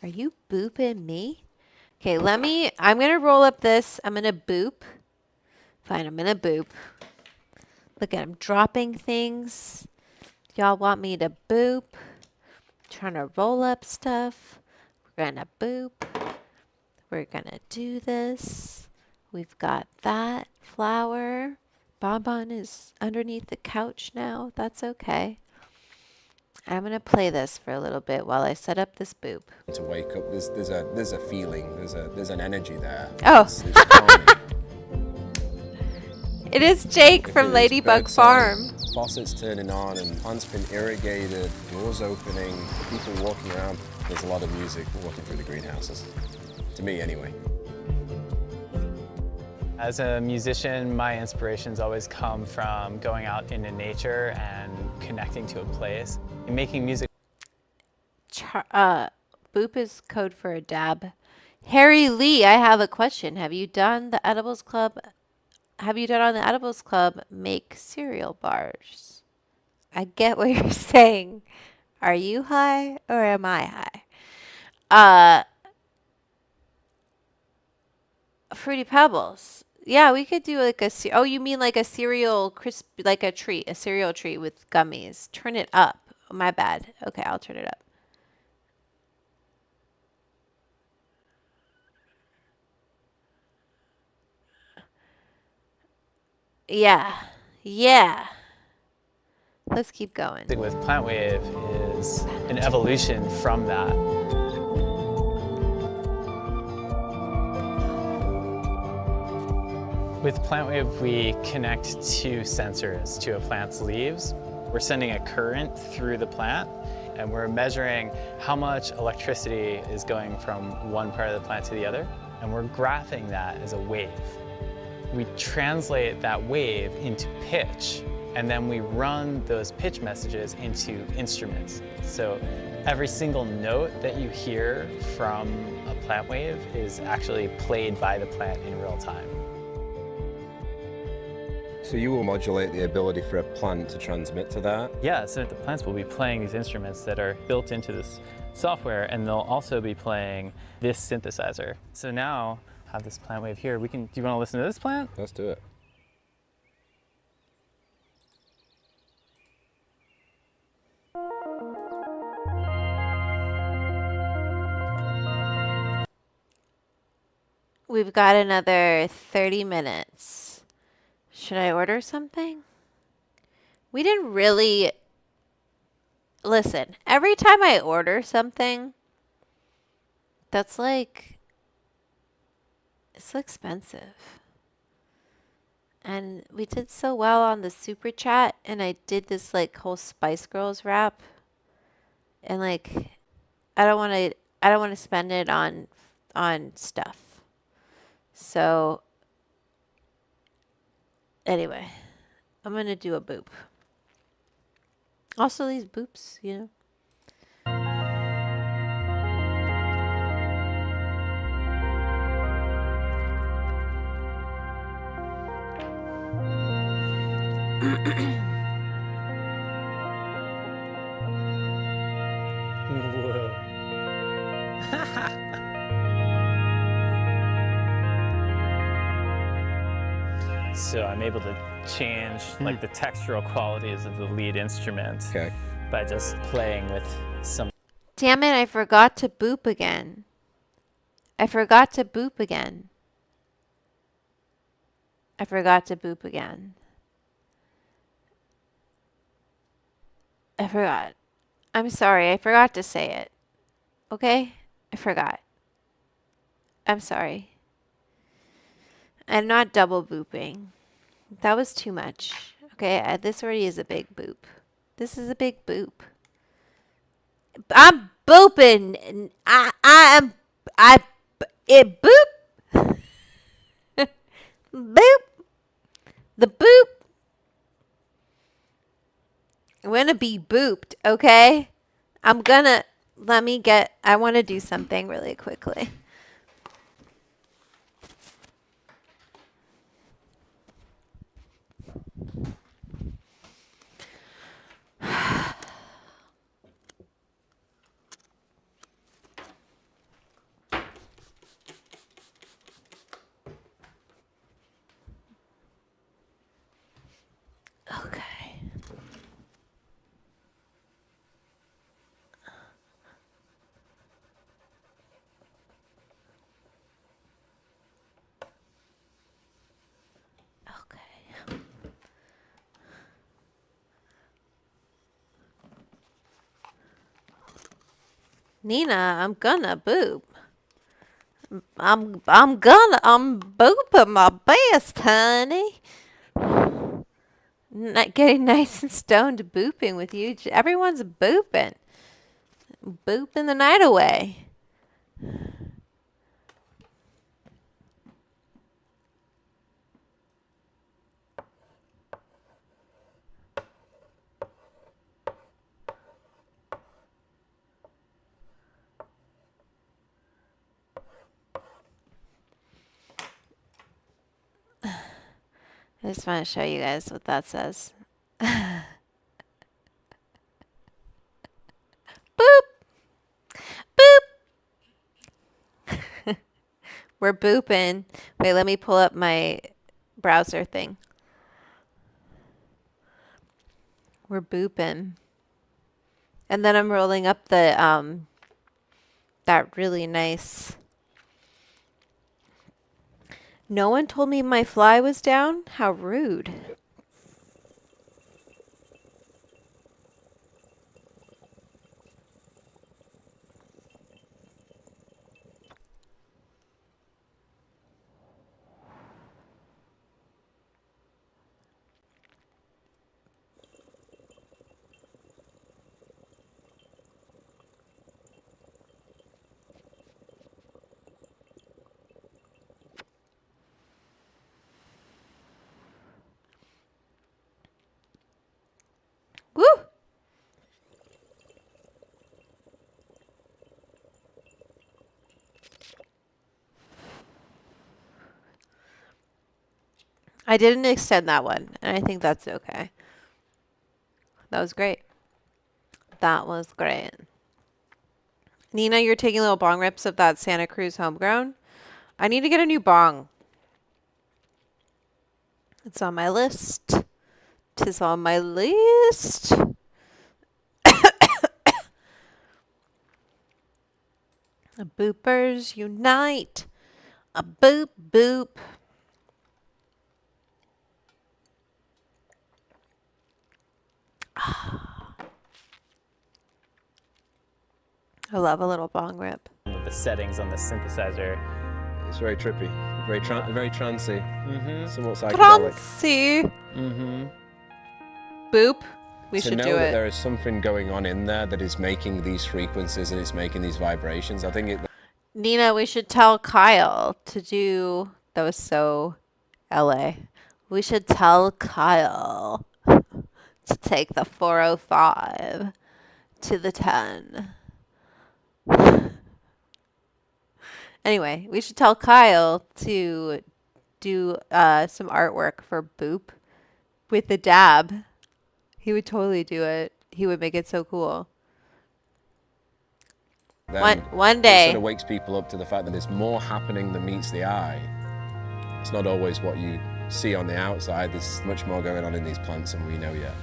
Are you booping me? Okay, I'm going to roll up this. I'm going to boop. Fine, I'm going to boop. Look at him dropping things. Y'all want me to boop? Trying to roll up stuff. We're going to boop. We're going to do this. We've got that flower. Bonbon is underneath the couch now. That's okay. I'm going to play this for a little bit while I set up this boop. To wake up, there's a feeling, there's an energy there. Oh. It's calming. It is Jake from Ladybug Farm. Faucets turning on and plants being irrigated, doors opening, people walking around. There's a lot of music walking through the greenhouses. To me, anyway. As a musician, my inspirations always come from going out into nature and connecting to a place. And making music. Boop is code for a dab. Harry Lee, I have a question. Have you done on the Edibles Club make cereal bars? I get what you're saying. Are you high or am I high? Fruity Pebbles. Yeah, we could do like oh, you mean like a cereal like a cereal treat with gummies. Turn it up. Oh, my bad. Okay, I'll turn it up. Yeah. Yeah. Let's keep going. With Plant Wave is an evolution from that. With PlantWave, we connect two sensors to a plant's leaves. We're sending a current through the plant, and we're measuring how much electricity is going from one part of the plant to the other, and we're graphing that as a wave. We translate that wave into pitch, and then we run those pitch messages into instruments. So every single note that you hear from a plant wave is actually played by the plant in real time. So you will modulate the ability for a plant to transmit to that? Yeah, so the plants will be playing these instruments that are built into this software, and they'll also be playing this synthesizer. So now I have this plant wave here. Do you want to listen to this plant? Let's do it. We've got another 30 minutes. Should I order something? We didn't really... Listen, every time I order something, that's like... It's expensive. And we did so well on the super chat, and I did this like whole Spice Girls rap. And like, I don't want to spend it on stuff. So anyway, I'm going to do a boop. Also these boops, you know. So I'm able to change like the textural qualities of the lead instrument by just playing with some. Damn it, I forgot to boop again. I forgot to boop again. I forgot to boop again. I forgot. I'm sorry, I forgot to say it. Okay? I forgot. I'm sorry. I'm not double booping. That was too much. Okay, this already is a big boop. This is a big boop. I'm booping. It boop. Boop. The boop. I'm gonna be booped, okay? I want to do something really quickly. Okay. Okay. Nina, I'm gonna boop. I'm booping my best, honey. Not getting nice and stoned booping with you. Everyone's booping. Booping the night away. I just want to show you guys what that says. Boop. Boop. We're booping. Wait, let me pull up my browser thing. We're booping. And then I'm rolling up the that really nice. No one told me my fly was down? How rude. I didn't extend that one, and I think that's okay. That was great. That was great. Nina, you're taking little bong rips of that Santa Cruz homegrown. I need to get a new bong. It's on my list. Tis on my list. Boopers unite. A boop boop. I love a little bong rip. The settings on the synthesizer. It's very trippy, very trancy, somewhat psychedelic. Crunchy. Mm-hmm. Boop. We To should know do that it. there is something going on in there that is making these frequencies and it's making these vibrations, I think it. Nina, we should tell Kyle to do. That was so LA. We should tell Kyle to take the 405 to the 10. Anyway, we should tell Kyle to do some artwork for Boop with the dab. He would totally do it. He would make it so cool. Then One it day. sort of wakes people up to the fact that there's more happening than meets the eye. It's not always what you see on the outside. There's much more going on in these plants than we know yet.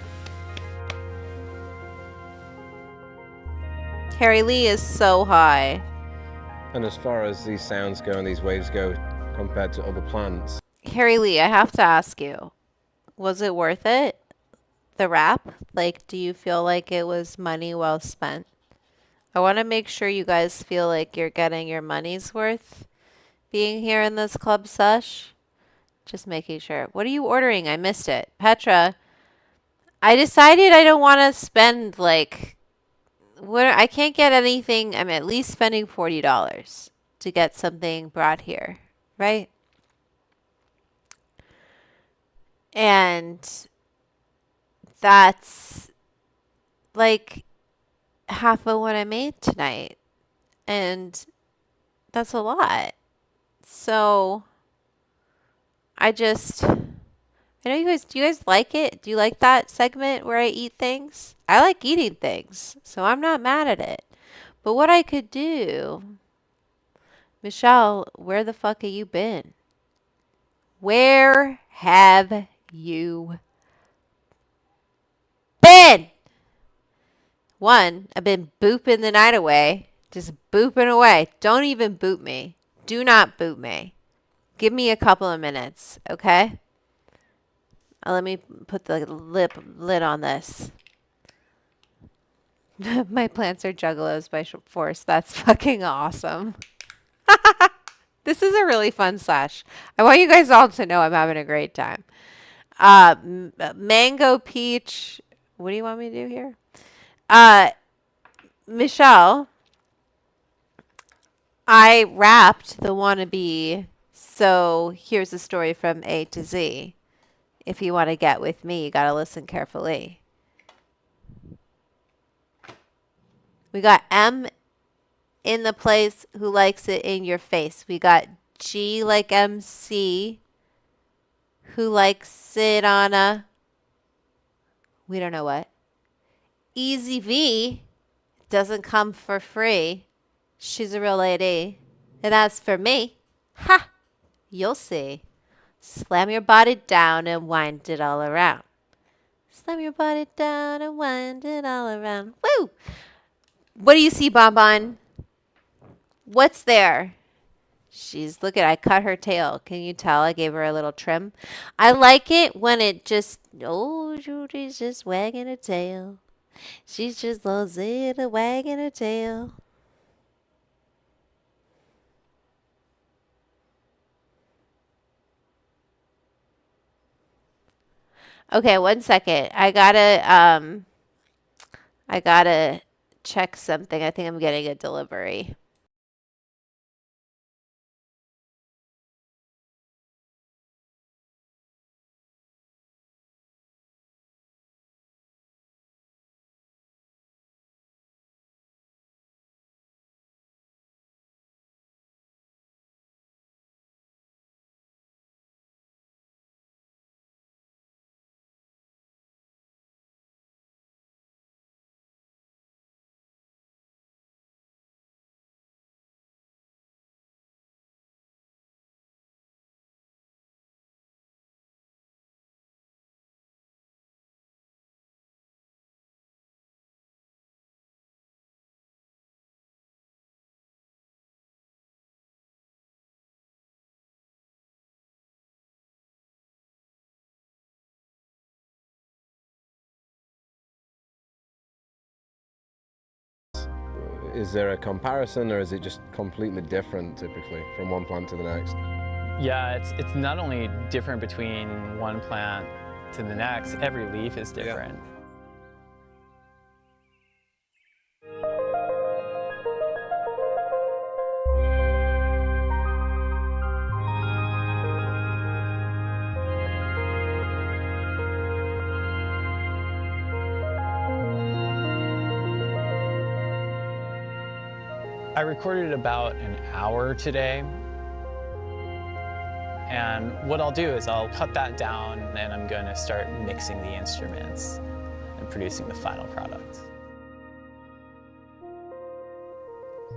Harry Lee is so high. And as far as these sounds go and these waves go compared to other plants, Harry Lee, I have to ask you, was it worth it? The rap? Like, do you feel like it was money well spent? I want to make sure you guys feel like you're getting your money's worth being here in this Club Sesh. Just making sure. What are you ordering? I missed it. Petra, I decided I don't want to spend like, I can't get anything. I'm at least spending $40 to get something brought here, right? And that's like half of what I made tonight. And that's a lot. So I know you guys, do you guys like it? Do you like that segment where I eat things? I like eating things, so I'm not mad at it. But what I could do, Michelle, where the fuck have you been? Where have you been? One, I've been booping the night away. Just booping away. Don't even boot me. Do not boot me. Give me a couple of minutes, okay? Let me put the lid on this. My plants are juggalos by force. That's fucking awesome. This is a really fun slash. I want you guys all to know I'm having a great time. Mango peach. What do you want me to do here? Michelle, I wrapped the wannabe. So here's a story from A to Z. If you want to get with me, you got to listen carefully. We got M in the place who likes it in your face. We got G like MC who likes it on a, we don't know what. Easy V doesn't come for free. She's a real lady. And as for me, ha, you'll see. Slam your body down and wind it all around. Slam your body down and wind it all around. Woo! What do you see, Bonbon? What's there? She's, look at, I cut her tail. Can you tell? I gave her a little trim. I like it when it just, oh, Judy's just wagging her tail. She's just Rosetta wagging her tail. Okay, 1 second. I gotta check something. I think I'm getting a delivery. Is there a comparison, or is it just completely different typically from one plant to the next? Yeah, it's not only different between one plant to the next, every leaf is different. I recorded about an hour today. And what I'll do is I'll cut that down and I'm going to start mixing the instruments and producing the final product.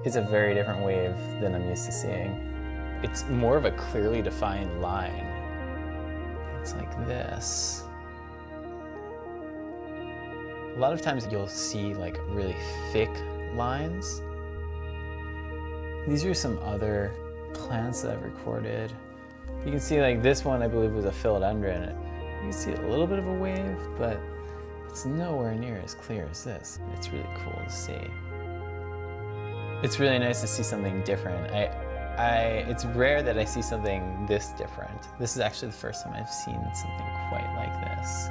It's a very different wave than I'm used to seeing. It's more of a clearly defined line. It's like this. A lot of times you'll see like really thick lines. These are some other plants that I've recorded. You can see like this one I believe was a philodendron. You can see a little bit of a wave, but it's nowhere near as clear as this. It's really cool to see. It's really nice to see something different. It's rare that I see something this different. This is actually the first time I've seen something quite like this.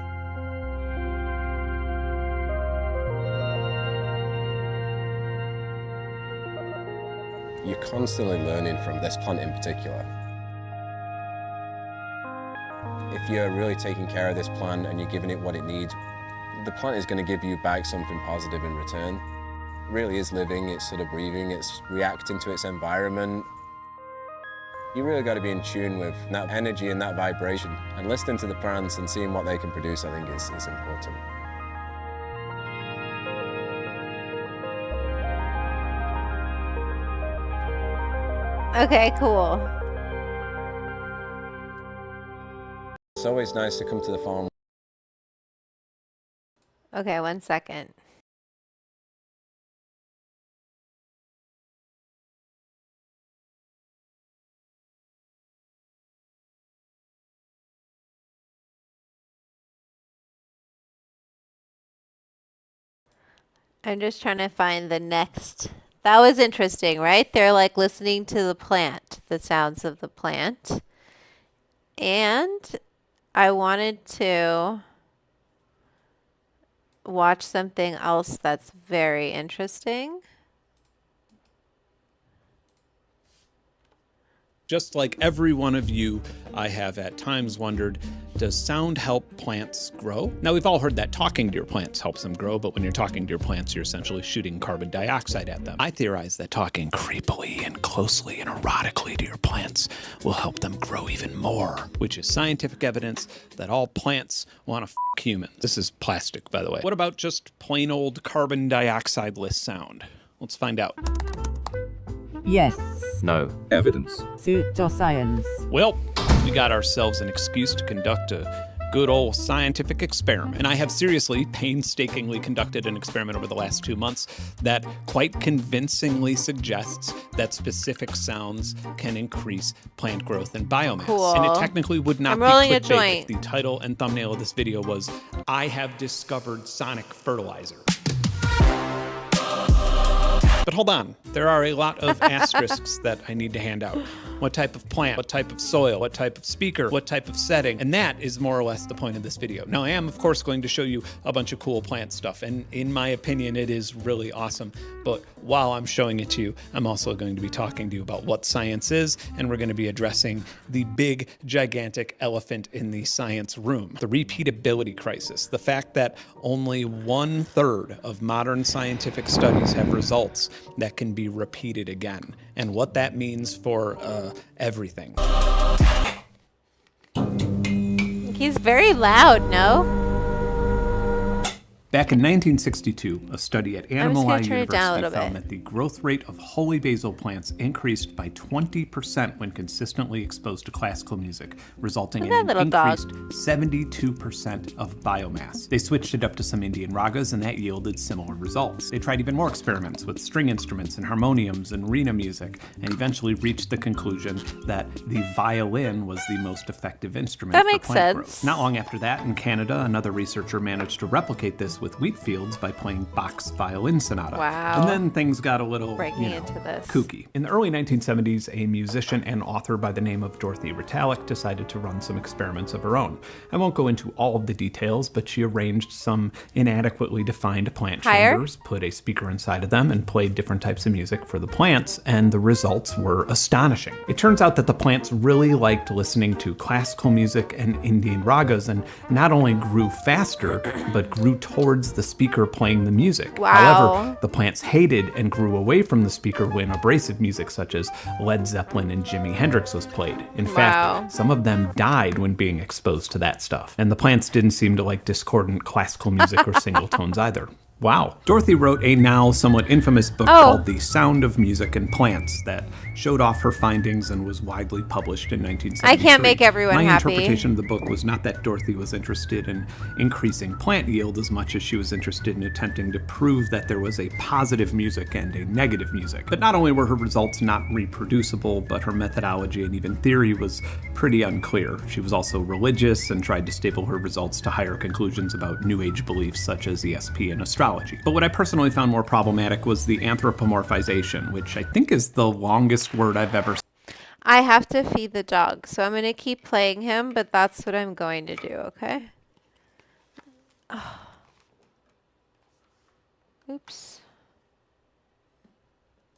You're constantly learning from this plant in particular. If you're really taking care of this plant and you're giving it what it needs, the plant is going to give you back something positive in return. It really is living, it's sort of breathing, it's reacting to its environment. You really got to be in tune with that energy and that vibration, and listening to the plants and seeing what they can produce, I think is important. Okay, cool. It's always nice to come to the farm. Okay, 1 second. I'm just trying to find the next. That was interesting, right? They're like listening to the plant, the sounds of the plant. And I wanted to watch something else that's very interesting. Just like every one of you, I have at times wondered, does sound help plants grow? Now, we've all heard that talking to your plants helps them grow, but when you're talking to your plants, you're essentially shooting carbon dioxide at them. I theorize that talking creepily and closely and erotically to your plants will help them grow even more, which is scientific evidence that all plants want to f humans. This is plastic, by the way. What about just plain old carbon dioxide-less sound? Let's find out. Yes. No. Evidence. Pseudoscience. Well, we got ourselves an excuse to conduct a good old scientific experiment. And I have seriously, painstakingly conducted an experiment over the last 2 months that quite convincingly suggests that specific sounds can increase plant growth and biomass. Cool. And it technically would not be rolling a clickbait joint. if the title and thumbnail of this video was, I have discovered sonic fertilizer. But hold on, there are a lot of asterisks that I need to hand out. What type of plant, what type of soil, what type of speaker, what type of setting, and that is more or less the point of this video. Now, I am, of course, going to show you a bunch of cool plant stuff, and in my opinion, it is really awesome. But while I'm showing it to you, I'm also going to be talking to you about what science is, and we're going to be addressing the big, gigantic elephant in the science room, the repeatability crisis, the fact that only 1/3 of modern scientific studies have results that can be repeated again, and what that means for everything. He's very loud, no? Back in 1962, a study at Animal Eye turn it down a University little found bit. that the growth rate of holy basil plants increased by 20% when consistently exposed to classical music, resulting in that an little dog. increased 72% of biomass. They switched it up to some Indian ragas, and that yielded similar results. They tried even more experiments with string instruments and harmoniums and rena music, and eventually reached the conclusion that the violin was the most effective instrument That for makes plant sense. growth. Not long after that, in Canada, another researcher managed to replicate this with wheat fields by playing Bach's Violin Sonata. Wow. And then things got a little, Breaking into this. kooky. In the early 1970s, a musician and author by the name of Dorothy Ritalik decided to run some experiments of her own. I won't go into all of the details, but she arranged some inadequately defined plant chambers, put a speaker inside of them, and played different types of music for the plants, and the results were astonishing. It turns out that the plants really liked listening to classical music and Indian ragas, and not only grew faster, but grew towards the speaker playing the music. Wow. However, the plants hated and grew away from the speaker when abrasive music such as Led Zeppelin and Jimi Hendrix was played. In fact, some of them died when being exposed to that stuff. And the plants didn't seem to like discordant classical music or single tones either. Wow. Dorothy wrote a now somewhat infamous book called The Sound of Music and Plants that showed off her findings and was widely published in 1973. I can't make everyone My happy. interpretation of the book was not that Dorothy was interested in increasing plant yield as much as she was interested in attempting to prove that there was a positive music and a negative music. But not only were her results not reproducible, but her methodology and even theory was pretty unclear. She was also religious and tried to staple her results to higher conclusions about New Age beliefs such as ESP and astrology. But what I personally found more problematic was the anthropomorphization, which I think is the longest word I've ever seen. I have to feed the dog, so I'm going to keep playing him, but that's what I'm going to do, okay? Oh. Oops.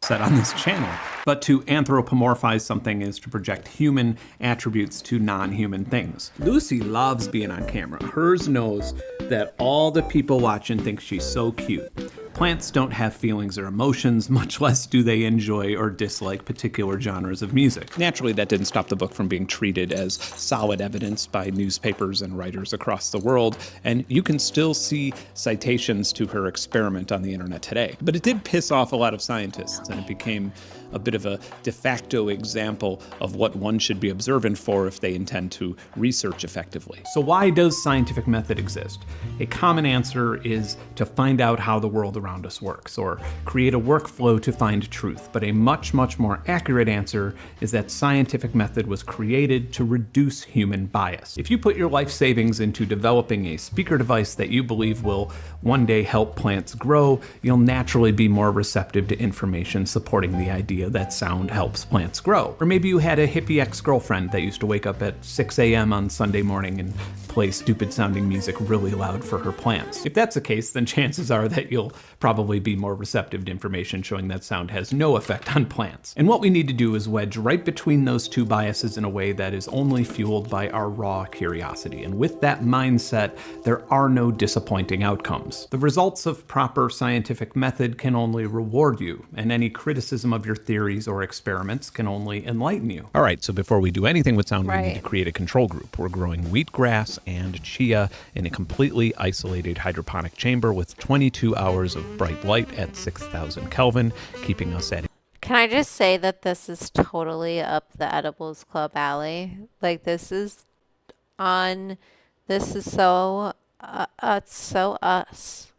Said on this channel. But to anthropomorphize something is to project human attributes to non-human things. Lucy loves being on camera. Hers knows that all the people watching think she's so cute. Plants don't have feelings or emotions, much less do they enjoy or dislike particular genres of music. Naturally, that didn't stop the book from being treated as solid evidence by newspapers and writers across the world, and you can still see citations to her experiment on the internet today. But it did piss off a lot of scientists, and it became a bit of a de facto example of what one should be observant for if they intend to research effectively. So why does scientific method exist? A common answer is to find out how the world around us works, or create a workflow to find truth. But a much, much more accurate answer is that scientific method was created to reduce human bias. If you put your life savings into developing a speaker device that you believe will one day help plants grow, you'll naturally be more receptive to information supporting the idea that sound helps plants grow. Or maybe you had a hippie ex-girlfriend that used to wake up at 6 a.m. on Sunday morning and play stupid sounding music really loud for her plants. If that's the case, then chances are that you'll probably be more receptive to information showing that sound has no effect on plants. And what we need to do is wedge right between those two biases in a way that is only fueled by our raw curiosity. And with that mindset, there are no disappointing outcomes. The results of proper scientific method can only reward you, and any criticism of your theories or experiments can only enlighten you. All right, so before we do anything with sound, we need to create a control group. We're growing wheatgrass and chia in a completely isolated hydroponic chamber with 22 hours of bright light at 6,000 Kelvin, keeping us at... Can I just say that this is totally up the Edibles Club alley? Like, this is so, it's so us.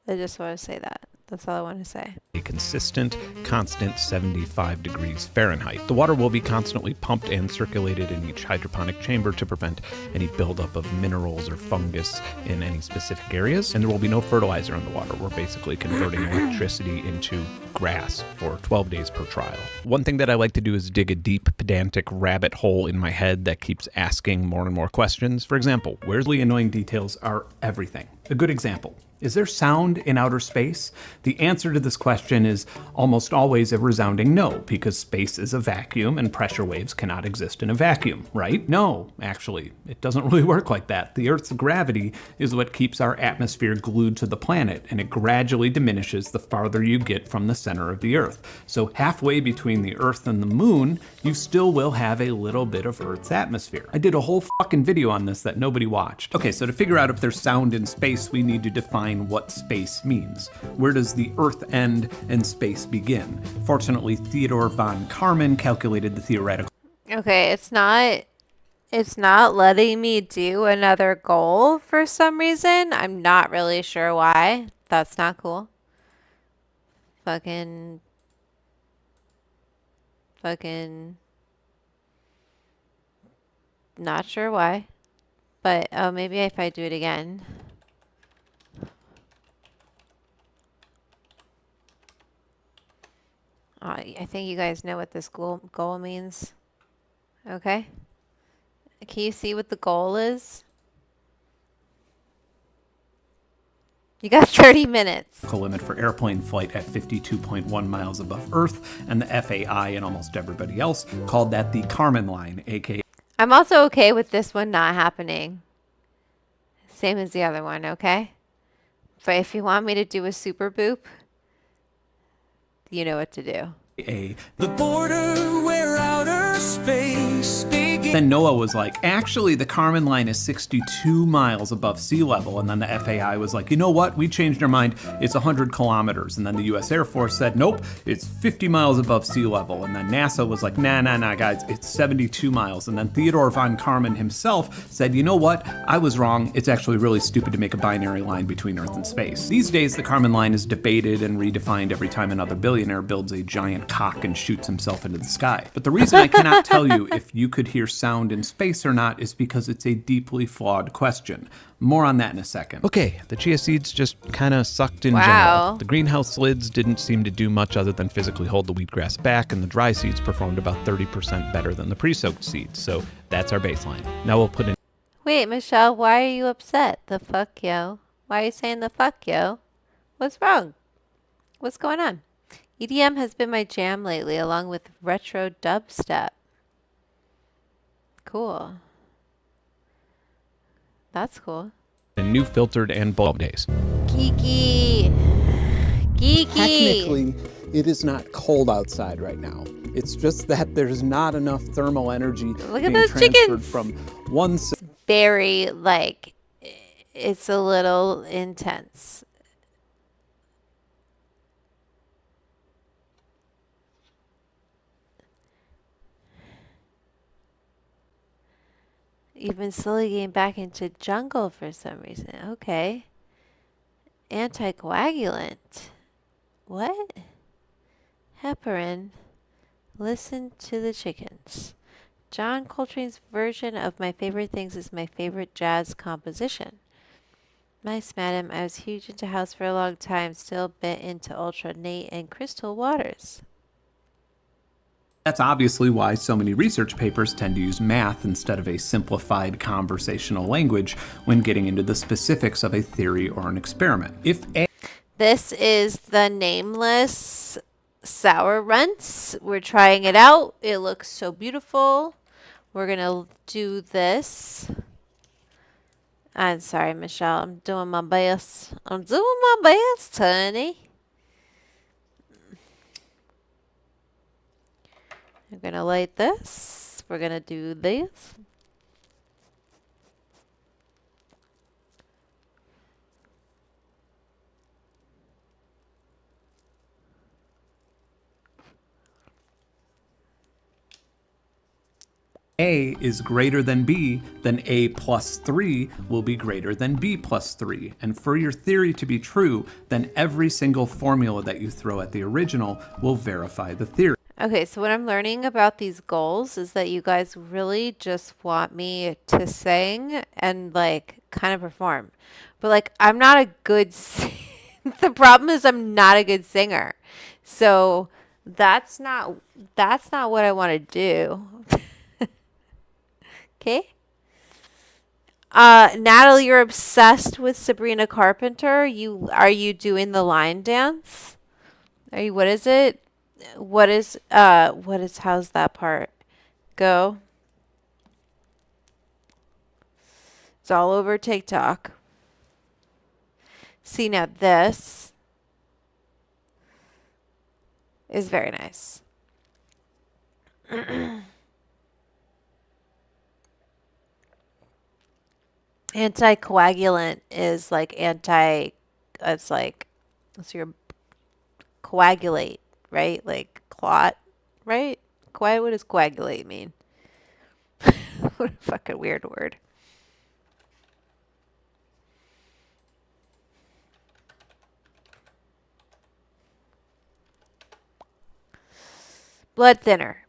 I just want to say that. That's all I want to say. A consistent, constant 75 degrees Fahrenheit. The water will be constantly pumped and circulated in each hydroponic chamber to prevent any buildup of minerals or fungus in any specific areas. And there will be no fertilizer in the water. We're basically converting electricity into grass for 12 days per trial. One thing that I like to do is dig a deep, pedantic rabbit hole in my head that keeps asking more and more questions. For example, where's the annoying details are everything. A good example. Is there sound in outer space? The answer to this question is almost always a resounding no, because space is a vacuum and pressure waves cannot exist in a vacuum, right? No, actually, it doesn't really work like that. The Earth's gravity is what keeps our atmosphere glued to the planet, and it gradually diminishes the farther you get from the center of the Earth. So halfway between the Earth and the Moon, you still will have a little bit of Earth's atmosphere. I did a whole fucking video on this that nobody watched. Okay, so to figure out if there's sound in space, we need to define what space means. Where does the Earth end and space begin? Fortunately, Theodore von Karman calculated the theoretical... Okay, it's not letting me do another goal for some reason. I'm not really sure why. That's not cool. Fucking not sure why. But oh, maybe if I do it again. I think you guys know what this goal means. Okay? Can you see what the goal is? You got 30 minutes. Limit for airplane flight at 52.1 miles above Earth, and the FAI and almost everybody else called that the Kármán line, aka I'm also okay with this one not happening. Same as the other one, okay? But if you want me to do a super boop, you know what to do. the border where outer space begins. Then NOAA was like, actually, the Kármán line is 62 miles above sea level. And then the FAI was like, you know what? We changed our mind. It's 100 kilometers. And then the US Air Force said, nope, it's 50 miles above sea level. And then NASA was like, nah, guys, it's 72 miles. And then Theodore von Kármán himself said, you know what? I was wrong. It's actually really stupid to make a binary line between Earth and space. These days, the Kármán line is debated and redefined every time another billionaire builds a giant cock and shoots himself into the sky. But the reason I cannot tell you if you could hear sound in space or not is because it's a deeply flawed question. More on that in a second. Okay, the chia seeds just kind of sucked in general. The greenhouse lids didn't seem to do much other than physically hold the wheatgrass back, and the dry seeds performed about 30% better than the pre-soaked seeds. So that's our baseline. Now we'll put in... Wait, Michelle, why are you upset? The fuck, yo? Why are you saying the fuck, yo? What's wrong? What's going on? EDM has been my jam lately, along with retro dubstep. Cool. That's cool. new filtered and bulb days. Geeky. Technically, it is not cold outside right now. It's just that there's not enough thermal energy Look being at those transferred chickens. from one... Very, like, it's a little intense. You've been slowly getting back into jungle for some reason. Okay. Anticoagulant. What? Heparin. Listen to the chickens. John Coltrane's version of My Favorite Things is my favorite jazz composition. Nice, madam. I was huge into house for a long time, still bit into Ultra Nate and Crystal Waters. That's obviously why so many research papers tend to use math instead of a simplified conversational language when getting into the specifics of a theory or an experiment. This is the nameless sour runts. We're trying it out. It looks so beautiful. We're going to do this. I'm sorry, Michelle. I'm doing my best. I'm doing my best, honey. I'm going to light this. We're going to do this. A is greater than B, then A plus 3 will be greater than B plus 3. And for your theory to be true, then every single formula that you throw at the original will verify the theory. Okay, so what I'm learning about these goals is that you guys really just want me to sing and like kind of perform. But like I'm not a good the problem is I'm not a good singer. So that's not what I want to do. Okay. Natalie, you're obsessed with Sabrina Carpenter. Are you doing the line dance? What is it? How's that part? Go. It's all over TikTok. See, now this is very nice. Anticoagulant is like it's like, what's your coagulate, right? Like clot, right? What does coagulate mean? What a fucking weird word. Blood thinner.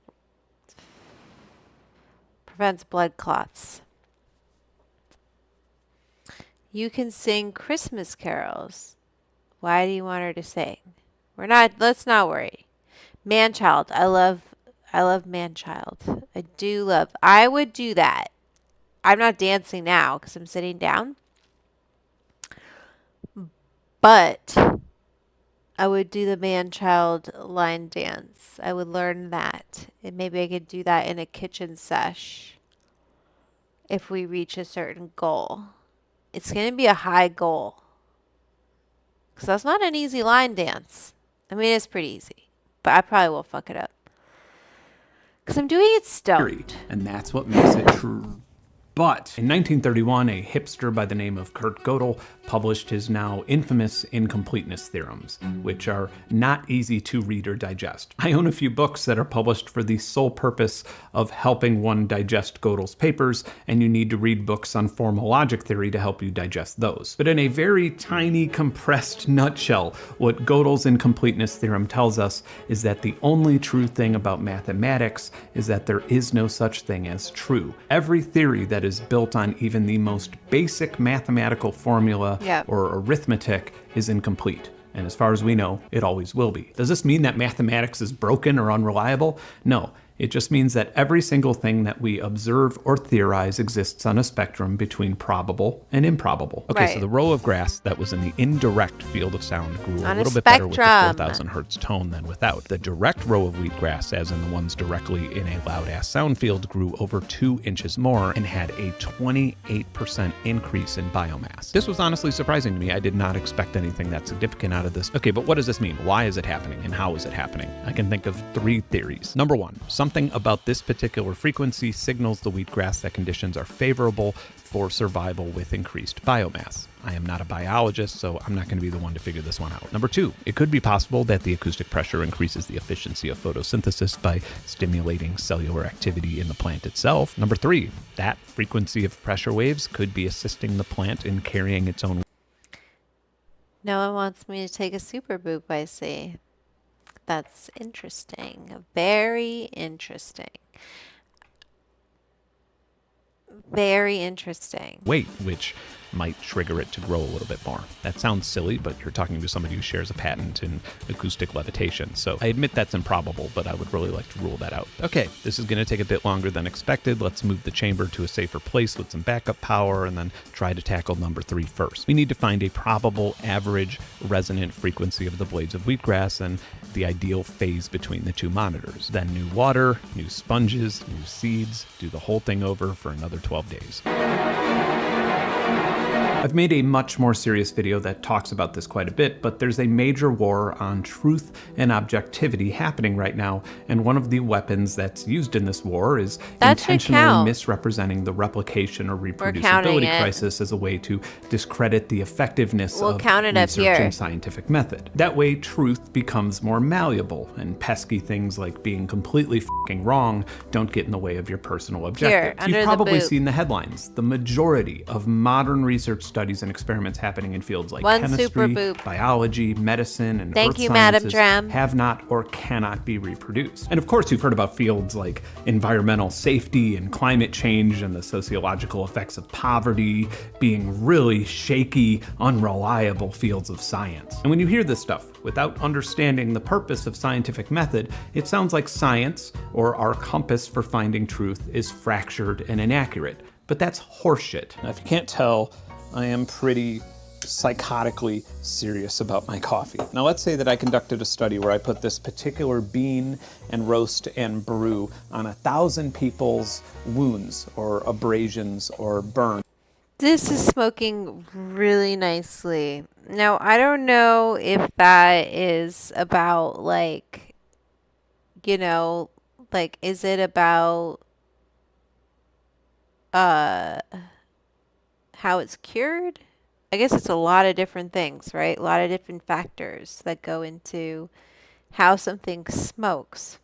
Prevents blood clots. You can sing Christmas carols. Why do you want her to sing? Let's not worry. Man-child. I love man-child. I would do that. I'm not dancing now because I'm sitting down. But I would do the man-child line dance. I would learn that. And maybe I could do that in a kitchen sesh if we reach a certain goal. It's going to be a high goal. Because that's not an easy line dance. I mean, it's pretty easy. But I probably will fuck it up. Because I'm doing it stoned. And that's what makes it true. But in 1931, a hipster by the name of Kurt Gödel published his now infamous incompleteness theorems, which are not easy to read or digest. I own a few books that are published for the sole purpose of helping one digest Gödel's papers, and you need to read books on formal logic theory to help you digest those. But in a very tiny, compressed nutshell, what Gödel's incompleteness theorem tells us is that the only true thing about mathematics is that there is no such thing as true. Every theory that is built on even the most basic mathematical formula or arithmetic is incomplete. And as far as we know, it always will be. Does this mean that mathematics is broken or unreliable? No. It just means that every single thing that we observe or theorize exists on a spectrum between probable and improbable. Okay, so the row of grass that was in the indirect field of sound grew a little bit better with the 4,000 hertz tone than without. The direct row of wheatgrass, as in the ones directly in a loud-ass sound field, grew over 2 inches more and had a 28% increase in biomass. This was honestly surprising to me. I did not expect anything that significant out of this. Okay, but what does this mean? Why is it happening and how is it happening? I can think of 3 theories. Number 1, something about this particular frequency signals the wheatgrass that conditions are favorable for survival with increased biomass. I am not a biologist, so I'm not going to be the one to figure this one out. Number 2, it could be possible that the acoustic pressure increases the efficiency of photosynthesis by stimulating cellular activity in the plant itself. Number 3, that frequency of pressure waves could be assisting the plant in carrying its own. No one wants me to take a super boop, I see. That's interesting. Very interesting. Very interesting. Weight, which might trigger it to grow a little bit more. That sounds silly, but you're talking to somebody who shares a patent in acoustic levitation. So I admit that's improbable, but I would really like to rule that out. Okay, this is going to take a bit longer than expected. Let's move the chamber to a safer place with some backup power and then try to tackle number 3 first. We need to find a probable average resonant frequency of the blades of wheatgrass and the ideal phase between the 2 monitors. Then new water, new sponges, new seeds, do the whole thing over for another 12 days. I've made a much more serious video that talks about this quite a bit, but there's a major war on truth and objectivity happening right now, and one of the weapons that's used in this war is intentionally misrepresenting the replication or reproducibility crisis as a way to discredit the effectiveness of research and scientific method. That way, truth becomes more malleable, and pesky things like being completely f***ing wrong don't get in the way of your personal objectives. You've probably seen the headlines. The majority of modern research studies and experiments happening in fields like chemistry, biology, medicine, and earth sciences have not or cannot be reproduced. And of course, you've heard about fields like environmental safety and climate change and the sociological effects of poverty being really shaky, unreliable fields of science. And when you hear this stuff without understanding the purpose of scientific method, it sounds like science, or our compass for finding truth, is fractured and inaccurate. But that's horseshit. Now, if you can't tell, I am pretty psychotically serious about my coffee. Now let's say that I conducted a study where I put this particular bean and roast and brew on 1,000 people's wounds or abrasions or burns. This is smoking really nicely. Now, I don't know if that is about like, you know, like, is it about how it's cured? I guess it's a lot of different things, right? A lot of different factors that go into how something smokes.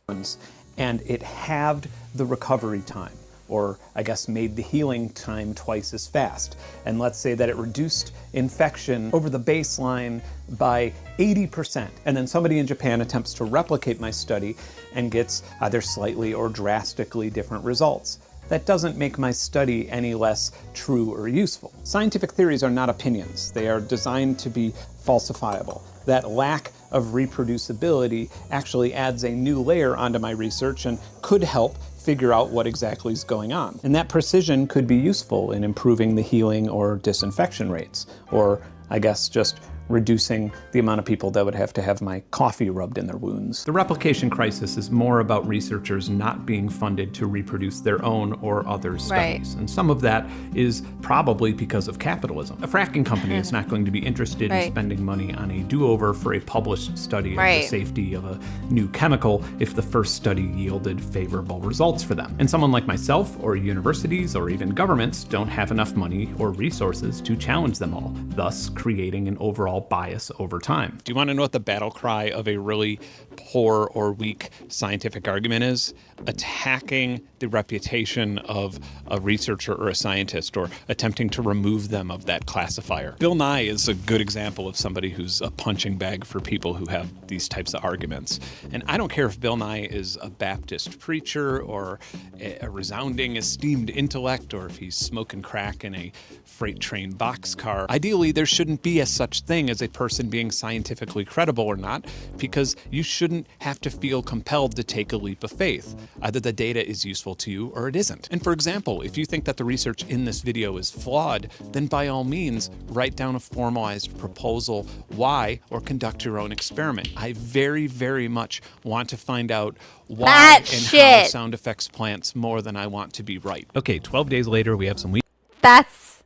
And it halved the recovery time, or I guess made the healing time twice as fast. And let's say that it reduced infection over the baseline by 80%. And then somebody in Japan attempts to replicate my study and gets either slightly or drastically different results. That doesn't make my study any less true or useful. Scientific theories are not opinions. They are designed to be falsifiable. That lack of reproducibility actually adds a new layer onto my research and could help figure out what exactly is going on. And that precision could be useful in improving the healing or disinfection rates, or I guess just reducing the amount of people that would have to have my coffee rubbed in their wounds. The replication crisis is more about researchers not being funded to reproduce their own or others' studies. And some of that is probably because of capitalism. A fracking company is not going to be interested in spending money on a do-over for a published study of the safety of a new chemical if the first study yielded favorable results for them. And someone like myself, or universities, or even governments don't have enough money or resources to challenge them all, thus creating an overall bias over time. Do you want to know what the battle cry of a really poor or weak scientific argument is? Attacking the reputation of a researcher or a scientist, or attempting to remove them of that classifier. Bill Nye is a good example of somebody who's a punching bag for people who have these types of arguments. And I don't care if Bill Nye is a Baptist preacher or a resounding esteemed intellect, or if he's smoking crack in a freight train boxcar. Ideally, there shouldn't be a such thing as a person being scientifically credible or not, because you shouldn't have to feel compelled to take a leap of faith. Either the data is useful to you or it isn't. And for example, if you think that the research in this video is flawed, then by all means, write down a formalized proposal why, or conduct your own experiment. I very, very much want to find out why how sound affects plants more than I want to be right. Okay, 12 days later, we have some That's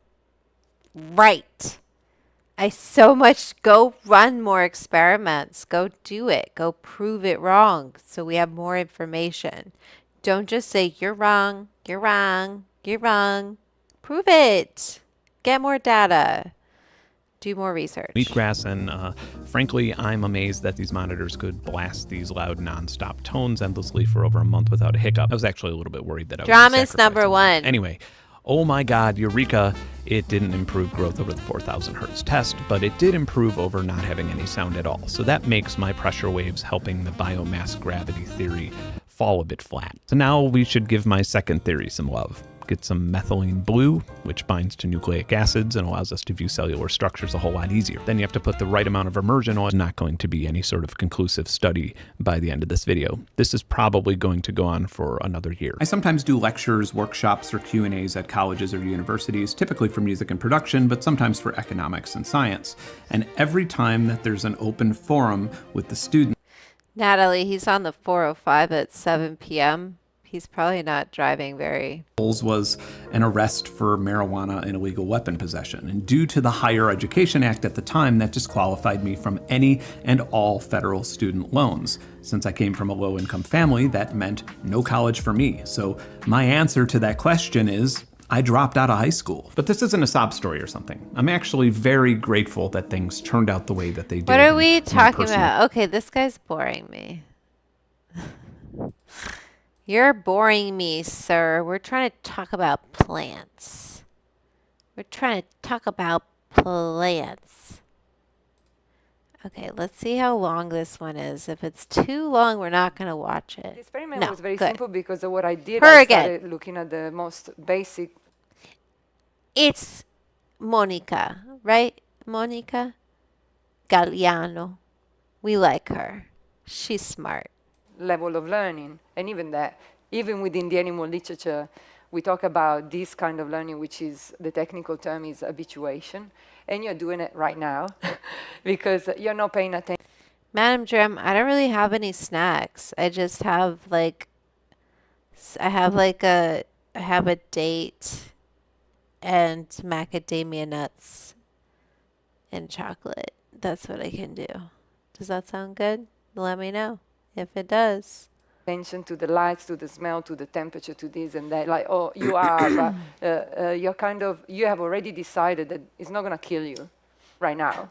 right. I so much go run more experiments. Go do it. Go prove it wrong so we have more information. Don't just say you're wrong, you're wrong, you're wrong. Prove it. Get more data. Do more research. Wheatgrass, and frankly, I'm amazed that these monitors could blast these loud non-stop tones endlessly for over a month without a hiccup. I was actually a little bit worried that I was Drama's number one. Anyway, oh my God, Eureka! It didn't improve growth over the 4,000 hertz test, but it did improve over not having any sound at all. So that makes my pressure waves helping the biomass gravity theory fall a bit flat. So now we should give my second theory some love. Get some methylene blue, which binds to nucleic acids and allows us to view cellular structures a whole lot easier. Then you have to put the right amount of immersion on. It's not going to be any sort of conclusive study by the end of this video. This is probably going to go on for another year. I sometimes do lectures, workshops, or Q&As at colleges or universities, typically for music and production, but sometimes for economics and science. And every time that there's an open forum with the students, Natalie, he's on the 405 at 7 p.m. He's probably not driving very. Was an arrest for marijuana and illegal weapon possession. And due to the Higher Education Act at the time, that disqualified me from any and all federal student loans. Since I came from a low-income family, that meant no college for me. So my answer to that question is, I dropped out of high school. But this isn't a sob story or something. I'm actually very grateful that things turned out the way that they did. What are we talking about? Okay, this guy's boring me. You're boring me, sir. We're trying to talk about plants. We're trying to talk about plants. Okay, let's see how long this one is. If it's too long, we're not going to watch it. The experiment No, was very good. simple because of what I did. Her I again. started looking at the most basic. It's Monica, right? Monica Gagliano. We like her. She's smart. Level of learning, and even that, even within the animal literature, we talk about this kind of learning, which is, the technical term is habituation, and you're doing it right now because you're not paying attention. Madam Jim, I don't really have any snacks. I just have I have a date and macadamia nuts and chocolate. That's what I can do. Does that sound good? Let me know if it does. Attention to the lights, to the smell, to the temperature, to this and that. Like, oh, you are, you have already decided that it's not going to kill you right now.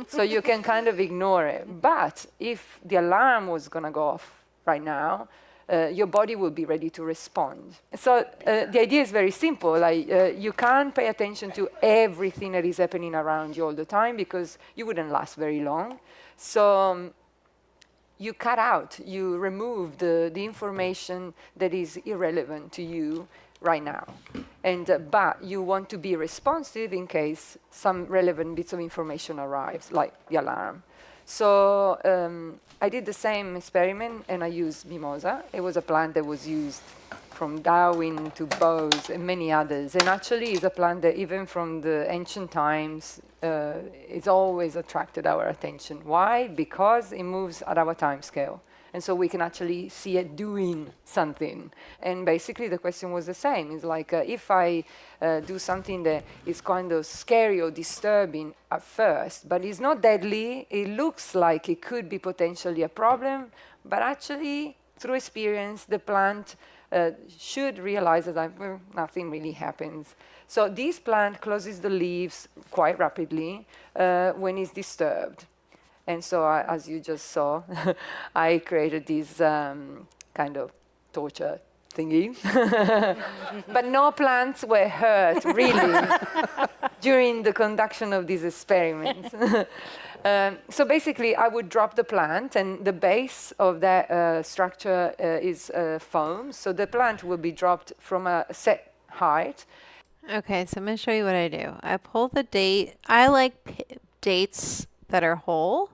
So you can kind of ignore it. But if the alarm was going to go off right now, your body will be ready to respond. So the idea is very simple. Like, you can't pay attention to everything that is happening around you all the time because you wouldn't last very long. So you cut out, you remove the information that is irrelevant to you right now. And but you want to be responsive in case some relevant bits of information arrives, like the alarm. So I did the same experiment, and I used mimosa. It was a plant that was used from Darwin to Bose and many others. And actually, it's a plant that even from the ancient times, it's always attracted our attention. Why? Because it moves at our time scale. And so we can actually see it doing something. And basically the question was the same. It's like if I do something that is kind of scary or disturbing at first, but it's not deadly, it looks like it could be potentially a problem, but actually through experience, the plant should realize that nothing really happens. So this plant closes the leaves quite rapidly when it's disturbed. And so, as you just saw, I created this kind of torture thingy. But no plants were hurt, really, during the conduction of these experiments. So basically, I would drop the plant, and the base of that structure is foam. So the plant will be dropped from a set height. Okay, so I'm going to show you what I do. I pull the date. I like dates that are whole.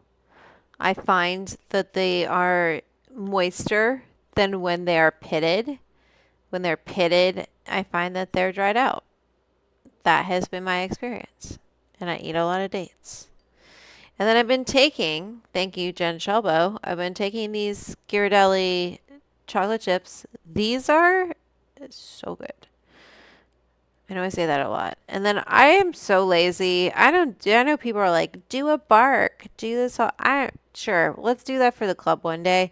I find that they are moister than when they are pitted. When they're pitted, I find that they're dried out. That has been my experience. And I eat a lot of dates. And then I've been taking, thank you, Jen Shelbo, I've been taking these Ghirardelli chocolate chips. These are so good. I know I say that a lot. And then I am so lazy. I know people are like, do a bark, do this. Sure, let's do that for the club one day.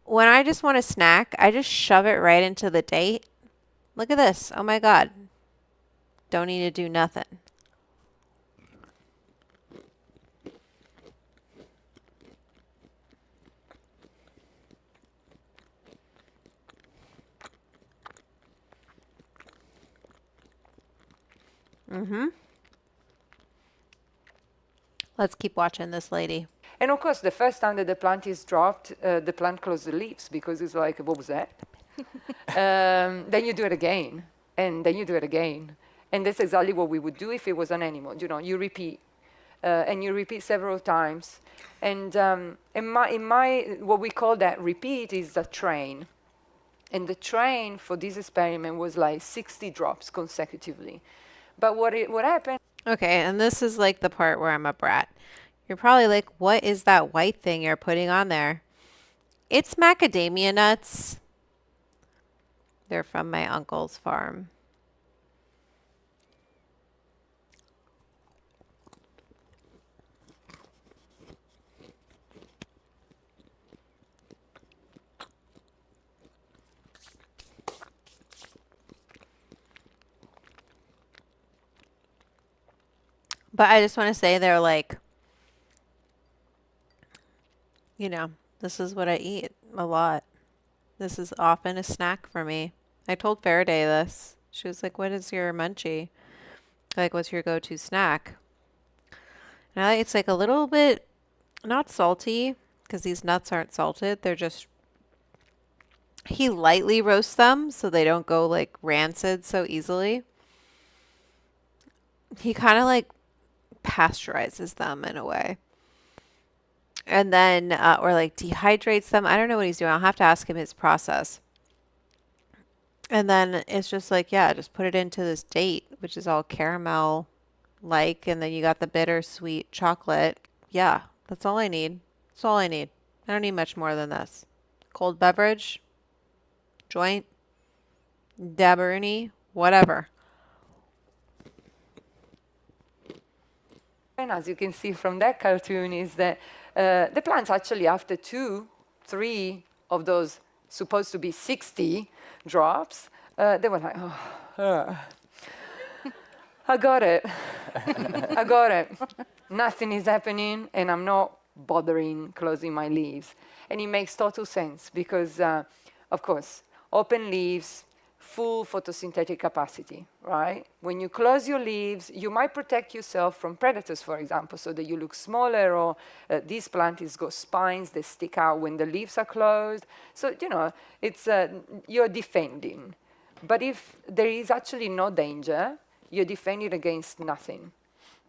When I just want a snack, I just shove it right into the date. Look at this. Oh my God. Don't need to do nothing. Let's keep watching this lady. And of course, the first time that the plant is dropped, the plant closes the leaves because it's like, what was that? Then you do it again, and then you do it again. And that's exactly what we would do if it was an animal. You know, you repeat, and you repeat several times. And in my what we call that repeat is a train. And the train for this experiment was like 60 drops consecutively. But what happened? Okay, and this is like the part where I'm a brat. You're probably like, what is that white thing you're putting on there? It's macadamia nuts. They're from my uncle's farm. But I just want to say they're like, you know, this is what I eat a lot. This is often a snack for me. I told Faraday this. She was like, what is your munchie? Like, what's your go-to snack? And it's like a little bit, not salty, because these nuts aren't salted. They're just, he lightly roasts them so they don't go like rancid so easily. He kind of like pasteurizes them in a way. And then, or like dehydrates them. I don't know what he's doing. I'll have to ask him his process. And then it's just like, yeah, just put it into this date, which is all caramel like. And then you got the bittersweet chocolate. Yeah, that's all I need. That's all I need. I don't need much more than this. Cold beverage, joint, dabberini, whatever. And as you can see from that cartoon is that the plants actually after 2, 3 of those supposed to be 60 drops, they were like, oh, I got it. I got it. Nothing is happening and I'm not bothering closing my leaves. And it makes total sense because, of course, open leaves, full photosynthetic capacity, right? When you close your leaves, you might protect yourself from predators, for example, so that you look smaller, or this plant has got spines that stick out when the leaves are closed. So, you know, it's you're defending. But if there is actually no danger, you're defending against nothing.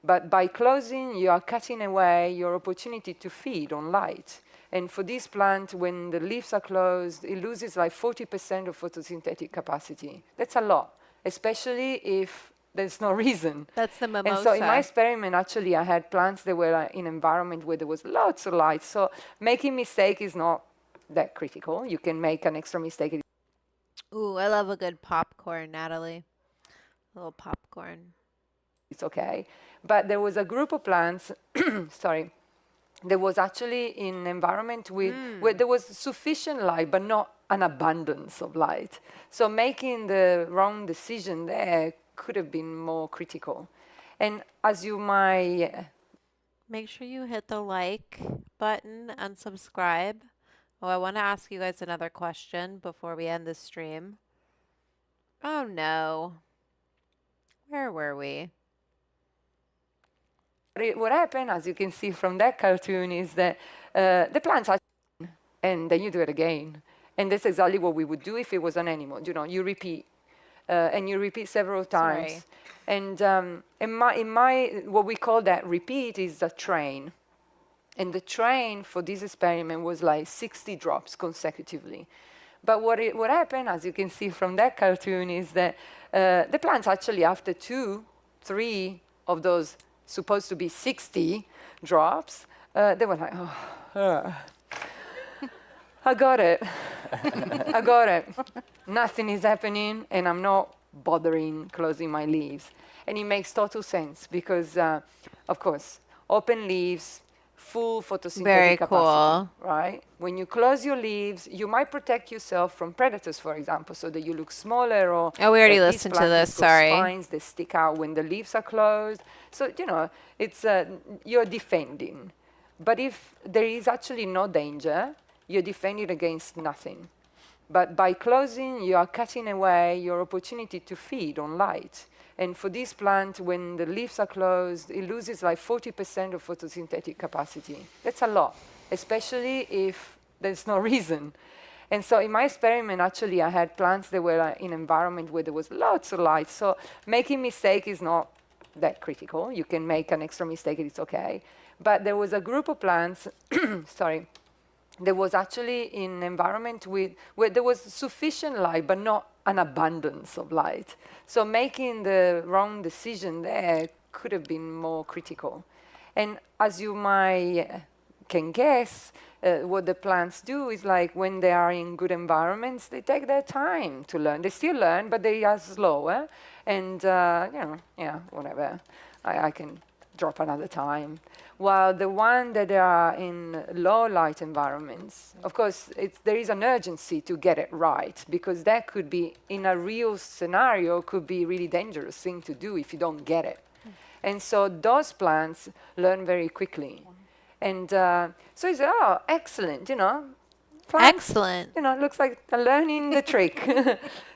But by closing, you are cutting away your opportunity to feed on light. And for this plant, when the leaves are closed, it loses like 40% of photosynthetic capacity. That's a lot, especially if there's no reason. That's the mimosa. And so in my experiment, actually, I had plants that were in an environment where there was lots of light. So making mistake is not that critical. You can make an extra mistake. Ooh, I love a good popcorn, Natalie. A little popcorn. It's okay. But there was a group of plants, sorry, that was actually in an environment where there was sufficient light, but not an abundance of light. So making the wrong decision there could have been more critical. And as you might... Make sure you hit the like button and subscribe. Oh, I want to ask you guys another question before we end this stream. Oh no. Where were we? What happened, as you can see from that cartoon, is that the plants are and then you do it again. And that's exactly what we would do if it was an animal. You know, you repeat. And you repeat several times. Sorry. And in my what we call that repeat is a train. And the train for this experiment was like 60 drops consecutively. But what happened, as you can see from that cartoon, is that the plants actually, after 2, 3 of those supposed to be 60 drops, they were like, I got it. I got it. Nothing is happening, and I'm not bothering closing my leaves. And it makes total sense because, of course, open leaves, full photosynthetic Very capacity, cool. right? When you close your leaves, you might protect yourself from predators, for example, so that you look smaller. Or Oh, we already these listened to plants this, got sorry. Spines, they stick out when the leaves are closed. So, you know, it's you're defending. But if there is actually no danger, you're defending against nothing. But by closing, you are cutting away your opportunity to feed on light. And for this plant, when the leaves are closed, it loses like 40% of photosynthetic capacity. That's a lot, especially if there's no reason. And so in my experiment, actually, I had plants that were in an environment where there was lots of light. So making mistake is not that critical. You can make an extra mistake, it's okay. But there was a group of plants, sorry, there was actually in an environment where there was sufficient light, but not an abundance of light. So making the wrong decision there could have been more critical. And as you might can guess, what the plants do is like when they are in good environments, they take their time to learn. They still learn, but they are slower. And, you know, yeah, whatever. I can drop another time. While the one that are in low light environments, of course, there is an urgency to get it right, because that could be, in a real scenario, could be a really dangerous thing to do if you don't get it. And so those plants learn very quickly. And so you say, oh, excellent, you know. Plants, Excellent. you know, it looks like they're learning the trick.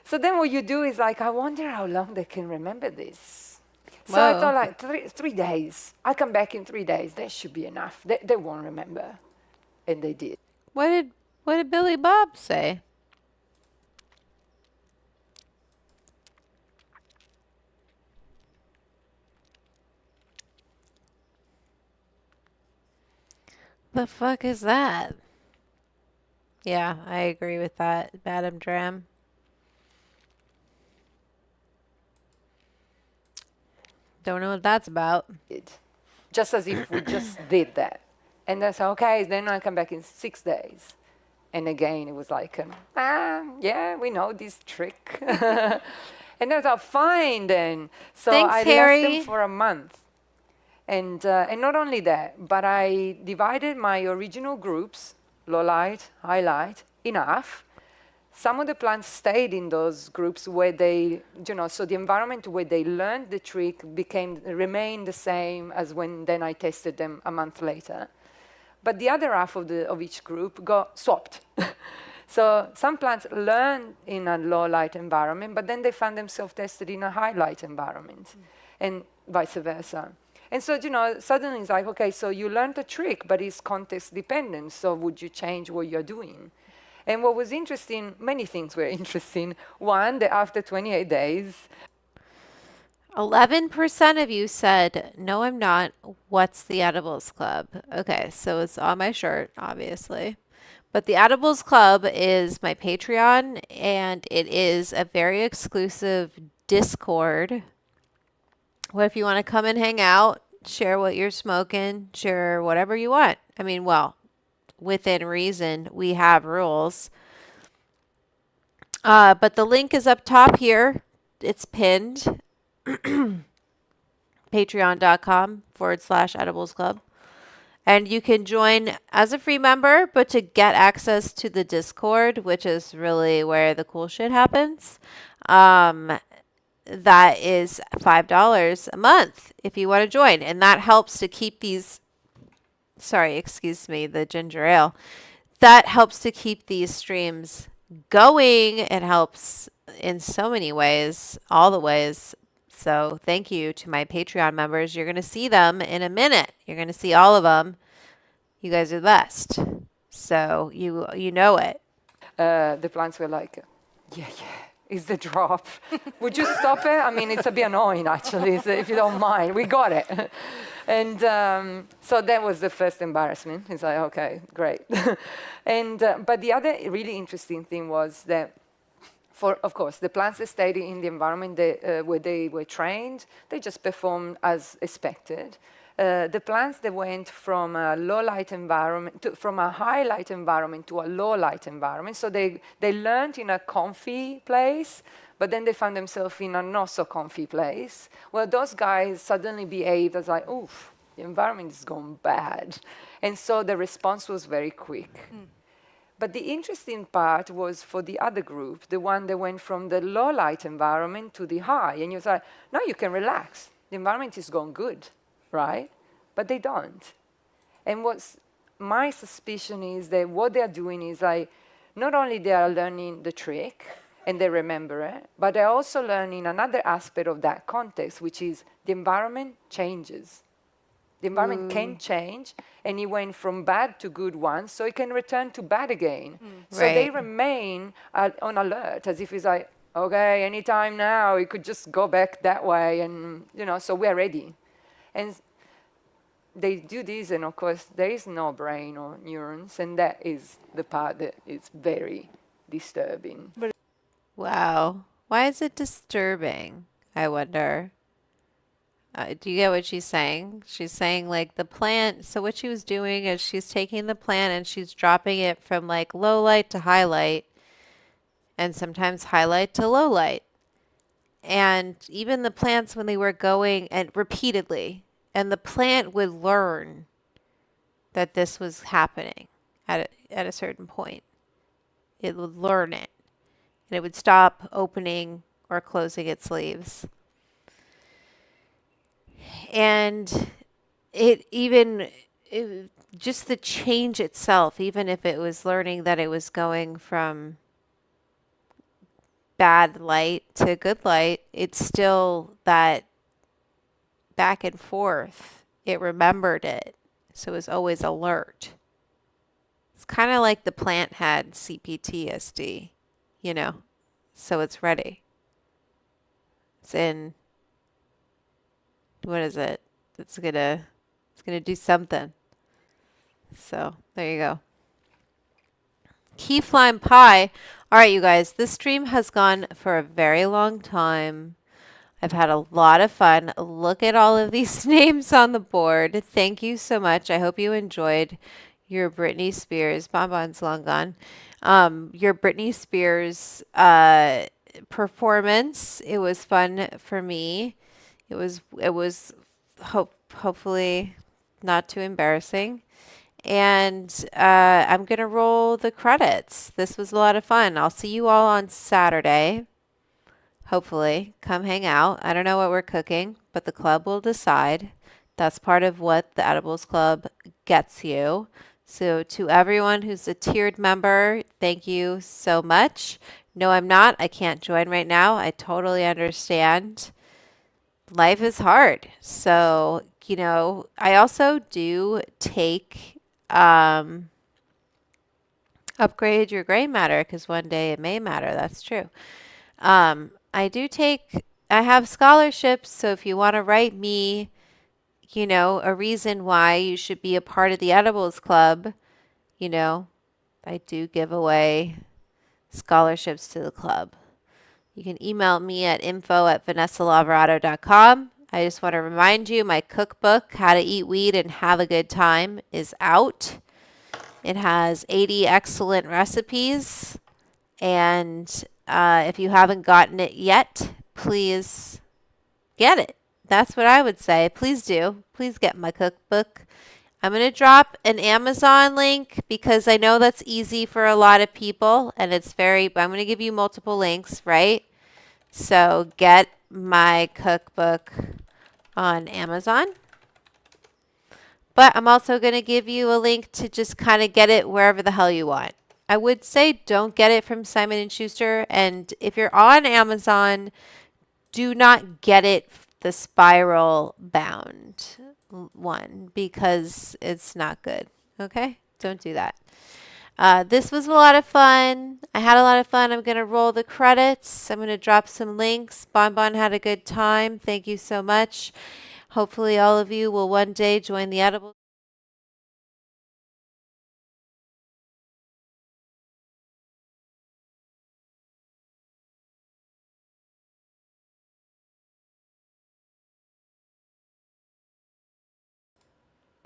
So then what you do is like, I wonder how long they can remember this. So I thought like 3 days. I'll come back in 3 days. That should be enough. They won't remember. And they did. What did Billy Bob say? The fuck is that? Yeah, I agree with that, Madam Dram. Don't know what that's about. Just as if we just did that. And then say, okay, then I'll come back in 6 days. And again, it was like, yeah, we know this trick. And I thought, fine then. So Thanks, I Harry. left them for a month. And not only that, but I divided my original groups, low light, high light, in half. Some of the plants stayed in those groups where they, you know, so the environment where they learned the trick remained the same as when then I tested them a month later. But the other half of each group got swapped. So some plants learned in a low light environment, but then they found themselves tested in a high light environment, and vice versa. And so, you know, suddenly it's like, okay, so you learned a trick, but it's context dependent. So would you change what you're doing? And what was interesting, many things were interesting. One, that after 28 days. 11% of you said, no, I'm not. What's the Edibles Club? Okay, so it's on my shirt, obviously. But the Edibles Club is my Patreon, and it is a very exclusive Discord where if you want to come and hang out, share what you're smoking, share whatever you want. I mean, well, within reason, we have rules. But the link is up top here. It's pinned. Patreon.com/edibles club. And you can join as a free member, but to get access to the Discord, which is really where the cool shit happens, that is $5 a month if you want to join. And that helps to keep these, sorry, excuse me, the ginger ale. That helps to keep these streams going. It helps in so many ways, all the ways. So thank you to my Patreon members. You're going to see them in a minute. You're going to see all of them. You guys are the best. So you know it. The plants were like, yeah, it's the drop. Would you stop it? I mean, it's a bit annoying, actually, so if you don't mind. We got it. And so that was the first embarrassment. It's like, okay, great. And but the other really interesting thing was that, of course, the plants that stayed in the environment where they were trained, they just performed as expected. The plants that went from a low light environment, from a high light environment to a low light environment, so they learned in a comfy place, but then they found themselves in a not so comfy place. Well, those guys suddenly behaved as like, oof, the environment is going bad. And so the response was very quick. But the interesting part was for the other group, the one that went from the low light environment to the high. And you say, now you can relax. The environment is going good, right? But they don't. And what's my suspicion is that what they're doing is like, not only they are learning the trick and they remember it, but they're also learning another aspect of that context, which is the environment changes. The environment can change, and it went from bad to good once, so it can return to bad again. So they remain on alert, as if it's like, okay, anytime now, it could just go back that way, and so we're ready. And they do this, and of course, there is no brain or neurons, and that is the part that is very disturbing. Wow. Why is it disturbing? I wonder. Do you get what she's saying? She's saying like the plant. So what she was doing is she's taking the plant and she's dropping it from like low light to high light, and sometimes high light to low light. And even the plants, when they were going and repeatedly, and the plant would learn that this was happening at a certain point. It would learn it, and it would stop opening or closing its leaves. And just the change itself, even if it was learning that it was going from bad light to good light, it's still that back and forth. It remembered it. So it was always alert. It's kind of like the plant had CPTSD, so it's ready. It's in. What is it? It's gonna do something. So there you go. Key Lime Pie. All right, you guys, this stream has gone for a very long time. I've had a lot of fun. Look at all of these names on the board. Thank you so much. I hope you enjoyed your Britney Spears. Bonbon's long gone. Your Britney Spears performance. It was fun for me. It was hopefully not too embarrassing. And I'm going to roll the credits. This was a lot of fun. I'll see you all on Saturday. Hopefully. Come hang out. I don't know what we're cooking, but the club will decide. That's part of what the Edibles Club gets you. So to everyone who's a tiered member, thank you so much. No, I'm not. I can't join right now. I totally understand. Life is hard. So, I also do take upgrade your gray matter, because one day it may matter. That's true. I do take I have scholarships, so if you want to write me, you know, a reason why you should be a part of the Edibles Club, you know, I do give away scholarships to the club. You can email me at info@vanessalaverato.com. I just want to remind you, my cookbook, How to Eat Weed and Have a Good Time, is out. It has 80 excellent recipes. And if you haven't gotten it yet, please get it. That's what I would say. Please do. Please get my cookbook. I'm going to drop an Amazon link because I know that's easy for a lot of people. And it's I'm going to give you multiple links, right? So get my cookbook on Amazon. But I'm also going to give you a link to just kind of get it wherever the hell you want. I would say don't get it from Simon & Schuster. And if you're on Amazon, do not get it the spiral bound one because it's not good. Okay? Don't do that. This was a lot of fun. I had a lot of fun. I'm going to roll the credits. I'm going to drop some links. Bon had a good time. Thank you so much. Hopefully all of you will one day join the Edible.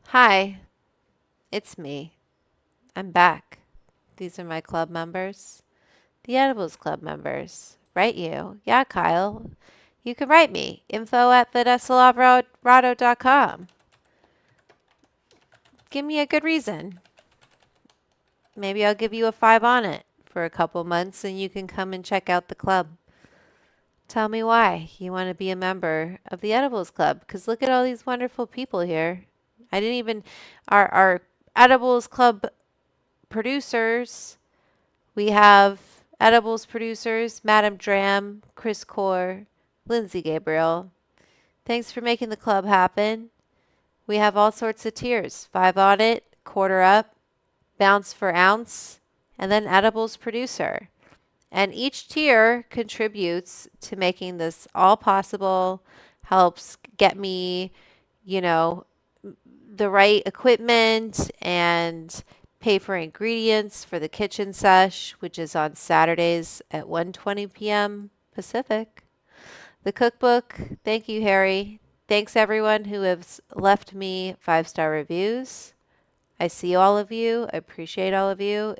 Hi, it's me. I'm back. These are my club members. The Edibles Club members. Write you. Yeah, Kyle. You can write me. info@vanessalaverato.com. Give me a good reason. Maybe I'll give you a 5 on it for a couple months and you can come and check out the club. Tell me why you want to be a member of the Edibles Club, because look at all these wonderful people here. I didn't even, our Edibles Club producers, we have Edibles producers, Madam Dram, Chris Core, Lindsay Gabriel. Thanks for making the club happen. We have all sorts of tiers, 5 on it, quarter up, bounce for ounce, and then Edibles producer. And each tier contributes to making this all possible, helps get me, you know, the right equipment and pay for ingredients for the kitchen sesh, which is on Saturdays at 1:20 p.m. Pacific. The cookbook, thank you, Harry. Thanks everyone who has left me 5-star reviews. I see all of you. I appreciate all of you.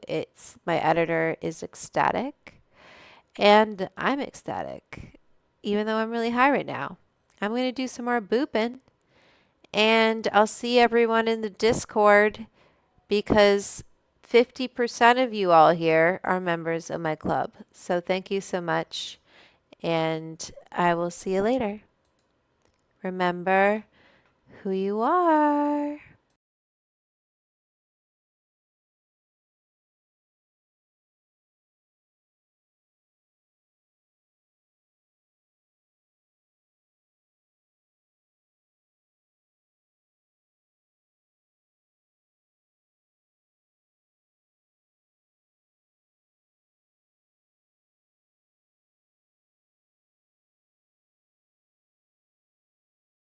My editor is ecstatic. And I'm ecstatic, even though I'm really high right now. I'm going to do some more booping. And I'll see everyone in the Discord because 50% of you all here are members of my club. So thank you so much. And I will see you later. Remember who you are.